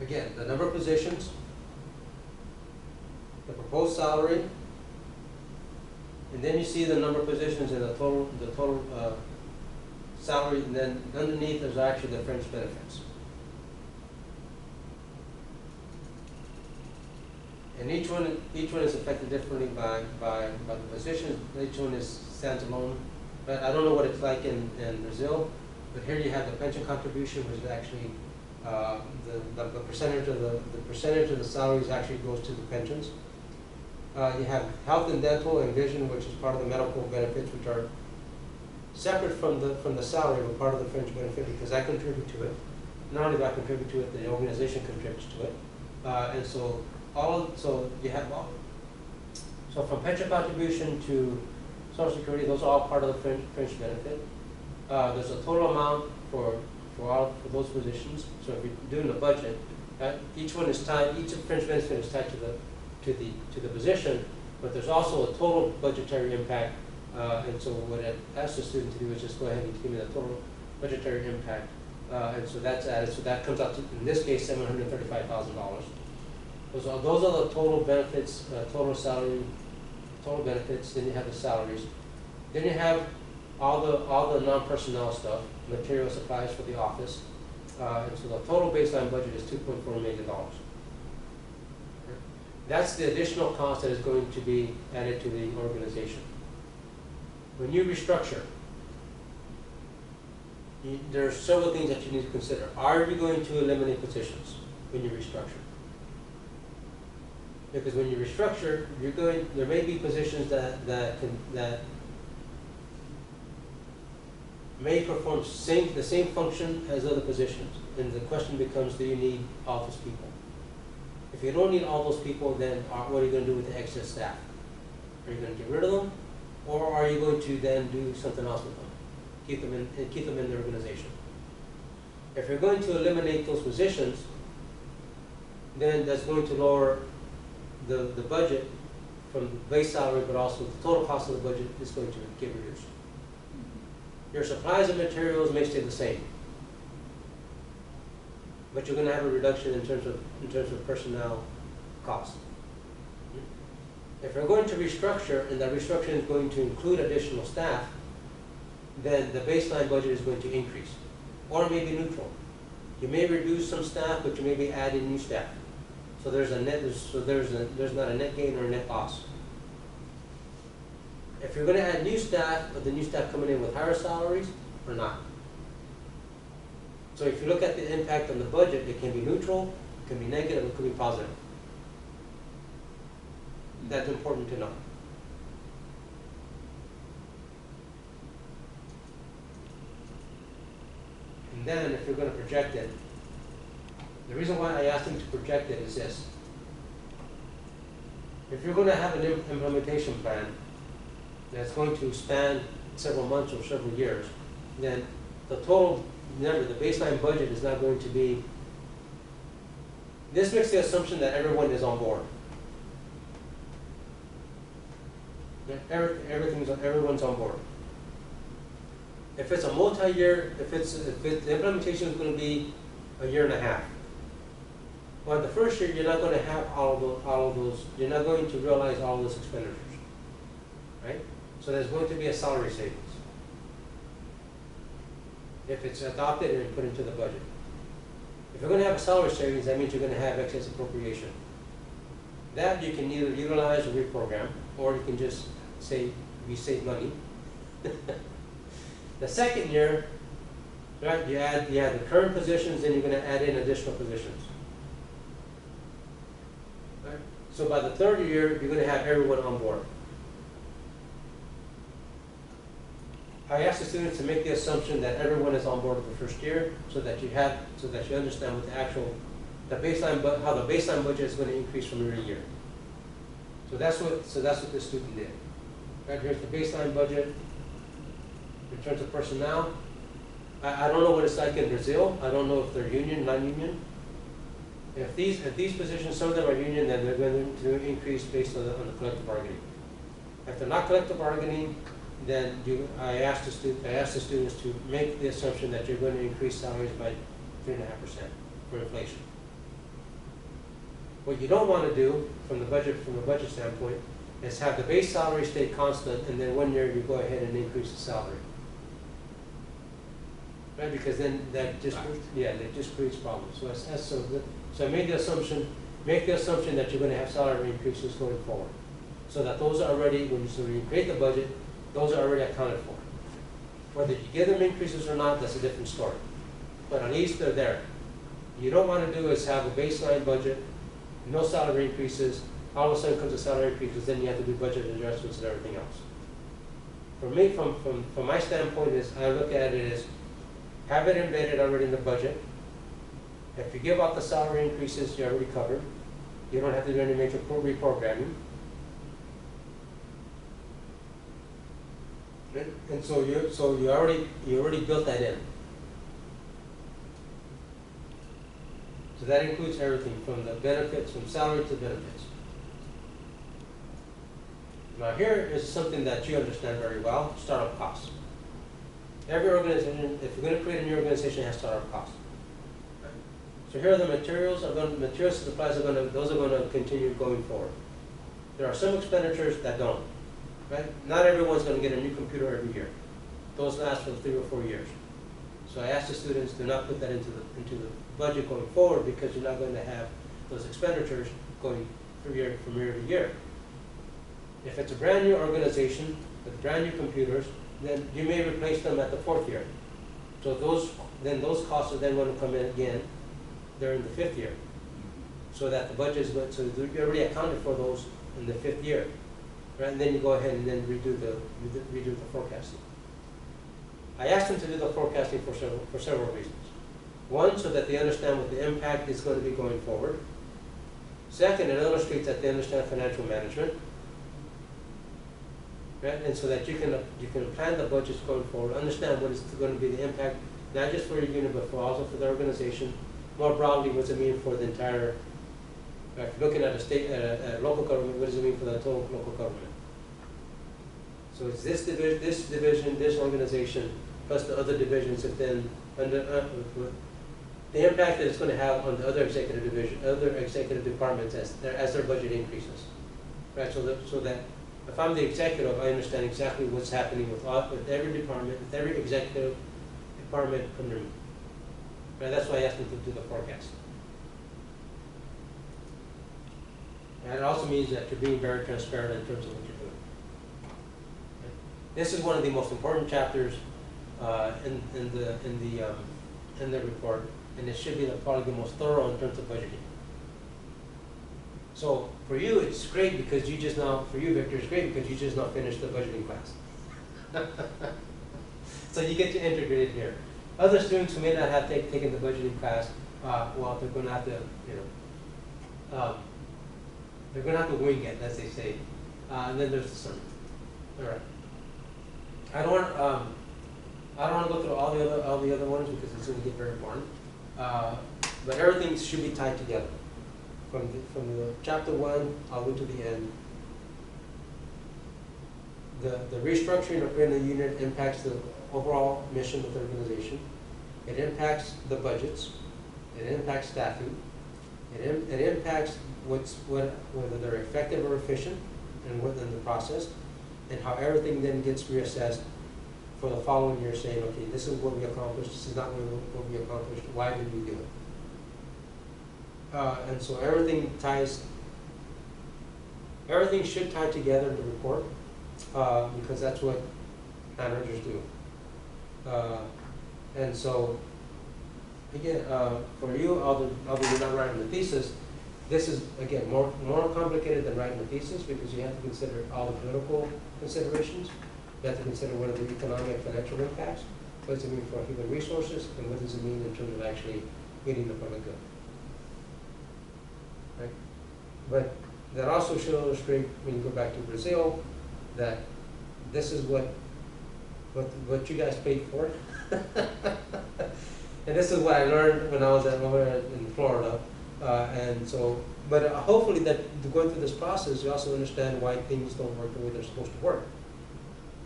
Again, the number of positions, the proposed salary, and then you see the number of positions and the total salary, and then underneath there's actually the fringe benefits. And each one is affected differently by the positions. Each one stands alone. But I don't know what it's like in Brazil, but here you have the pension contribution, which is actually the percentage of the salaries actually goes to the pensions. You have health and dental and vision, which is part of the medical benefits, which are separate from the salary, but part of the fringe benefit, because I contribute to it. Not only do I contribute to it, the organization contributes to it, and so you have so from pension contribution to Social Security, those are all part of the fringe benefit. There's a total amount for those positions. So if you're doing the budget, each one is tied. Each fringe benefit is tied to the position, but there's also a total budgetary impact. And so what I asked the student to do is just go ahead and give me the total budgetary impact, and so that's added. So that comes out to, in this case, $735,000. Those are the total benefits, total salary, total benefits. Then you have the salaries. Then you have all the non-personnel stuff, material supplies for the office, and so the total baseline budget is $2.4 million. That's the additional cost that is going to be added to the organization. When you restructure, there are several things that you need to consider. Are you going to eliminate positions when you restructure? Because when you restructure, there may be positions that may perform the same function as other positions. And the question becomes, do you need all those people? If you don't need all those people, then what are you going to do with the excess staff? Are you going to get rid of them? Or are you going to then do something else with them? keep them in the organization. If you're going to eliminate those positions, then that's going to lower the budget from the base salary, but also the total cost of the budget is going to get reduced. Your supplies and materials may stay the same, but you're going to have a reduction in terms of personnel costs. If you're going to restructure, and that restructuring is going to include additional staff, then the baseline budget is going to increase, or it may be neutral. You may reduce some staff, but you may be adding new staff. So there's not a net gain or a net loss. If you're going to add new staff, but the new staff coming in with higher salaries or not. So if you look at the impact on the budget, it can be neutral, it can be negative, it could be positive. That's important to know. And then if you're going to project it, the reason why I asked him to project it is this. If you're going to have an implementation plan that's going to span several months or several years, then the total number, the baseline budget is not going to be, this makes the assumption that everyone is on board. Everyone's on board. If it's a multi-year, if the implementation is going to be a year and a half, well, the first year you're not going to have all of those. You're not going to realize all of those expenditures, right? So there's going to be a salary savings if it's adopted and put into the budget. If you're going to have a salary savings, that means you're going to have excess appropriation. That you can either utilize or reprogram, or you can just say we save money. The second year, right, you add the current positions, then you're going to add in additional positions. Right? So by the third year, you're going to have everyone on board. I asked the students to make the assumption that everyone is on board with the first year, so that you understand what how the baseline budget is going to increase from year to year. So that's what this student did. Right, here's the baseline budget in terms of personnel. I don't know what it's like in Brazil. I don't know if they're union, non-union. If these positions, some of them are union, then they're going to increase based on the collective bargaining. If they're not collective bargaining, then I asked the students to make the assumption that you're going to increase salaries by 3.5% for inflation. What you don't want to do from the budget standpoint is have the base salary stay constant, and then 1 year you go ahead and increase the salary. Right, because then that just creates problems. So I made the assumption, make the assumption that you're going to have salary increases going forward, so that those are already, when you create the budget, those are already accounted for. Whether you give them increases or not, that's a different story. But at least they're there. What you don't want to do is have a baseline budget, no salary increases, all of a sudden comes a salary increases, then you have to do budget adjustments and everything else. For me, from my standpoint, is I look at it as have it embedded already in the budget. If you give out the salary increases, you're already covered. You don't have to do any major reprogramming. And so you already built that in. So that includes everything from the benefits, from salary to benefits. Now here is something that you understand very well: startup costs. Every organization, if you're going to create a new organization, it has startup costs. So here are the materials. Materials and supplies those are going to continue going forward. There are some expenditures that don't. Right? Not everyone's going to get a new computer every year. Those last for 3 or 4 years. So I asked the students to not put that into the budget going forward, because you're not going to have those expenditures going from year to year. If it's a brand new organization with brand new computers, then you may replace them at the 4th year. So those costs are then going to come in again during the 5th year. So that the budget is good. So you already accounted for those in the 5th year. Right? And then you go ahead and then redo the forecasting. I asked them to do the forecasting for several reasons. One, so that they understand what the impact is going to be going forward. Second, it illustrates that they understand financial management. right? And so that you can plan the budgets going forward, understand what is going to be the impact, not just for your unit, but for also for the organization. More broadly, what does it mean for the entire, right, if you're looking at a state, at a local government, what does it mean for the total local government? So it's this division, this organization, plus the other divisions, and then under, the impact that it's going to have on the other executive division, other executive departments as their budget increases, right? So that if I'm the executive, I understand exactly what's happening with every department, with every executive department under me. Right? That's why I asked them to do the forecast. And it also means that you're being very transparent in terms of what you're doing. Okay? This is one of the most important chapters in the report, and it should be probably the most thorough in terms of budgeting. So for you, it's great because you just now, for you, Victor, it's great because you just now finished the budgeting class. So you get to integrate it here. Other students who may not have taken the budgeting class, well, they're going to have to, they're going to have to wing it, as they say. And then there's the summary. All right. I don't want to go through all the other ones because it's going to get very boring. But everything should be tied together. From the chapter 1 all the way to the end. The restructuring of creating a unit impacts the overall mission of the organization. It impacts the budgets. It impacts staffing. It impacts whether they're effective or efficient and within the process, and how everything then gets reassessed for the following year, saying, okay, this is what we accomplished, this is not what we accomplished, why did we do it? And so everything should tie together in the report, because that's what managers do. And so, again, for you, although you're not writing the thesis, this is, again, more complicated than writing the thesis because you have to consider all the political considerations. You have to consider what are the economic, financial impacts, what does it mean for human resources, and what does it mean in terms of actually meeting the public good. Right? But that also should illustrate, when you go back to Brazil, that this is what you guys paid for. And this is what I learned when I was over in Florida. And so, but hopefully that going through this process, you also understand why things don't work the way they're supposed to work.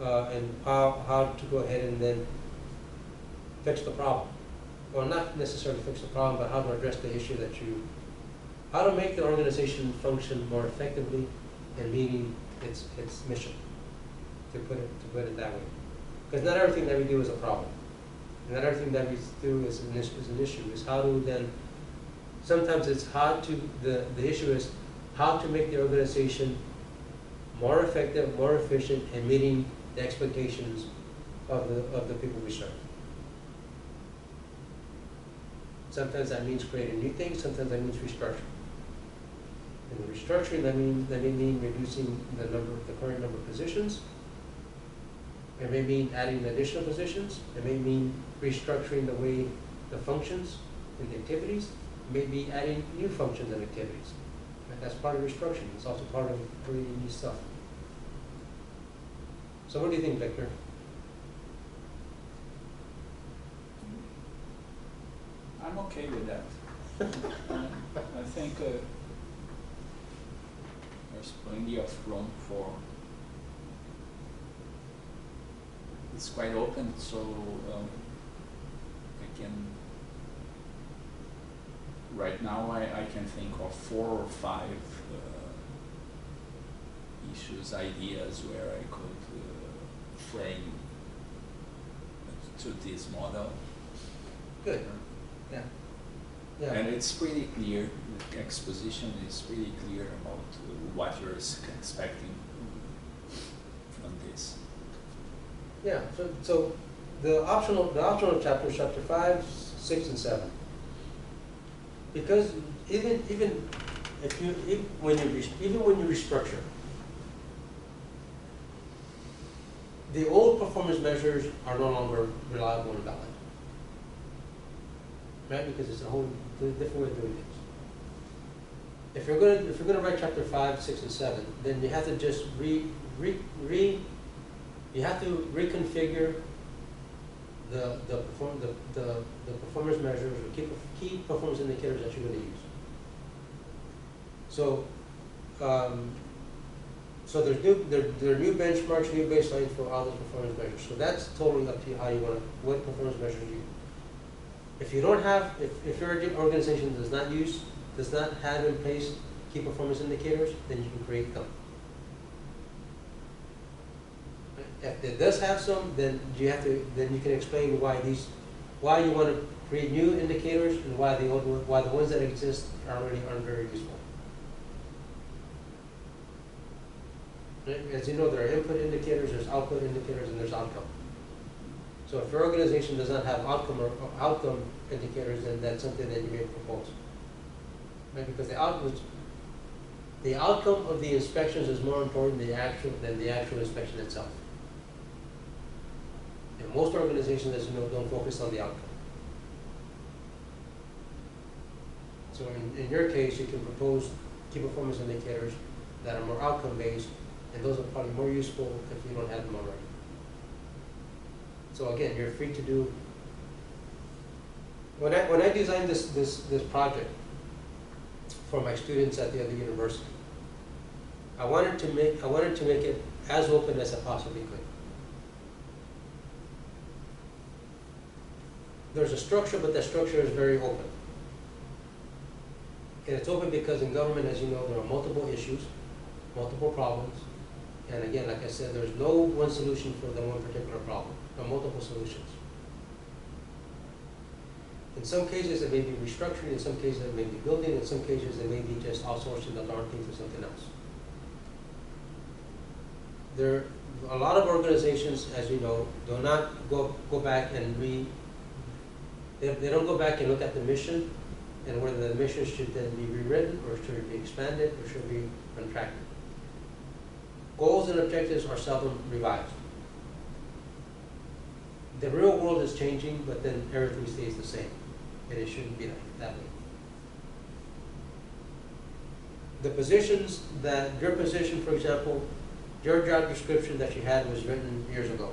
And how to go ahead and then fix the problem. Well, not necessarily fix the problem, but how to address the issue how to make the organization function more effectively and meeting its mission, to put it that way. Because not everything that we do is a problem. Not everything that we do is an issue. Is how to then, sometimes it's hard to, the issue is how to make the organization more effective, more efficient, and meeting the expectations of the people we serve. Sometimes that means creating new things, sometimes that means restructuring. And the restructuring, that may mean reducing the current number of positions. It may mean adding additional positions. It may mean restructuring the way the functions and the activities. It may be adding new functions and activities. And that's part of restructuring. It's also part of creating new stuff. So what do you think, Victor? I'm okay with that. I think there's plenty of room for. It's quite open, so I can. Right now, I can think of 4 or 5 issues, ideas where I could frame to this model. Good. Yeah. Yeah. And it's pretty clear, the exposition is pretty clear about what you're expecting from this. Yeah, so the optional chapters, chapter 5, 6, and 7. Because even when you restructure, the old performance measures are no longer reliable and valid. Right? Because it's a whole different way of doing things. If you're gonna write chapter 5, 6, and 7, then you have to just you have to reconfigure the performance measures or key performance indicators that you're going to use. So, so there are new benchmarks, new baselines for all those performance measures. So that's totally up to you how you want to, what performance measures you. If you don't have, if your organization does not have in place key performance indicators, then you can create them. If it does have some, then you can explain why you want to create new indicators and why the ones that exist already aren't very useful. As you know, there are input indicators, there's output indicators, and there's outcome. So if your organization does not have outcome or outcome indicators, then that's something that you may propose. Right? Because the outcome of the inspections is more important than the actual inspection itself. And most organizations, as you know, don't focus on the outcome. So in your case, you can propose key performance indicators that are more outcome-based, and those are probably more useful if you don't have them already. So again, you're free to do. When I designed this project for my students at the other university, I wanted to make it as open as I possibly could. There's a structure, but that structure is very open. And it's open because in government, as you know, there are multiple issues, multiple problems. And again, like I said, there's no one solution for the one particular problem. There are multiple solutions. In some cases, it may be restructuring. In some cases, it may be building. In some cases, it may be just outsourcing the darn thing to something else. There are a lot of organizations, as you know, do not go back and they don't go back and look at the mission and whether the mission should then be rewritten or should it be expanded or should be contracted. Goals and objectives are seldom revised. The real world is changing, but then everything stays the same, and it shouldn't be that way. The positions that, your position, for example, your job description that you had was written years ago.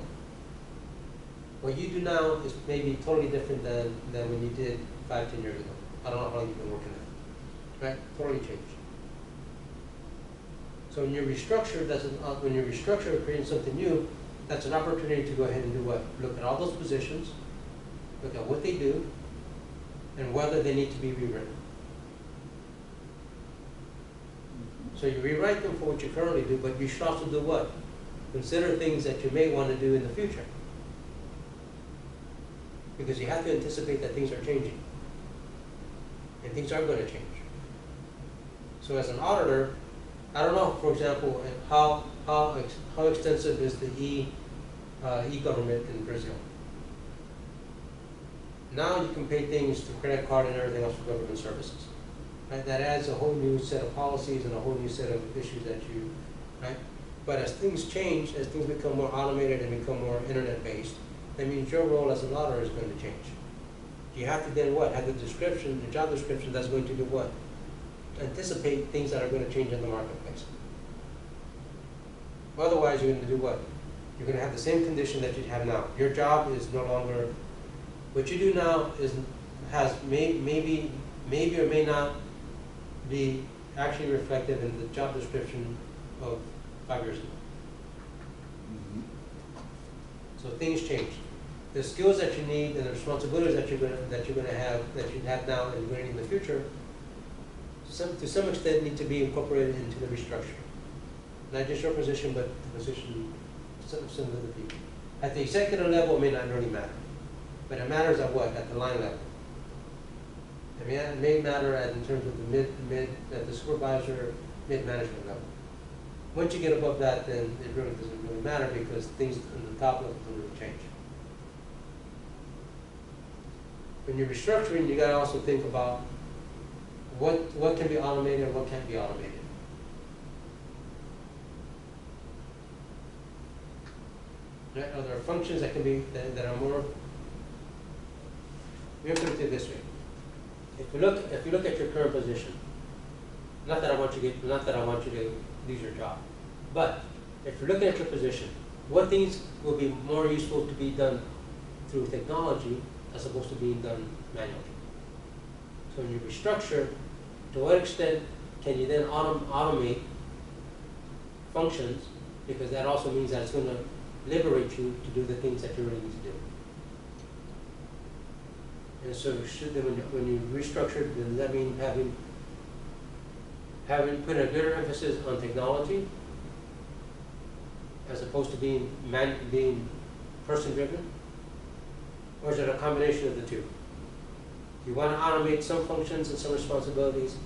What you do now is maybe totally different than when you did 5, 10 years ago. I don't know how long you've been working at it. Right? Totally changed. So when you restructure or create something new, that's an opportunity to go ahead and do what? Look at all those positions, look at what they do, and whether they need to be rewritten. So you rewrite them for what you currently do, but you should also do what? Consider things that you may want to do in the future. Because you have to anticipate that things are changing. And things are going to change. So as an auditor, I don't know, for example, how extensive is the e-government in Brazil. Now you can pay things to credit card and everything else for government services. Right? That adds a whole new set of policies and a whole new set of issues that you, right? But as things change, as things become more automated and become more internet-based, that means your role as an auditor is going to change. You have to then what? Have the description, the job description that's going to do what? Anticipate things that are going to change in the marketplace. Otherwise, you're going to do what? You're going to have the same condition that you have now. Your job is no longer, what you do now maybe or may not be actually reflected in the job description of 5 years ago. Mm-hmm. So things change. The skills that you need and the responsibilities that you're going to have now and going in the future, to some extent, need to be incorporated into the restructure. Not just your position, but the position of some other people. At the executive level, it may not really matter, but it matters at what? At the line level. It may matter in terms of the at the supervisor, mid-management level. Once you get above that, then it really doesn't really matter because things on the top level don't really change. When you're restructuring, you got to also think about what can be automated and what can't be automated. Right? Are there functions that can be that are more? Let me put it this way: if you look at your current position, not that I want you to lose your job, but if you're looking at your position what things will be more useful to be done through technology as opposed to being done manually. So when you restructure, to what extent can you then automate functions, because that also means that it's going to liberate you to do the things that you really need to do. And so when you restructure, does that mean having put a greater emphasis on technology as opposed to being person-driven? Or is it a combination of the two? You want to automate some functions and some responsibilities,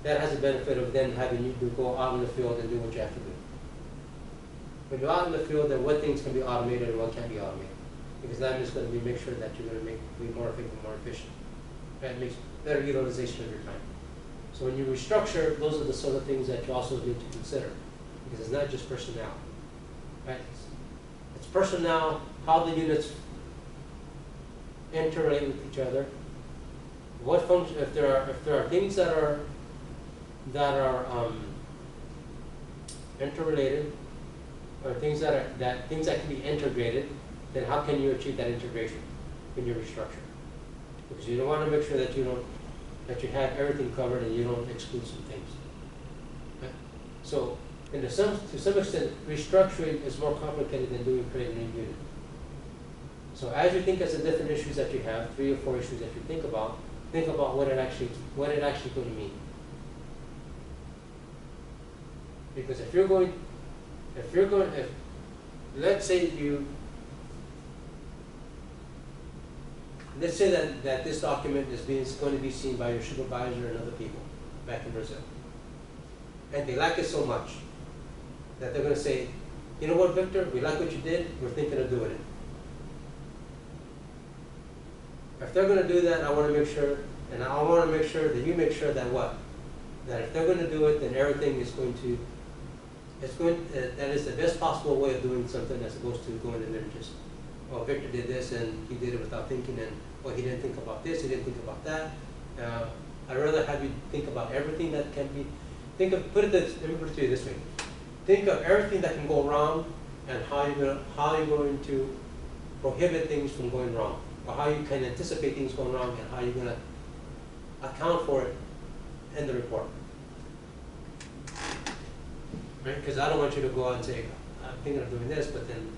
that has the benefit of then having you to go out in the field and do what you have to do. When you're out in the field, then what things can be automated and what can't be automated? Because that is going to make sure that you're going to be more effective, more efficient. That makes better utilization of your time. So when you restructure, those are the sort of things that you also need to consider, because it's not just personnel, right? It's personnel, how the units interrelate with each other. What function? If there are things that are interrelated, or things that can be integrated, then how can you achieve that integration when you restructure? Because you don't want to make sure that you have everything covered and you don't exclude some things. Okay? So, to some extent, restructuring is more complicated than creating a new unit. So, as you think of the different issues that you have, 3 or 4 issues that you think about what it actually going to mean. Because if let's say that this document is going to be seen by your supervisor and other people back in Brazil, and they like it so much that they're going to say, you know what, Victor, we like what you did, we're thinking of doing it. If they're going to do that, I want to make sure that you make sure that if they're going to do it, then everything is that is the best possible way of doing something, as opposed to going in there and just, well, Victor did this and he did it without thinking, and well, he didn't think about this, he didn't think about that. I'd rather have you think about everything that can be. Let me put it to you this way. Think of everything that can go wrong and how you're going to prohibit things from going wrong, or how you can anticipate things going wrong, and how you're going to account for it in the report. Right? Because I don't want you to go out and say, I'm thinking of doing this, but then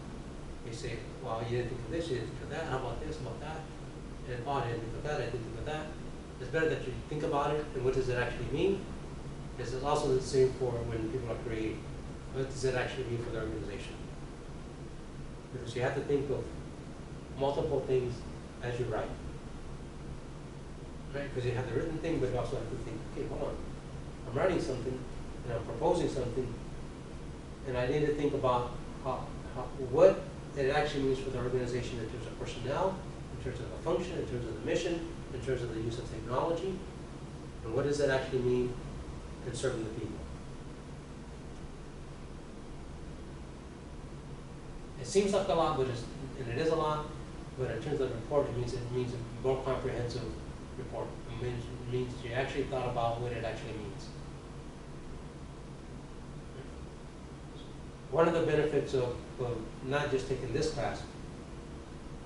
you say, well, you didn't think of this, you didn't think of that, how about this, about that? And oh, I didn't think of that, I didn't think of that. It's better that you think about it, and what does it actually mean? This is also the same for when people are creating. What does it actually mean for the organization? Because you have to think of multiple things as you write. Right? Because you have the written thing, but you also have to think, okay, hold on. I'm writing something, and I'm proposing something, and I need to think about what it actually means for the organization in terms of personnel, in terms of the function, in terms of the mission, in terms of the use of technology, and what does that actually mean in serving the people. It seems like a lot, and it is a lot, but in terms of the report, it means a more comprehensive report. It means you actually thought about what it actually means. One of the benefits of not just taking this class,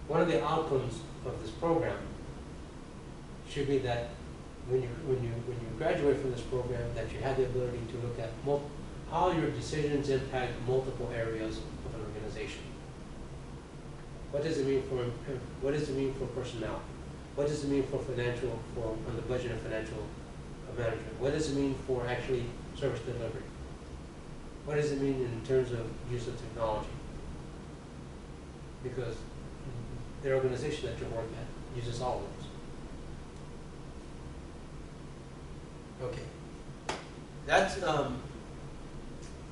one of the outcomes of this program should be that when you graduate from this program, that you have the ability to look at how your decisions impact multiple areas of an organization. What does it mean for personnel? What does it mean for on the budget and financial management? What does it mean for actually service delivery? What does it mean in terms of use of technology? Because the organization that you work at uses all of those. Okay. That's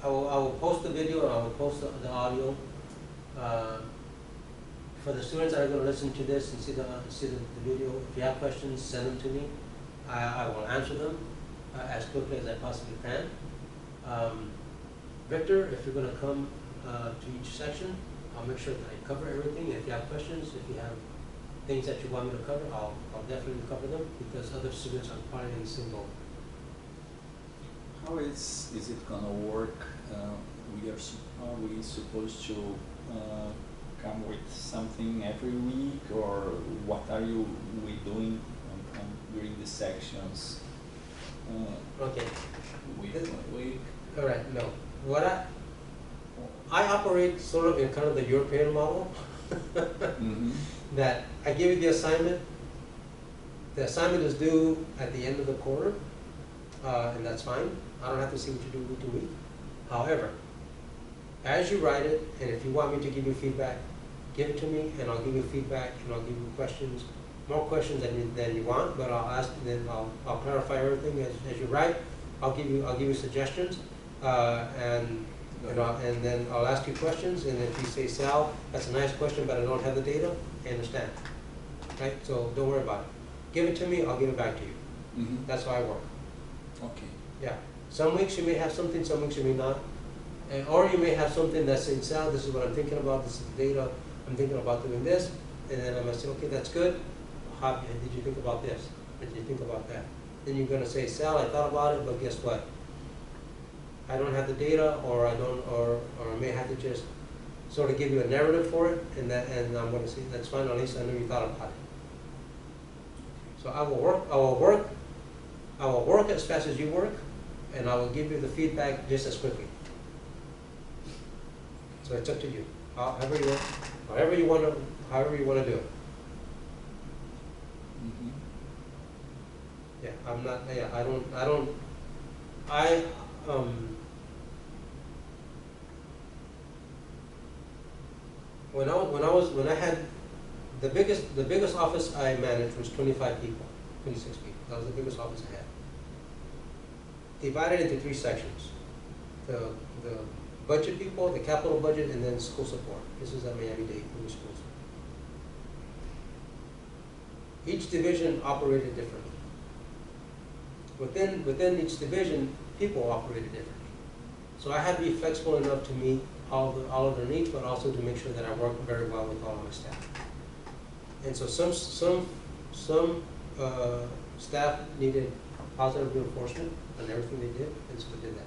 I will post the video, I will post the audio. For the students that are going to listen to this and see the video, if you have questions, send them to me. I will answer them as quickly as I possibly can. Victor, if you're going to come to each section, I'll make sure that I cover everything. If you have questions, if you have things that you want me to cover, I'll definitely cover them, because other students are probably in the same boat. How is it gonna work? Are we supposed to come with something every week, or what are we doing during the sections? Okay. Week by week. All right. No. What I operate sort of in kind of the European model. Mm-hmm. That I give you the assignment. The assignment is due at the end of the quarter, and that's fine. I don't have to see what you do week to week. However, as you write it, and if you want me to give you feedback, give it to me, and I'll give you feedback, and I'll give you questions, more questions than you want. But I'll ask, then I'll clarify everything as you write. I'll give you suggestions, and then I'll ask you questions. And if you say, Sal, that's a nice question, but I don't have the data, I understand. Right? So don't worry about it. Give it to me, I'll give it back to you. Mm-hmm. That's how I work. Okay. Yeah. Some weeks you may have something, some weeks you may not. Or you may have something that's saying, Sal, this is what I'm thinking about, this is the data, I'm thinking about doing this. And then I might say, okay, that's good. How did you think about this? Did you think about that? Then you're going to say, Sal, I thought about it, but guess what? I don't have the data, or I don't, or I may have to just sort of give you a narrative for it, and I'm going to say, that's fine, at least I know you thought about it. So I will work as fast as you work, and I will give you the feedback just as quickly. So it's up to you. However you want to do it. Mm-hmm. Yeah, I'm not. Yeah, when I had the biggest office I managed was 25 people, 26 people. That was the biggest office I had. Divided into 3 sections: the budget people, the capital budget, and then school support. This is at Miami-Dade Schools. Each division operated differently. Within each division, people operated differently. So I had to be flexible enough to meet all of their needs, but also to make sure that I work very well with all of my staff. And so some staff needed positive reinforcement on everything they did, and so we did that.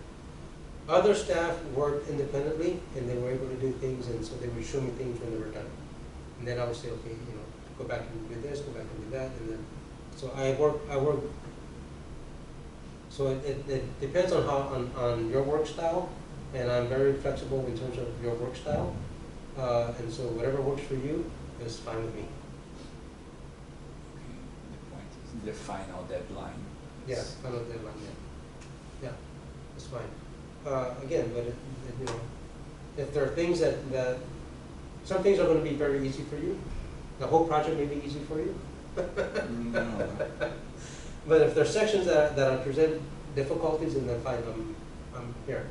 Other staff worked independently, and they were able to do things, and so they would show me things when they were done. And then I would say, okay, go back and do this, go back and do that, and then, so I work. So it depends on your work style, and I'm very flexible in terms of your work style, and so whatever works for you is fine with me. Okay. The point is the final deadline. Yeah, final deadline. Yeah, that's fine. Again, but if there are things that some things are going to be very easy for you, the whole project may be easy for you. No. But if there are sections that present difficulties, then fine, I'm here.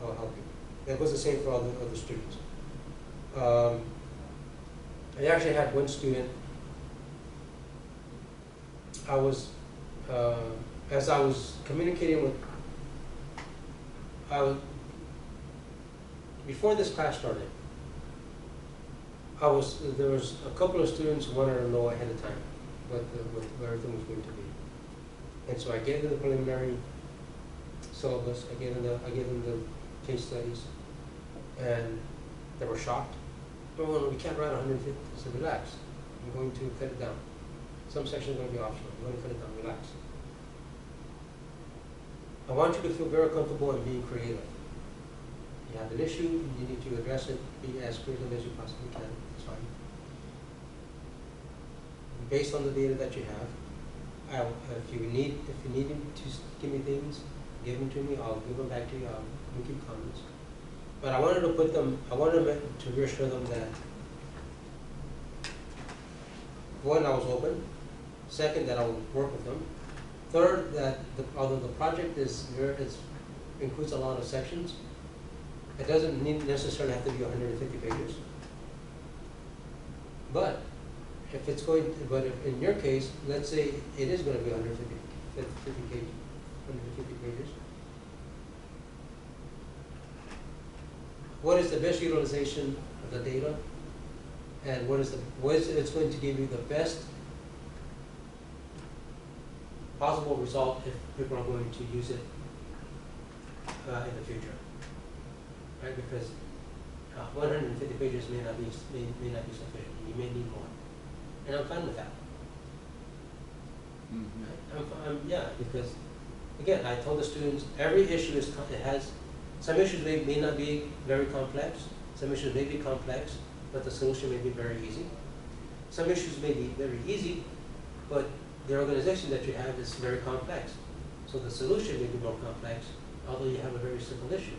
I'll help you. That was the same for all the other students. I actually had one student. As I was communicating with, before this class started, there was a couple of students who wanted to know ahead of time what everything was going to be. And so I gave them the preliminary syllabus, I gave them the case studies, and they were shocked. Oh, we can't write 150. I said, relax. I'm going to cut it down. Some sections are going to be optional. I'm going to cut it down. Relax. I want you to feel very comfortable in being creative. You have an issue, you need to address it, be as creative as you possibly can. It's fine. Based on the data that you have, if you need to give me things, give them to me. I'll give them back to you. I'll make you comments. But I wanted to reassure them that, one, I was open. Second, that I would work with them. Third, that although the project includes a lot of sections, it doesn't necessarily have to be 150 pages. But if in your case, let's say it is going to be 150 pages. What is the best utilization of the data, and what is it's going to give you the best possible result if people are going to use it in the future, right? Because 150 pages may not be sufficient. You may need more, and I'm fine with that. Yeah, because again, I told the students every issue has some issues may not be very complex. Some issues may be complex, but the solution may be very easy. Some issues may be very easy, but the organization that you have is very complex. So the solution may be more complex, although you have a very simple issue.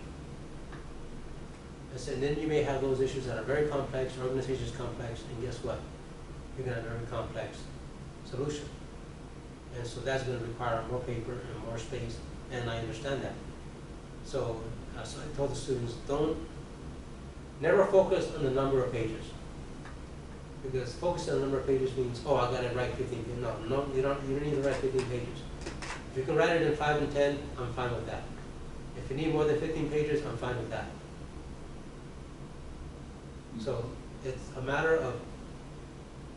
And then you may have those issues that are very complex, your organization is complex, and guess what? You're going to have a very complex solution. And so that's going to require more paper and more space, and I understand that. So I told the students, never focus on the number of pages. Because focusing on the number of pages means, oh, I got to write 15 pages. No, you don't need to write 15 pages. If you can write it in 5 and 10, I'm fine with that. If you need more than 15 pages, I'm fine with that. So it's a matter of,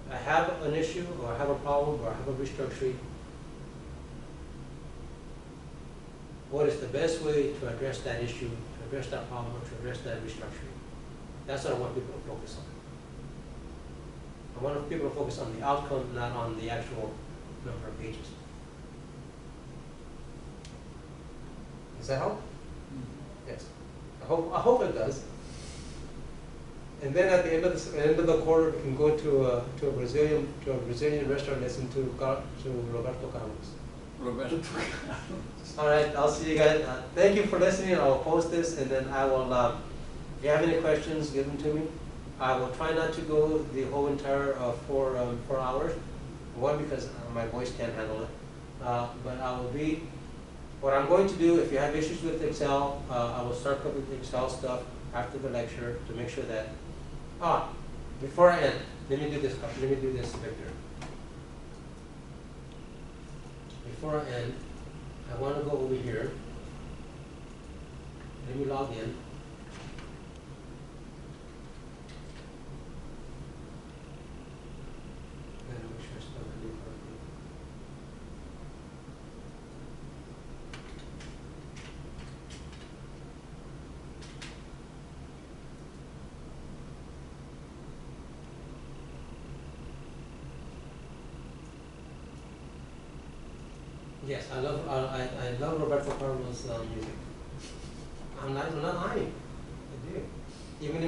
I have an issue, or I have a problem, or I have a restructuring. What is the best way to address that issue, to address that problem, or to address that restructuring? That's what I want people to focus on. I want people to focus on the outcome, not on the actual number of pages. Does that help? Yes. I hope it does. And then at the end of the quarter, we can go to a Brazilian restaurant, listen to Roberto Carlos. Roberto. All right, I'll see you guys. Thank you for listening. I'll post this, and then I will. If you have any questions, give them to me. I will try not to go the whole entire 4 hours. One, because my voice can't handle it. But I will be. What I'm going to do, if you have issues with Excel, I will start covering the Excel stuff after the lecture to make sure that. Before I end, let me do this, Victor. Before I end, I want to go over here. Let me log in. Make sure I spell the name correctly. Yes, I love Roberto Carlos' music. I'm not lying. I do. Even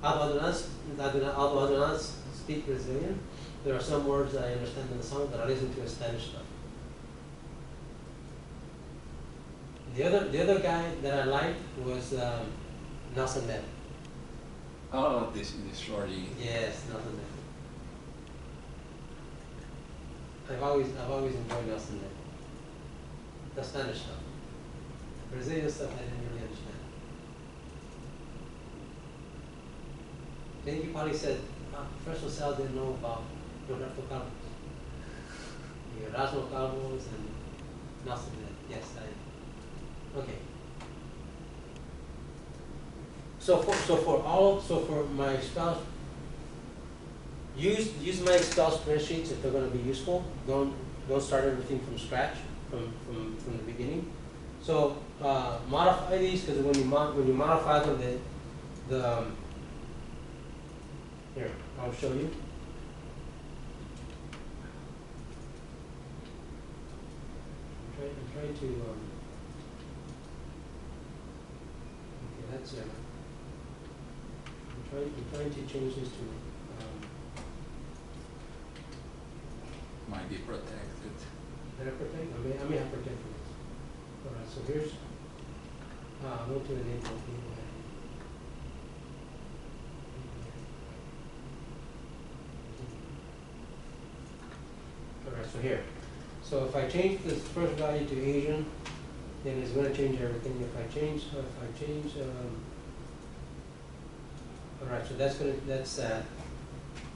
although I do not speak Brazilian, there are some words that I understand in the song that I listen to in Spanish stuff. The other guy that I liked was Nelson Ned. Oh, this shorty. Yes, Nelson Ned. I've always enjoyed Nelson Ned. The Spanish stuff. Brazilian stuff I didn't really understand. Then you probably said, Professor Sal didn't know about Roberto Carlos. Erasmo Carlos and Nelson Ned. Yes, okay. So for my spouse, use my Excel spreadsheets if they're going to be useful. Don't start everything from scratch, from the beginning. So modify these, because when you modify them, here I'll show you. I'm trying to. Okay, that's it. I'm trying to change this to. Might be protected. Did I protect? I may have protected this. All right, so here's. I'm going to enable people. All right, so here. So if I change this first value to Asian, then it's going to change everything. If I change, all right, so that's that.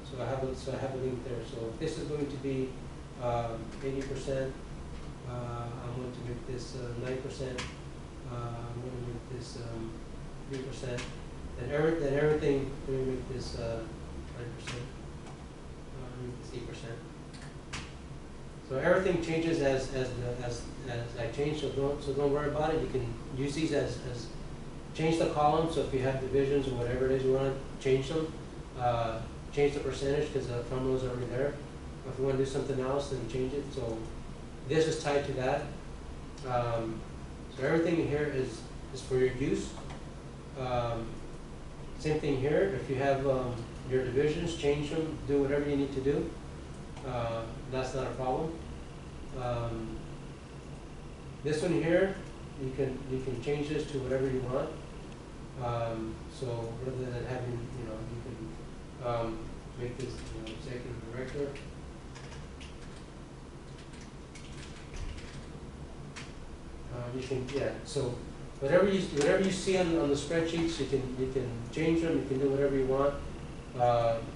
So I have a link there. So if this is going to be 80%, I'm going to make this 9%. I'm going to make this 3%. Then everything, let me make this 9%. Make this 8%. So everything changes as I change. So don't worry about it. You can use these as change the columns, so if you have divisions or whatever it is you want to change them, change the percentage because the formula is already there. If you want to do something else, then change it. So this is tied to that. So everything in here is for your use. Same thing here. If you have your divisions, change them, do whatever you need to do. That's not a problem. This one here, you can change this to whatever you want. So rather than having, you can make this, executive director. You can, yeah. So whatever you see on the spreadsheets, you can change them. You can do whatever you want.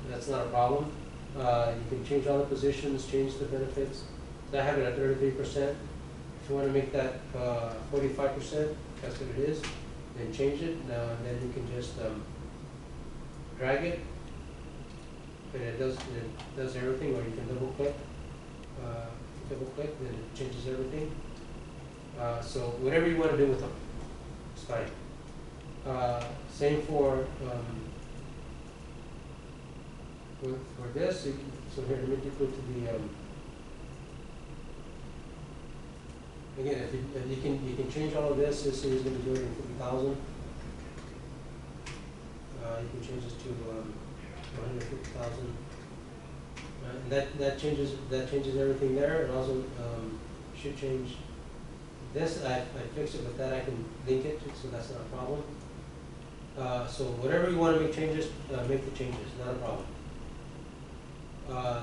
That's not a problem. You can change all the positions, change the benefits. So I have it at 33%. If you want to make that 45%, that's what it is. Then change it. Now and then you can just drag it, and it does everything. Or you can double click, then it changes everything. So whatever you want to do with them, it's fine. Same for this. So here, let me go to the again. If you can change all of this. This is going to be 250,000. You can change this to 150,000. And that changes everything there. It also should change. This I fixed it, but that I can link it to, so that's not a problem. So whatever you want to make changes, make the changes, not a problem.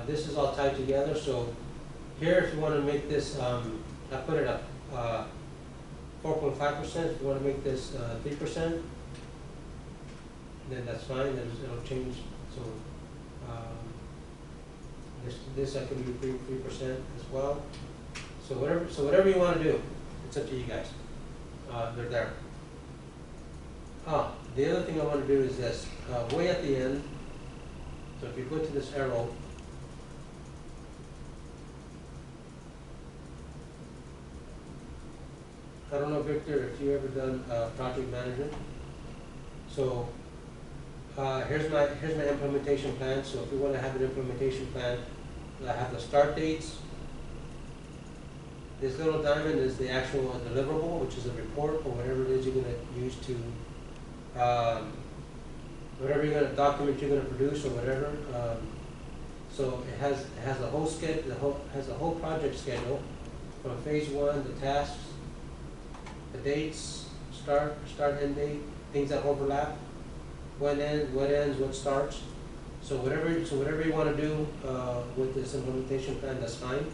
This is all tied together. So here, if you want to make this, I put it up 4.5%. If you want to make this 3%, then that's fine. Then it'll change. So this I can do 3% as well. So whatever you want to do. It's up to you guys. They're there. The other thing I want to do is this. Way at the end, so if you go to this arrow, I don't know, Victor, if you ever done project management. So here's my implementation plan. So if you want to have an implementation plan, I have the start dates. This little diamond is the actual deliverable, which is a report or whatever it is you're going to use to, whatever you're going to document you're going to produce or whatever. So it has the whole schedule, has the whole project schedule from phase 1, the tasks, the dates, start, end date, things that overlap, what ends, what starts. So whatever you want to do with this implementation plan, that's fine.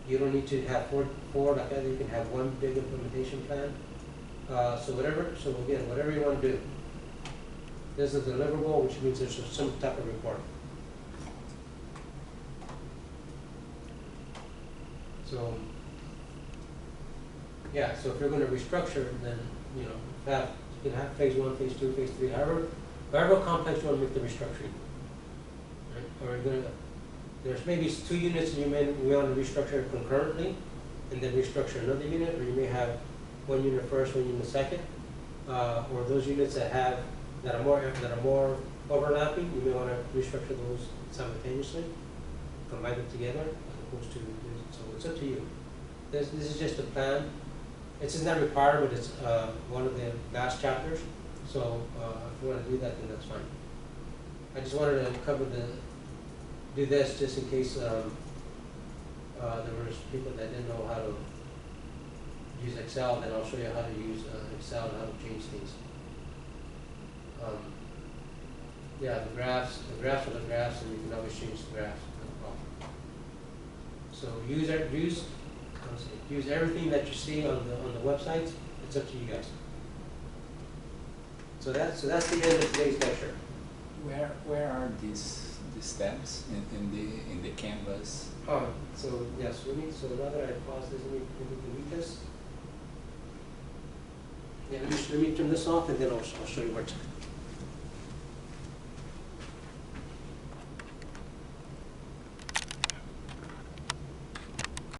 You don't need to have four like that. You can have one big implementation plan. So again, whatever you want to do. This is a deliverable, which means there's some type of report. So yeah, so if you're going to restructure, then you can have phase 1, phase 2, phase 3, however complex you want to make the restructuring. Right? Or you're going to. There's maybe 2 units and we want to restructure concurrently and then restructure another unit, or you may have 1 unit first, 1 unit second, or those units that are more overlapping, you may want to restructure those simultaneously, combine them together, as opposed to, so it's up to you. This is just a plan. It's not required, but it's one of the last chapters, so if you want to do that, then that's fine. I just wanted to do this just in case there was people that didn't know how to use Excel. Then I'll show you how to use Excel and how to change things. Yeah, the graphs are the graphs, and you can always change the graphs. No problem. So use everything that you see on the websites. It's up to you guys. So that's the end of today's lecture. Where are these steps in the canvas? So yes, so now that I pause this, let me delete this. Yeah, let me turn this off, and then I'll show you where to.